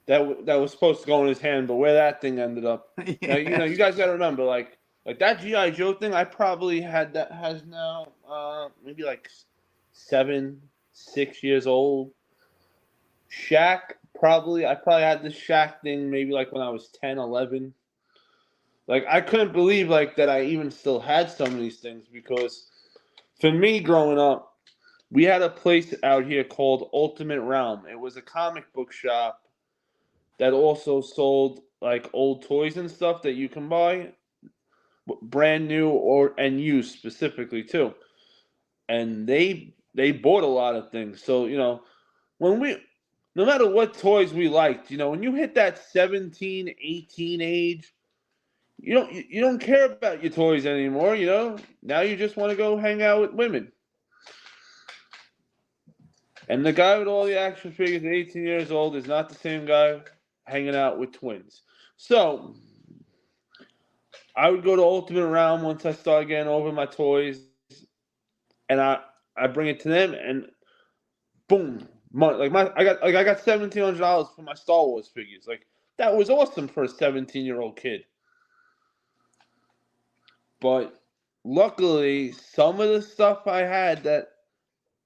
S1: that was supposed to go in his hand, but where that thing ended up. Now,
S8: Yeah.
S1: you guys got to remember, like, Like that GI Joe thing, I probably had that has now maybe like 6 years old. Shaq I probably had the Shaq thing maybe like when I was 10, 11. Like I couldn't believe like that I even still had some of these things because for me growing up, we had a place out here called Ultimate Realm. It was a comic book shop that also sold like old toys and stuff that you can buy, brand new or and used specifically too. And they bought a lot of things. So when we, no matter what toys we liked, when you hit that 17, 18 age, you don't care about your toys anymore. Now you just want to go hang out with women. And the guy with all the action figures at 18 years old is not the same guy hanging out with twins. So I would go to Ultimate Realm once I started getting over my toys, and I bring it to them, and boom, I got $1,700 for my Star Wars figures. Like that was awesome for a 17-year-old kid. But luckily, some of the stuff I had that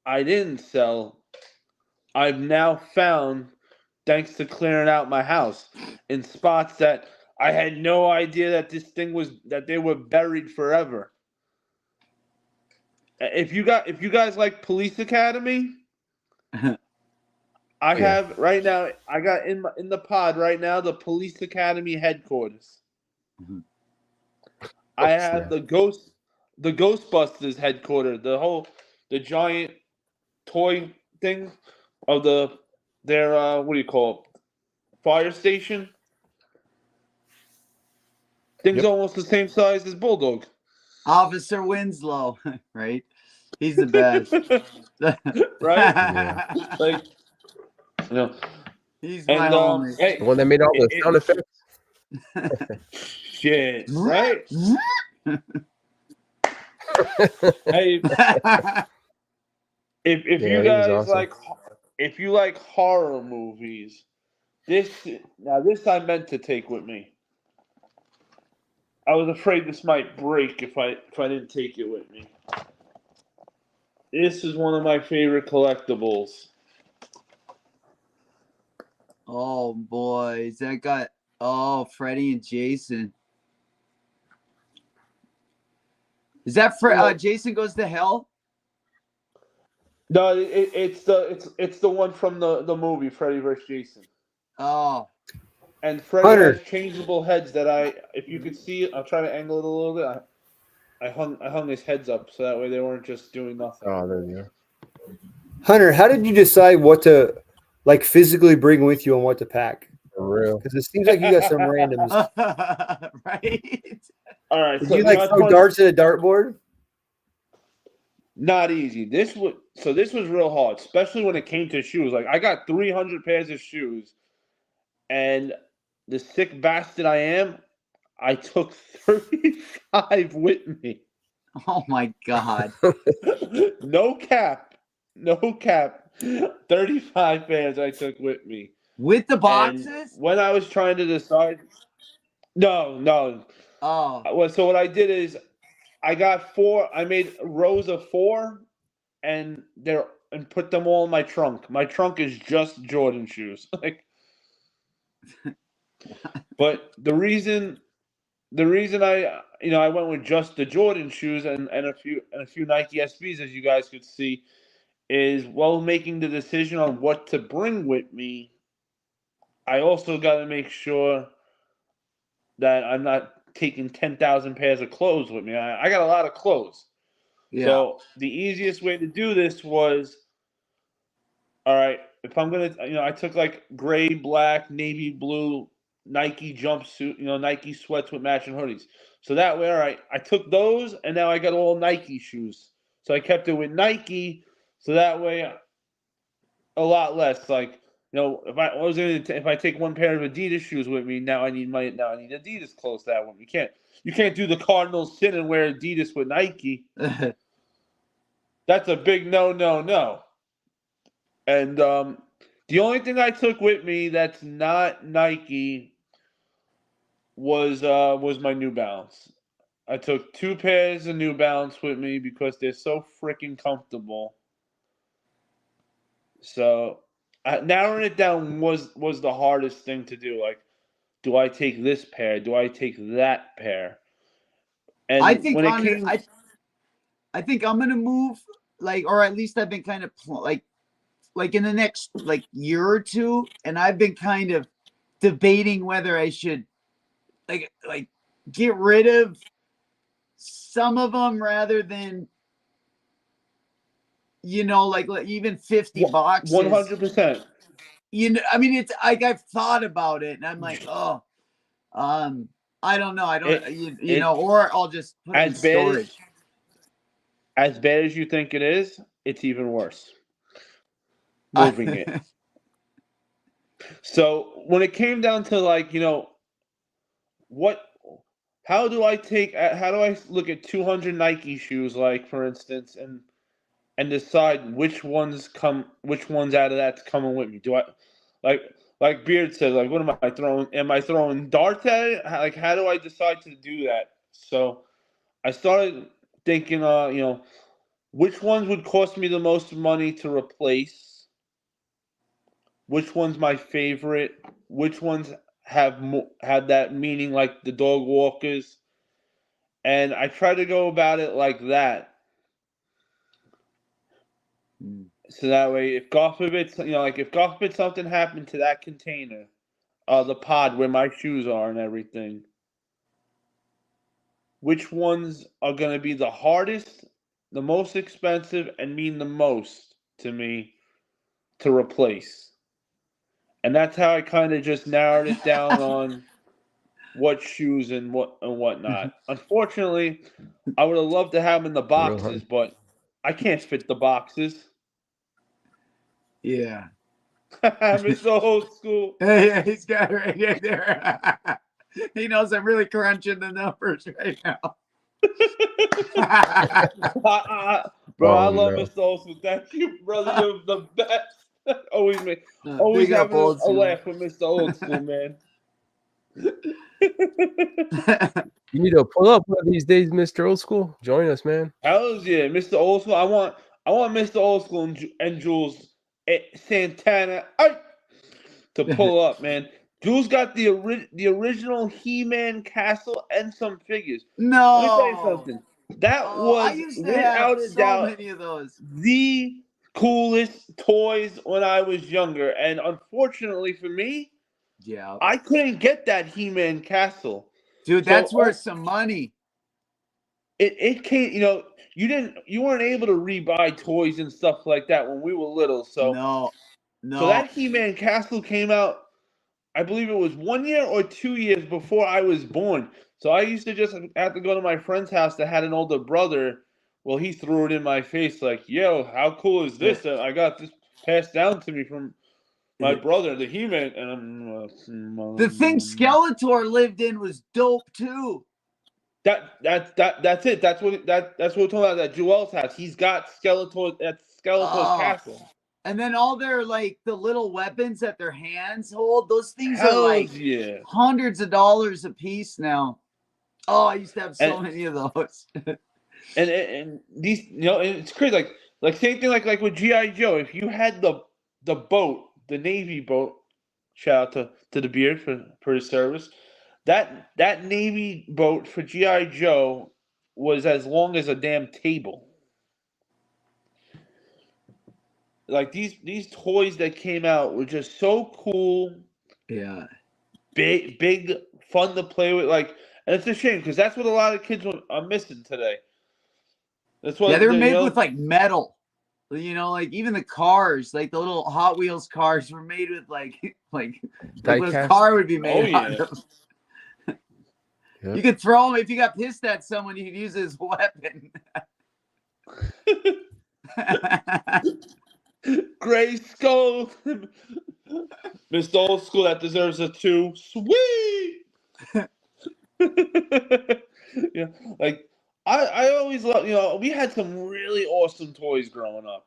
S1: I didn't sell, I've now found thanks to clearing out my house in spots that I had no idea that they were buried forever. If you guys like Police Academy, I have right now. I got in the pod right now the Police Academy headquarters. I have the Ghostbusters headquarters, the giant toy thing of their what do you call it? Fire station. Thing's almost the same size as Bulldog.
S8: Officer Winslow, right? He's the best.
S1: Right?
S2: Yeah.
S1: Like,
S8: He's my homie.
S1: Hey,
S2: The one that made all the sound effects.
S1: shit, right? Hey, if
S2: Yeah,
S1: you
S2: he was
S1: guys
S2: awesome.
S1: if you like horror movies, this I meant to take with me. I was afraid this might break if I didn't take it with me. This is one of my favorite collectibles.
S8: Oh boys, that got Freddie and Jason. Is that Jason Goes to Hell?
S1: No, it's the one from the movie Freddy vs. Jason.
S8: Oh.
S1: And Freddy
S7: Hunter.
S1: has changeable heads that if you could see it, I'll try to angle it a little bit. I hung his heads up so that way they weren't just doing nothing.
S2: Oh, there you go.
S7: Hunter, how did you decide what to like physically bring with you and what to pack?
S2: For real.
S7: Because it seems like you got some randoms.
S8: Right.
S1: All right.
S7: Did
S1: So
S7: you like throw darts at a dartboard?
S1: Not easy. This was real hard, especially when it came to shoes. Like I got 300 pairs of shoes, and the sick bastard I am, I took 35 with me.
S8: Oh my God.
S1: No cap. 35 pairs I took with me.
S8: With the
S1: And
S8: boxes?
S1: when I was trying to decide, no.
S8: Oh.
S1: So what I did is I got 4. I made rows of 4, and put them all in my trunk. My trunk is just Jordan shoes. But the reason I went with just the Jordan shoes and a few Nike SBs, as you guys could see, is while making the decision on what to bring with me, I also got to make sure that I'm not taking 10,000 pairs of clothes with me. I got a lot of clothes.
S8: Yeah.
S1: So the easiest way to do this was, all right, if I'm going to, I took like gray, black, navy blue, Nike jumpsuit, Nike sweats with matching hoodies. So that way, all right, I took those and now I got all Nike shoes. So I kept it with Nike. So that way, a lot less. Like, if I take one pair of Adidas shoes with me, now I need Adidas clothes. That one you can't do the Cardinals sin and wear Adidas with Nike. That's a big no. And the only thing I took with me that's not Nike was my New Balance. I took 2 pairs of New Balance with me because they're so freaking comfortable. So narrowing it down was the hardest thing to do. Like, do I take this pair? Do I take that pair? And
S8: I think
S1: when it came,
S8: I think I'm gonna move, like, or at least I've been kind of like in the next like year or two, and I've been kind of debating whether I should like get rid of some of them rather than, you know, like even 50 boxes.
S1: 100%.
S8: You know, I mean, it's like I've thought about it, and I'm like, oh, I don't know, I don't, you know, or I'll just put it in storage.
S1: As bad as you think it is, it's even worse. Moving it. So when it came down to, like, you know, how do I look at 200 Nike shoes, like, for instance, and decide which ones out of that's coming with me? Do I, like Beard said, like, what am I throwing? Am I throwing darts at it? Like, how do I decide to do that? So I started thinking, you know, which ones would cost me the most money to replace? Which one's my favorite? Which ones have that meaning, like the dog walkers? And I try to go about it like that. So that way, if God forbid, you know, like if God forbid something happened to that container, the pod where my shoes are and everything, which ones are going to be the hardest, the most expensive, and mean the most to me to replace? And that's how I kind of just narrowed it down on what shoes and whatnot. Unfortunately, I would have loved to have them in the boxes, but I can't fit the boxes.
S8: Yeah.
S1: Mr. Old School.
S8: Yeah, he's got it right there. He knows I'm really crunching the numbers right now.
S1: Bro, I love Mr. Old School. Thank you, brother. You're the best. always having a laugh with Mr. Old School, man.
S2: You need to pull up one of these days, Mr. Old School. Join us, man.
S1: Hell yeah, Mr. Old School. I want Mr. Old School and Jules Santana to pull up, man. Jules got the original He-Man castle and some figures.
S8: No,
S1: let me tell you something. That was,
S8: I used to
S1: without
S8: have
S1: a
S8: so
S1: doubt,
S8: many of those.
S1: The coolest toys when I was younger, and unfortunately for me,
S8: yeah,
S1: I couldn't get that He-Man castle.
S8: Dude, that's worth some money.
S1: It came, you know, you weren't able to rebuy toys and stuff like that when we were little. So
S8: no.
S1: So that He-Man castle came out, I believe it was 1 year or 2 years before I was born. So I used to just have to go to my friend's house that had an older brother. Well, he threw it in my face like, yo, how cool is this? I got this passed down to me from my brother, the He-Man. And I'm
S8: the thing Skeletor lived in was dope too.
S1: That's it. That's what we're talking about. That Joel's house. He's got Skeletor's castle.
S8: And then all their, like, the little weapons that their hands hold, those things are like hundreds of dollars a piece now. Oh, I used to have so many of those.
S1: and these, you know, and it's crazy. Like same thing like with G.I. Joe. If you had the boat, the Navy boat, shout out to the Beard for his service. That Navy boat for G.I. Joe was as long as a damn table. Like these toys that came out were just so cool.
S8: Yeah.
S1: Big, fun to play with. Like, and it's a shame because that's what a lot of kids are missing today. That's what.
S8: Yeah, they're made with like metal. You know, like even the cars, like the little Hot Wheels cars, were made with like what a car would be made out of. Yep. You could throw them if you got pissed at someone. You could use it as a weapon.
S1: Gray Skull, Mr. Old School, that deserves a 2. Sweet. Yeah, like I always love. You know, we had some really awesome toys growing up.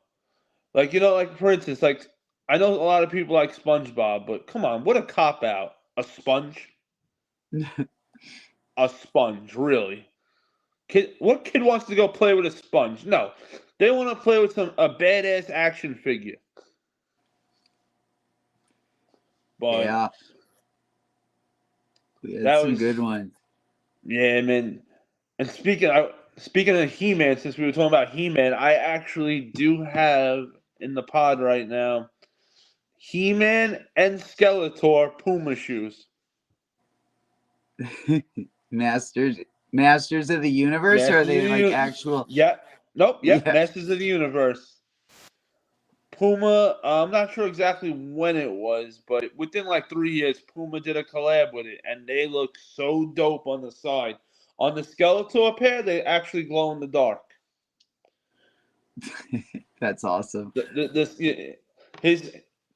S1: Like, you know, like for instance, like I know a lot of people like SpongeBob, but come on, what a cop out! A sponge. A sponge, really. What kid wants to go play with a sponge? No, they want to play with a badass action figure. But
S8: Yeah. We had
S1: that
S8: some
S1: was
S8: good ones.
S1: Yeah, man. And speaking of He-Man, since we were talking about He-Man, I actually do have in the pod right now He-Man and Skeletor Puma shoes.
S8: Masters of the Universe, or are
S1: Masters of
S8: they
S1: the
S8: like actual?
S1: Yeah. Nope. Yep.
S8: Yeah.
S1: Masters of the Universe. Puma. I'm not sure exactly when it was, but within like 3 years, Puma did a collab with it, and they look so dope on the side. On the Skeletor pair, they actually glow in the dark.
S8: That's awesome.
S1: The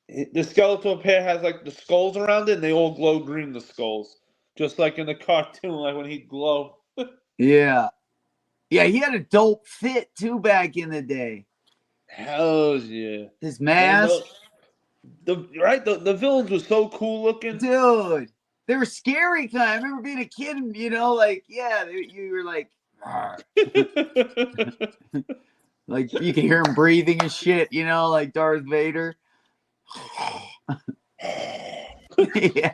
S1: Skeletor pair has like the skulls around it, and they all glow green. The skulls, just like in the cartoon, like when he'd glow.
S8: Yeah. Yeah, he had a dope fit too back in the day.
S1: Hells yeah!
S8: His
S1: Man,
S8: mask.
S1: the villains were so cool looking.
S8: Dude, they were scary. I remember being a kid and, like, yeah, you were like, like you can hear him breathing and shit, like Darth Vader. Yeah,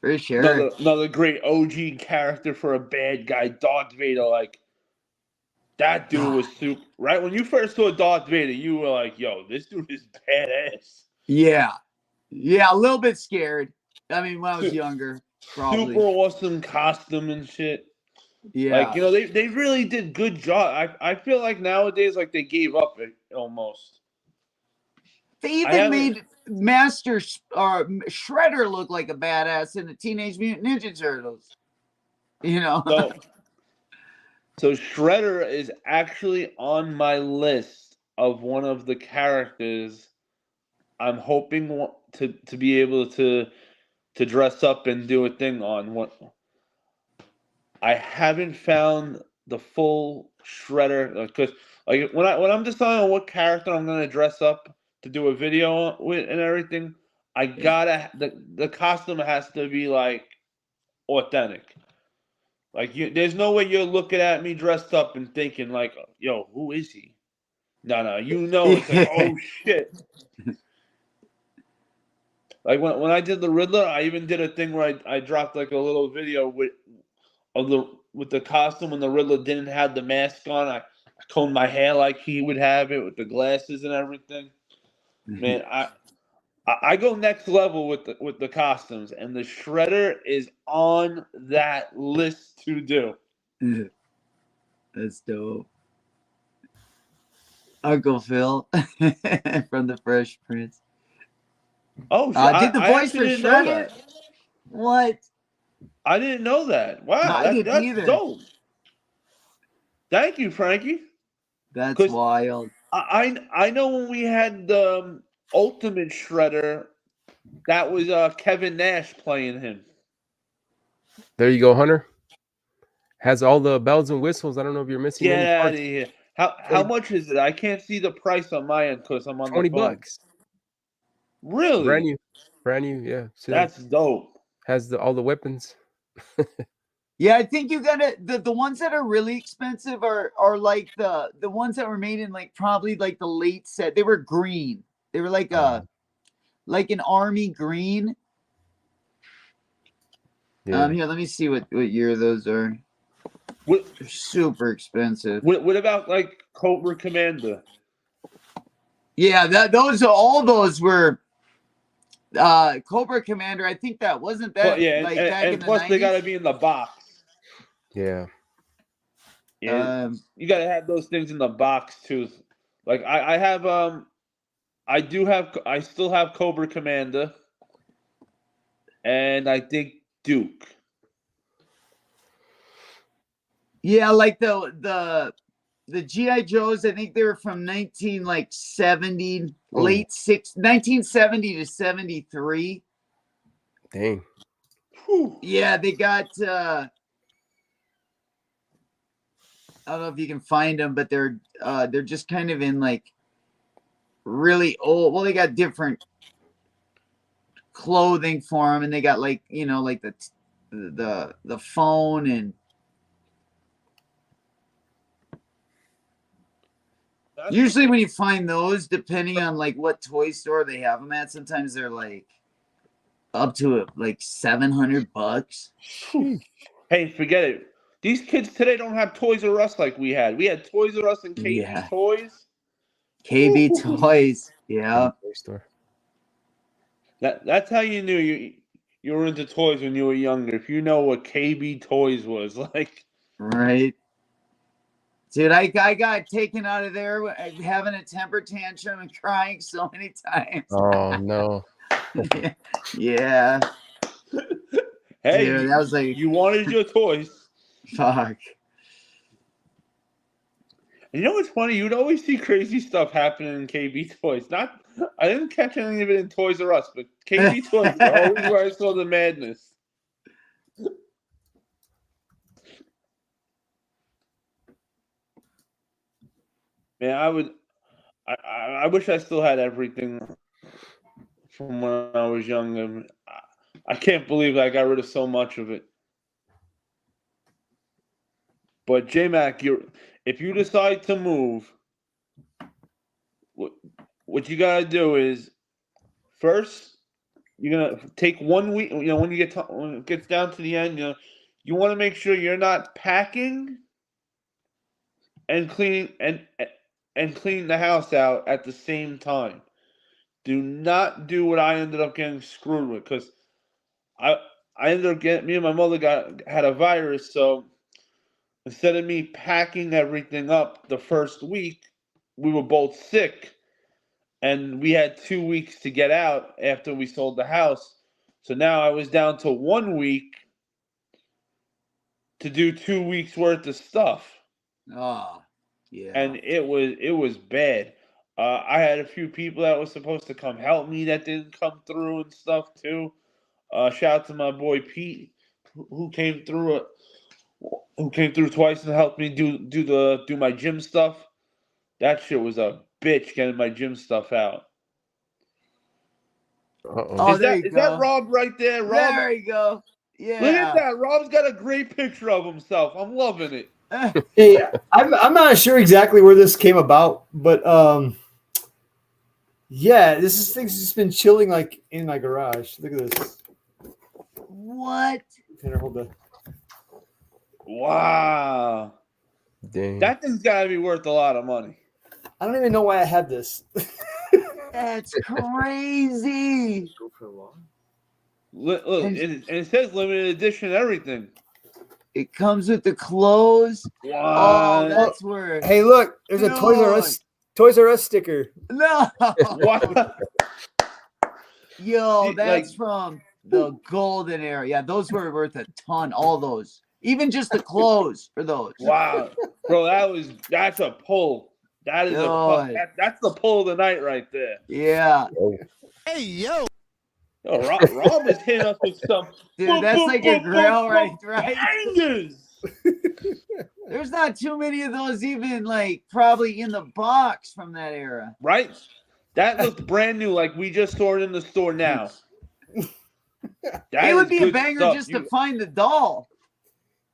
S8: for sure.
S1: Another great OG character for a bad guy, Darth Vader. Like, that dude was super. Right when you first saw Darth Vader, you were like, "Yo, this dude is badass."
S8: Yeah, a little bit scared. I mean, when I was younger, probably.
S1: Super awesome costume and shit.
S8: Yeah,
S1: Like, they really did good job. I feel like nowadays, like, they gave up it almost.
S8: they even made Master Shredder look like a badass in the Teenage Mutant Ninja Turtles.
S1: So Shredder is actually on my list of one of the characters I'm hoping to be able to dress up and do a thing on. What I haven't found the full Shredder, because like when I'm deciding on what character I'm gonna dress up to do a video with and everything, I gotta the costume has to be like authentic. Like there's no way you're looking at me dressed up and thinking like, "Yo, who is he?" No, it's like, "Oh shit." Like when I did the Riddler, I even did a thing where I dropped like a little video with the costume when the Riddler didn't have the mask on. I combed my hair like he would have it with the glasses and everything. Man, I go next level with the costumes, and the Shredder is on that list to do.
S8: That's dope. Uncle Phil from the Fresh Prince.
S1: Oh,
S8: did the voice for Shredder? What?
S1: I didn't know that. Wow,
S8: I didn't
S1: that's
S8: either.
S1: dope. Thank you, Frankie.
S8: That's wild.
S1: I know when we had the Ultimate Shredder, that was Kevin Nash playing him.
S2: There you go, Hunter. Has all the bells and whistles. I don't know if you're missing
S1: Get
S2: any
S1: out
S2: parts.
S1: of here. How much is it? I can't see the price on my end because I'm on the phone.
S2: $20.
S1: Really?
S2: Brand new. Yeah. So
S1: that's dope.
S2: Has all the weapons.
S8: Yeah, I think you gotta the ones that are really expensive are like the ones that were made in like probably like the late set. They were green. They were like like an army green.
S2: Yeah.
S8: Here, let me see what year those are. They're super expensive.
S1: What about like Cobra Commander?
S8: Yeah, all those were Cobra Commander. I think that wasn't that.
S1: But yeah,
S8: like
S1: and,
S8: back
S1: and
S8: in the
S1: plus
S8: 90s?
S1: they gotta be in the box.
S2: Yeah.
S1: Yeah, you gotta have those things in the box too. Like I have I still have Cobra Commander, and I think Duke.
S8: Yeah, like the GI Joes. I think they were from 1970, late 1970 to 73.
S2: Dang.
S1: Whew.
S8: Yeah, they got. I don't know if you can find them, but they're just kind of in like really old. Well, they got different clothing for them, and they got like like the phone and Usually when you find those, depending on like what toy store they have them at, sometimes they're like up to like $700.
S1: Hey, forget it. These kids today don't have Toys R Us like we had. We had Toys R Us and KB
S8: Yeah.
S1: Toys.
S8: KB Toys. Yeah.
S2: Toy store.
S1: That's how you knew you were into toys when you were younger. If you know what KB Toys was like.
S8: Right. Dude, I got taken out of there having a temper tantrum and crying so many times.
S2: Oh no.
S8: Yeah.
S1: Hey,
S8: Dude, that was like,
S1: you wanted your toys.
S8: fuck.
S1: And you know what's funny? You'd always see crazy stuff happening in KB Toys. I didn't catch any of it in Toys R Us, but KB Toys is always where I saw the madness. Man, I wish I still had everything from when I was young. And I can't believe I got rid of so much of it. But J-Mac, if you decide to move, what you gotta do is first you're gonna take 1 week. You know, when it gets down to the end, you want to make sure you're not packing and cleaning and cleaning the house out at the same time. Do not do what I ended up getting screwed with, because I ended up me and my mother had a virus, so instead of me packing everything up the first week, we were both sick, and we had 2 weeks to get out after we sold the house. So now I was down to 1 week to do 2 weeks worth of stuff.
S8: Oh, yeah.
S1: And it was bad. I had a few people that were supposed to come help me that didn't come through and stuff too. Shout out to my boy Pete, who came through twice and helped me do my gym stuff. That shit was a bitch getting my gym stuff out.
S8: Oh,
S1: Is
S8: there you
S1: that
S8: go.
S1: Rob right there? Rob,
S8: There you go. Yeah.
S1: look at that. Rob's got a great picture of himself. I'm loving it.
S7: Hey, I'm not sure exactly where this came about, but yeah, thing's just been chilling like in my garage. Look at this.
S8: What?
S7: Tanner, hold that.
S1: Wow.
S2: Dang.
S1: That thing's got to be worth a lot of money.
S7: I don't even know why I have this.
S8: That's crazy.
S1: Look, and it says limited edition and everything.
S8: It comes with the clothes.
S1: Wow.
S8: Oh, that's where.
S7: Hey, look, there's a Toys R Us sticker.
S8: No.
S1: Wow.
S8: Yo,
S1: See,
S8: that's from the golden era. Yeah, those were worth a ton. All those. Even just the clothes for those.
S1: Wow. Bro, that's a pull. That is that's the pull of the night right there.
S8: Yeah.
S5: Hey, yo.
S1: Yo, Rob is hitting us with some.
S8: Dude, that's like a grill, right?
S1: Bangers.
S8: There's not too many of those even like probably in the box from that era.
S1: Right? That looked brand new, like we just saw it in the store now.
S8: It would be a banger
S1: stuff.
S8: just to find the doll.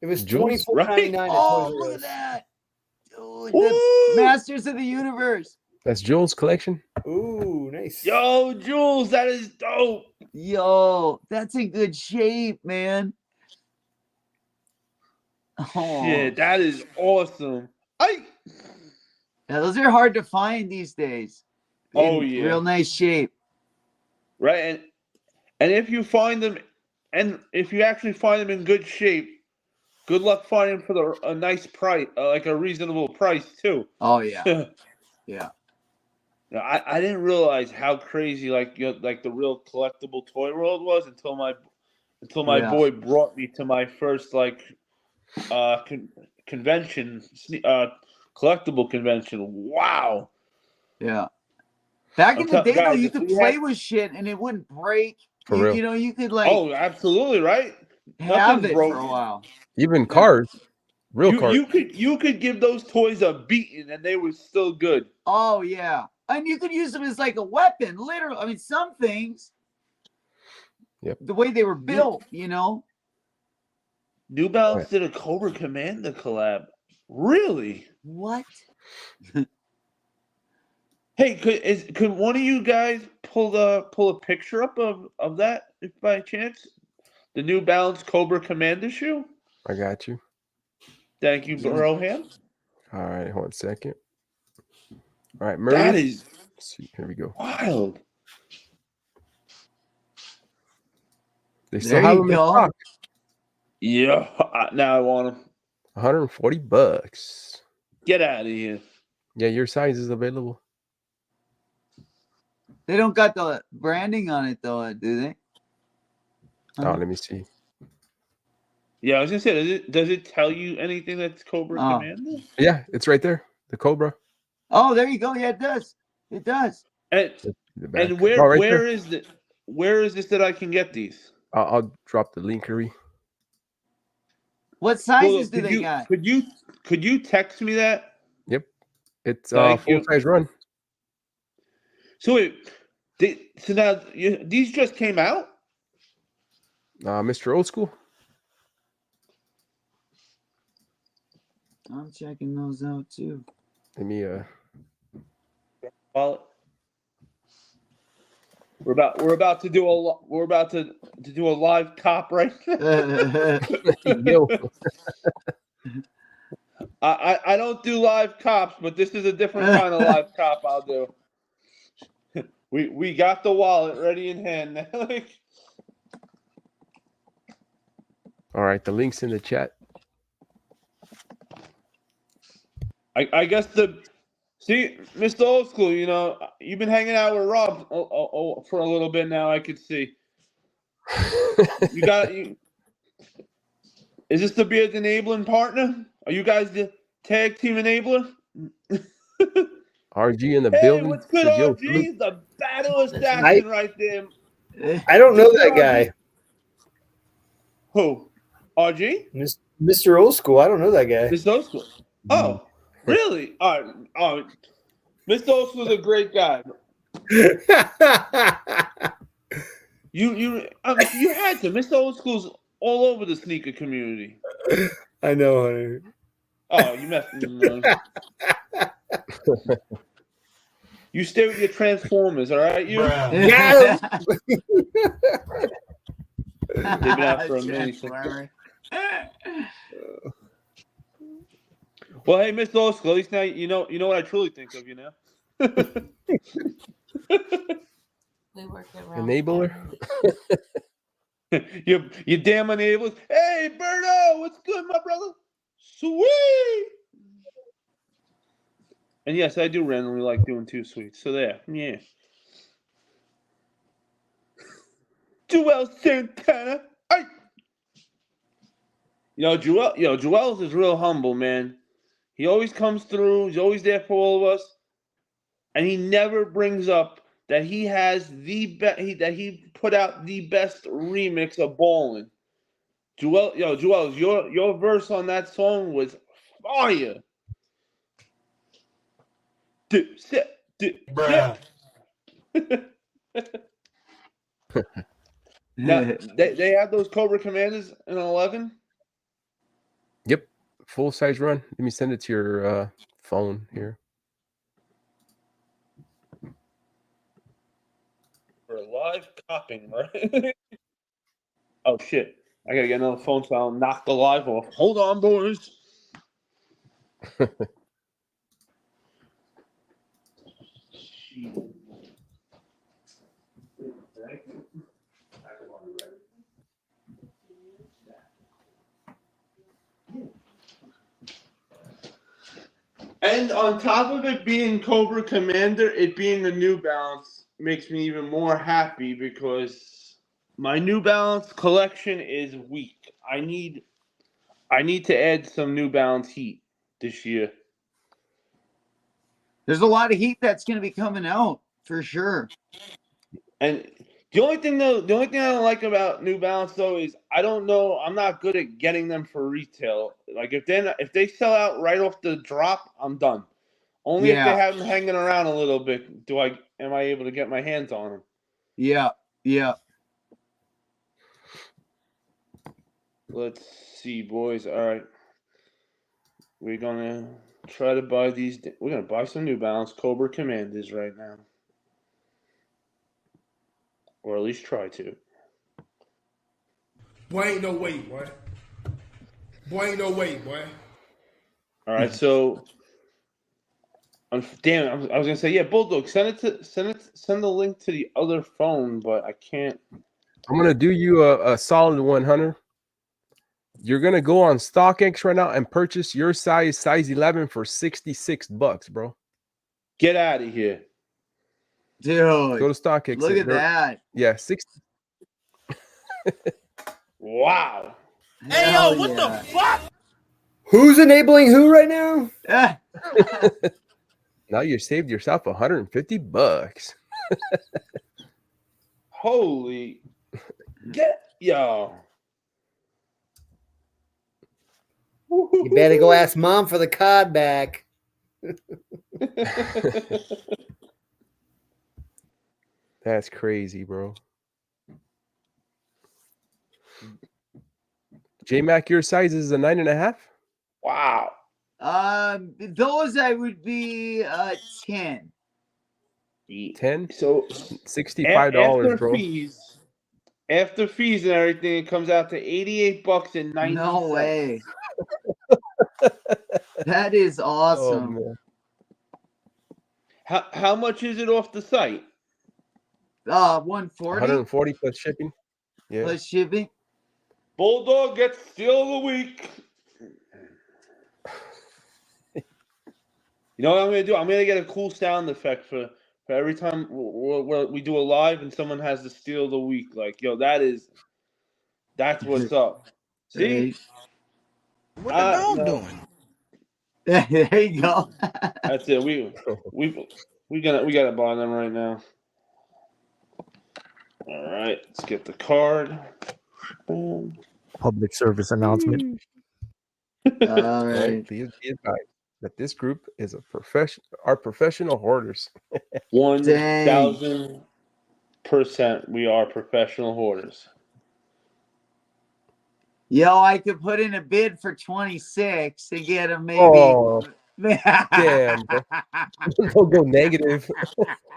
S7: It was
S2: Jules,
S7: $24.99 at
S8: Oh,
S7: Toys R
S8: look
S7: Us.
S8: at that. Dude,
S1: Woo!
S8: the Masters of the Universe.
S2: That's Jules' collection.
S7: Ooh, nice.
S1: Yo, Jules, that is dope.
S8: Yo, that's in good shape, man. Oh.
S1: Shit, that is awesome.
S8: Yeah, those are hard to find these days.
S1: Oh,
S8: In
S1: yeah.
S8: real nice shape.
S1: Right, and if you find them, and if you actually find them in good shape, good luck finding them for a nice price, like a reasonable price too.
S8: Oh yeah, yeah.
S1: I didn't realize how crazy like the real collectible toy world was until my boy brought me to my first convention, collectible convention. Wow.
S8: Yeah. Back in the day, though, you could play
S1: had...
S8: with shit and it wouldn't break. You know, you could like.
S1: Oh, absolutely, right.
S8: Have it for a while.
S2: Even cars, cars.
S1: You could give those toys a beating and they were still good.
S8: Oh yeah, and you could use them as like a weapon, literally. I mean, some things.
S2: Yep.
S8: The way they were built, you know.
S1: New Balance did a Cobra Commander collab. Really?
S8: What?
S1: Hey, could one of you guys pull a picture up of that if by chance? The New Balance Cobra Commander shoe?
S2: I got you.
S1: Thank you, Broham.
S2: All right, hold on a second. All right,
S1: That
S2: Murray.
S1: is
S2: Let's see, here we go.
S1: wild.
S2: They
S8: There
S2: still have
S8: you
S2: them in
S8: go.
S2: stock.
S1: Yeah, now I want them.
S2: $140.
S1: Get out of here.
S2: Yeah, your size is available.
S8: They don't got the branding on it though, do they?
S2: Oh, let me see.
S1: Yeah, I was gonna say, does it tell you anything that's Cobra
S8: Oh.
S1: Commander?
S2: Yeah, it's right there. The Cobra.
S8: Oh, there you go. Yeah, it does. It does.
S1: And
S2: The back.
S1: and
S2: Oh, right there.
S1: where is this that I can get these?
S2: I'll drop the linkery.
S8: What sizes do
S1: could
S8: they
S1: you
S8: got?
S1: could you text me that?
S2: Yep. It's
S1: Thank
S2: full
S1: you.
S2: size run.
S1: So wait, so now these just came out?
S2: Mr. Old School.
S8: I'm checking those out too.
S2: Let me
S1: Well, we're about to do a live cop right now.
S2: yo.
S1: I don't do live cops, but this is a different kind of live cop I'll do. We got the wallet ready in hand.
S2: All right, the link's in the chat.
S1: I guess see, Mr. Old School, you've been hanging out with Rob for a little bit now. I could see. Is this the Beard's enabling partner? Are you guys the tag team enabler?
S2: RG in the
S1: Hey,
S2: building.
S1: what's good,
S2: Says, yo,
S1: RG? The battlest action right there.
S7: I don't know
S1: What's
S7: that
S1: good,
S7: guy.
S1: RG? Who? RG?
S7: Mr. Old School. I don't know that guy.
S1: Mr. Old School. Oh, really? All right. Oh, Mr. Old School's a great guy. You had to. Mr. Old School's all over the sneaker community.
S7: I know, Hunter.
S1: Oh, you messed with me. You stay with your Transformers, all right? You?
S7: Got
S1: They've been out for a minute. Well, hey, Mr. Old School, at least now you know what I truly think of you now.
S2: Enabler.
S1: you damn enablers. Hey, Berto, what's good, my brother? Sweet. And yes, I do randomly like doing 2 sweets. So there, yeah. Joel Santana. Hey. Joel's is real humble, man. He always comes through. He's always there for all of us, and he never brings up that he has that he put out the best remix of Ballin'. Joel, your verse on that song was fire. Now they have those Cobra Commanders in 11.
S2: Yep. Full size run. Let me send it to your phone here.
S1: For live copping, right? Oh shit! I gotta get another phone so I'll knock the live off. Hold on, boys. And on top of it being Cobra Commander, it being a New Balance makes me even more happy because my New Balance collection is weak. I need to add some New Balance heat this year.
S8: There's a lot of heat that's going to be coming out for sure.
S1: And the only thing I don't like about New Balance though is I don't know. I'm not good at getting them for retail. Like if they sell out right off the drop, I'm done. Only if they have them hanging around a little bit am I able to get my hands on them.
S8: Yeah.
S1: Let's see, boys. All right. we're gonna try to buy these. We're gonna buy some New Balance Cobra Commanders right now, or at least try to.
S5: Boy, ain't no way, boy. Boy, ain't no way, boy.
S1: All right, so damn, I was gonna say, yeah, Bulldog, send the link to the other phone, but I can't.
S2: I'm gonna do you a solid one, Hunter. You're gonna go on StockX right now and purchase your size 11 for $66, bro.
S1: Get out of here,
S8: Dude,
S2: Go to StockX.
S8: look at that.
S2: Yeah, 60.
S1: Wow.
S5: Hey,
S8: Hell
S5: yo, what
S8: yeah.
S5: the fuck?
S7: Who's enabling who right now?
S2: Now you saved yourself $150.
S1: Holy, get yo.
S7: You better go ask mom for the card back.
S2: That's crazy, bro. J-Mac, your size is a 9.5?
S1: Wow.
S8: Those I would be 10.
S2: 10?
S1: So
S2: $65,
S1: after
S2: bro.
S1: after fees and everything, it comes out to $88 and 90
S8: No
S1: cents.
S8: way. That is awesome.
S2: man.
S1: How much is it off the site?
S8: 140
S2: 140 plus shipping. Yeah.
S8: plus shipping.
S1: Bulldog gets Steal of the Week. You know what I'm gonna do? I'm gonna get a cool sound effect for every time we do a live and someone has the Steal of the Week. Like, yo, that's what's up. See?
S6: What the dog
S1: no.
S6: doing?
S8: There you go.
S1: That's it. We gotta buy them right now. All right, let's get the card. Boom.
S3: Public service announcement.
S8: All right.
S2: Right? Be advised that this group is are professional hoarders.
S1: 1,000%. We are professional hoarders.
S8: Yo, I could put in a bid for 26 to get them maybe.
S2: Oh, damn, bro. Don't go negative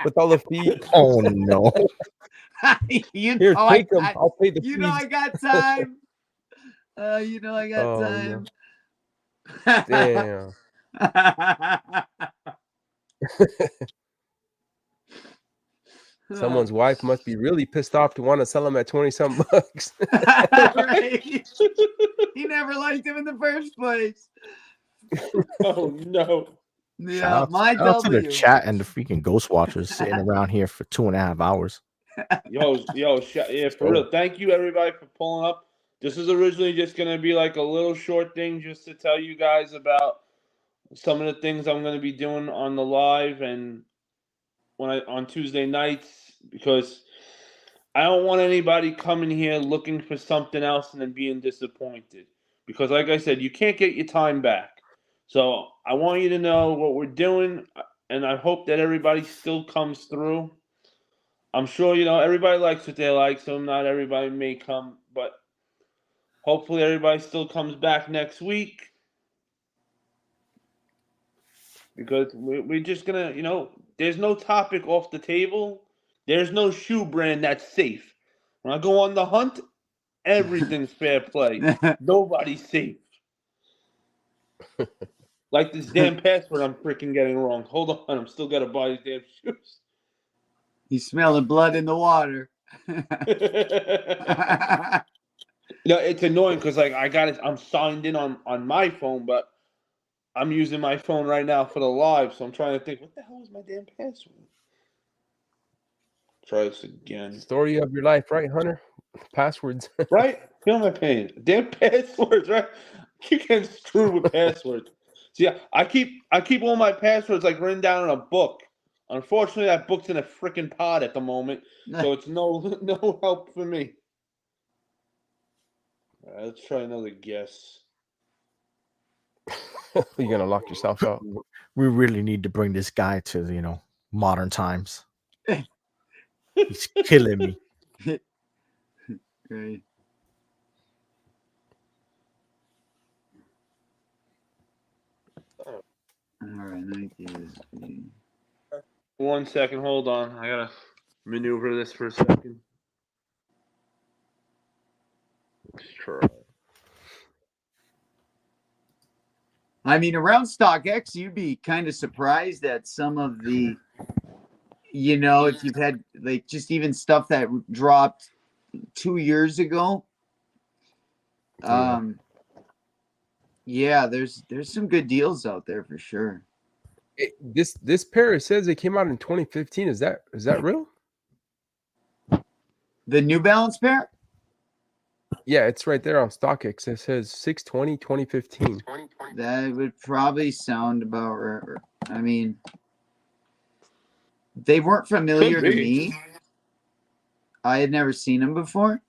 S2: with all the fees.
S3: Oh no.
S8: You
S2: Here,
S8: know,
S2: take them. I'll pay the
S8: you
S2: fees.
S8: know I got time. You know I got
S2: Oh,
S8: time.
S2: Damn. Someone's wife must be really pissed off to want to sell them at 20-some bucks.
S8: Right. He never liked him in the first place.
S1: Oh no.
S8: Yeah,
S3: Shout
S8: my
S3: out to the
S8: W.
S3: chat and the freaking ghost watchers sitting around here for 2.5 hours.
S1: Yeah, for real. Thank you everybody for pulling up. This is originally just gonna be like a little short thing just to tell you guys about some of the things I'm gonna be doing on the live and on Tuesday nights, because I don't want anybody coming here looking for something else and then being disappointed. Because like I said, you can't get your time back. So I want you to know what we're doing, and I hope that everybody still comes through. I'm sure, everybody likes what they like, so not everybody may come, but hopefully everybody still comes back next week. Because we're just going to, there's no topic off the table. There's no shoe brand that's safe. When I go on the hunt, everything's fair play. Nobody's safe. Like this damn password I'm freaking getting wrong. Hold on, I'm still got to buy these damn shoes.
S8: He's smelling blood in the water.
S1: It's annoying because I got it. I'm signed in on my phone, but I'm using my phone right now for the live, so I'm trying to think, what the hell is my damn password? Try this again.
S2: Story of your life, right, Hunter? Passwords.
S1: Right? Feel my pain. Damn passwords, right? You can't screw with passwords. See, I keep all my passwords like written down in a book. Unfortunately, that book's in a freaking pod at the moment, so it's no help for me. All right, let's try another guess.
S2: You're gonna lock yourself out.
S3: We really need to bring this guy to, modern times. He's killing me.
S8: Right. right, 19.
S1: 1 second, hold on. I gotta maneuver this for a second. Let's try.
S8: I mean, around StockX, you'd be kind of surprised at some of the, if you've had like just even stuff that dropped 2 years ago. Yeah, there's some good deals out there for sure.
S2: This pair, it says it came out in 2015. Is that real?
S8: The New Balance pair?
S2: Yeah, it's right there on StockX. It says 6/20, 2015.
S8: That would probably sound about right. I mean, they weren't familiar to me. I had never seen them before.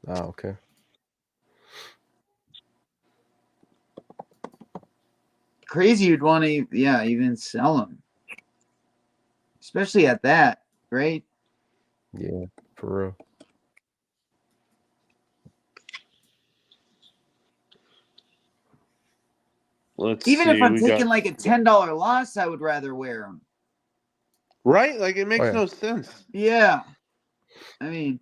S2: Oh, okay.
S8: Crazy you'd want to, even sell them. Especially at that, right?
S2: Yeah, for real.
S8: Even if I'm taking like a $10 loss, I would rather wear them.
S1: Right? Like it makes no sense.
S8: Yeah. I mean,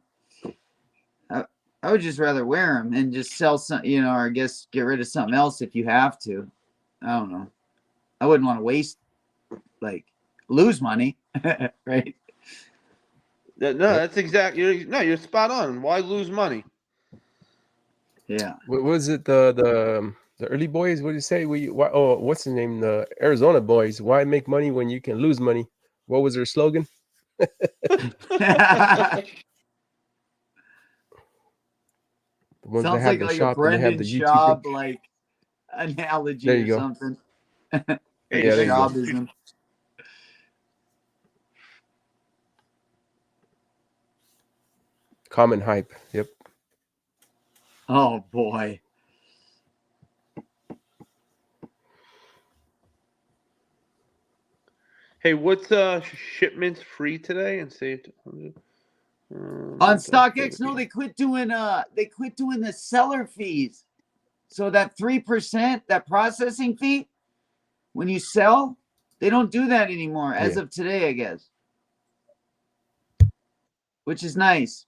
S8: I would just rather wear them and just sell some, or I guess get rid of something else if you have to. I don't know. I wouldn't want to lose money, right?
S1: No, that's exactly. You're spot on. Why lose money?
S8: Yeah.
S2: What was it? The early boys? What did you say? What's the name? The Arizona boys. Why make money when you can lose money? What was their slogan? The ones
S8: Sounds
S2: that have
S8: like
S2: the shop
S8: a
S2: and they have
S8: Brendan
S2: the YouTube.
S8: Schaub analogy
S2: There you
S8: or
S2: go.
S8: something.
S2: Yeah, there you go.
S8: Schaubism.
S2: Common hype. Yep.
S8: Oh boy.
S1: Hey, what's shipments free today and saved?
S8: On StockX, no, they quit doing the seller fees. So that 3%, that processing fee, when you sell, they don't do that anymore as of today, I guess. Which is nice.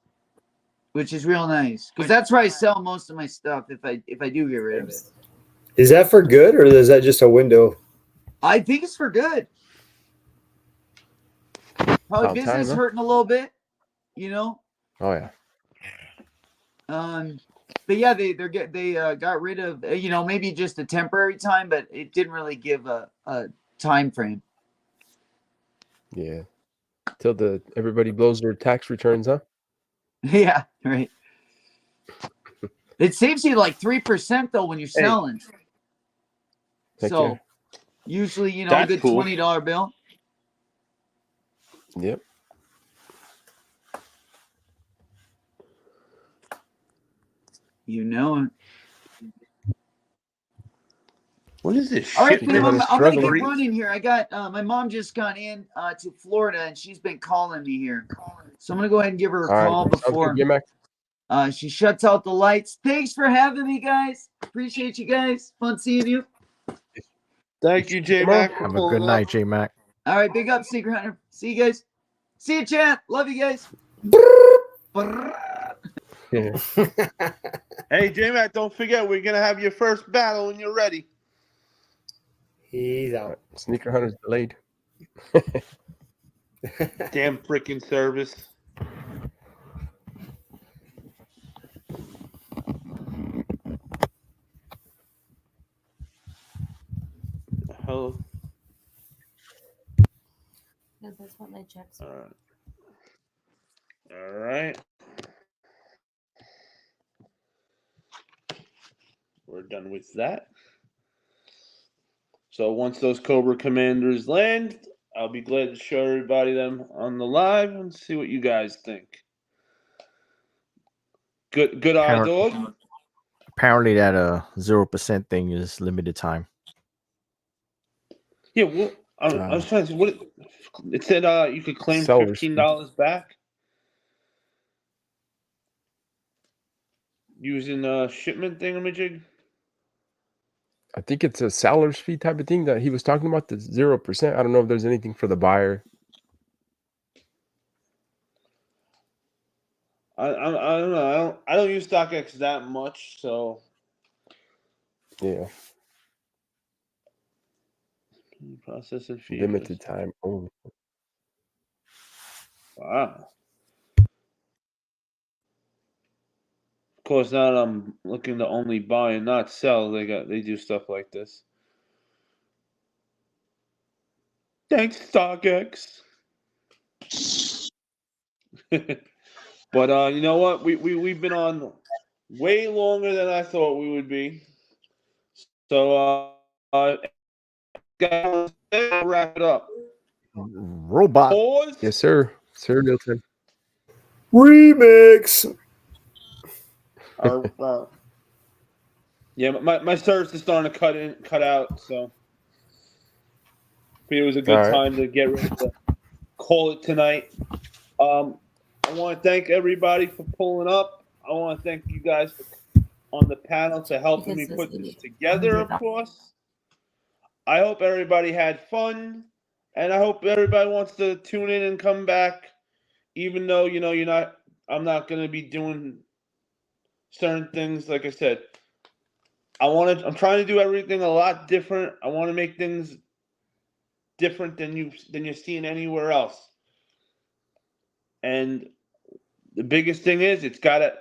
S8: Which is real nice. Because that's where I sell most of my stuff if I do get rid of it.
S7: Is that for good or is that just a window?
S8: I think it's for good. Probably business hurting a little bit,
S2: Oh yeah.
S8: But yeah, they got rid of maybe just a temporary time, but it didn't really give a time frame.
S2: Yeah. Till everybody blows their tax returns, huh?
S8: Yeah, right. It saves you like 3% though when you're selling.
S2: Heck
S8: So
S2: yeah.
S8: usually, a
S1: That's
S8: good
S1: cool.
S8: $20 bill.
S2: Yep.
S8: You know it.
S1: What is this?
S8: All right,
S1: Shipment
S8: babe, I'm gonna get
S1: free?
S8: running here. I got my mom just got in to Florida and she's been calling me here. So I'm gonna go ahead and give her a call before she shuts out the lights. Thanks for having me, guys. Appreciate you guys. Fun seeing you.
S1: Thank you, J Mac.
S3: Have a good night, J Mac.
S8: All right, big up, Secret Hunter. See you guys. See you, chat. Love you guys.
S2: Yeah.
S1: Hey, J Mac, don't forget we're gonna have your first battle when you're ready.
S7: He's out.
S2: Sneaker Hunter's delayed.
S1: Damn freaking service. Hello.
S9: Because that's what my checks
S1: are. All right. We're done with that. So once those Cobra Commanders land, I'll be glad to show everybody them on the live and see what you guys think. Good eye, dog.
S3: Apparently that 0% thing is limited time.
S1: Yeah, well, I was trying to see what it said. You could claim $15 back using shipment thingamajig.
S2: I think it's a seller's fee type of thing that he was talking about, the 0%. I don't know if there's anything for the buyer.
S1: I don't know. I don't use StockX that much, so
S2: Yeah,
S1: processing fee.
S2: limited time only.
S1: Wow. Of course, now that I'm looking to only buy and not sell, they do stuff like this. Thanks, StockX. But you know what? We've been on way longer than I thought we would be. So guys, I'll wrap it up.
S3: Robot.
S1: Pause.
S2: Yes, sir. Sir Milton.
S7: Remix.
S1: Yeah, my service is starting to cut out, so it was a good
S2: All right.
S1: time to get ready to call it tonight. I want to thank everybody for pulling up. I want to thank you guys on the panel to helping me put this together, of course. I hope everybody had fun, and I hope everybody wants to tune in and come back, even though I'm not going to be doing certain things. Like I said, I'm trying to do everything a lot different. I want to make things different than you're seeing anywhere else. And the biggest thing is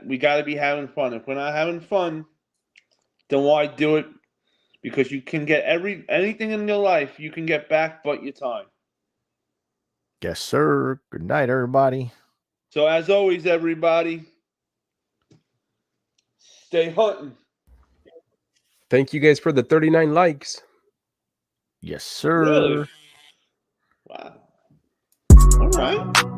S1: we gotta be having fun. If we're not having fun, then why do it? Because you can get anything in your life you can get back but your time.
S3: Yes, sir. Good night, everybody.
S1: So as always, everybody, stay hunting.
S2: Thank you guys for the 39 likes.
S3: Yes, sir.
S1: Really? Wow. All right.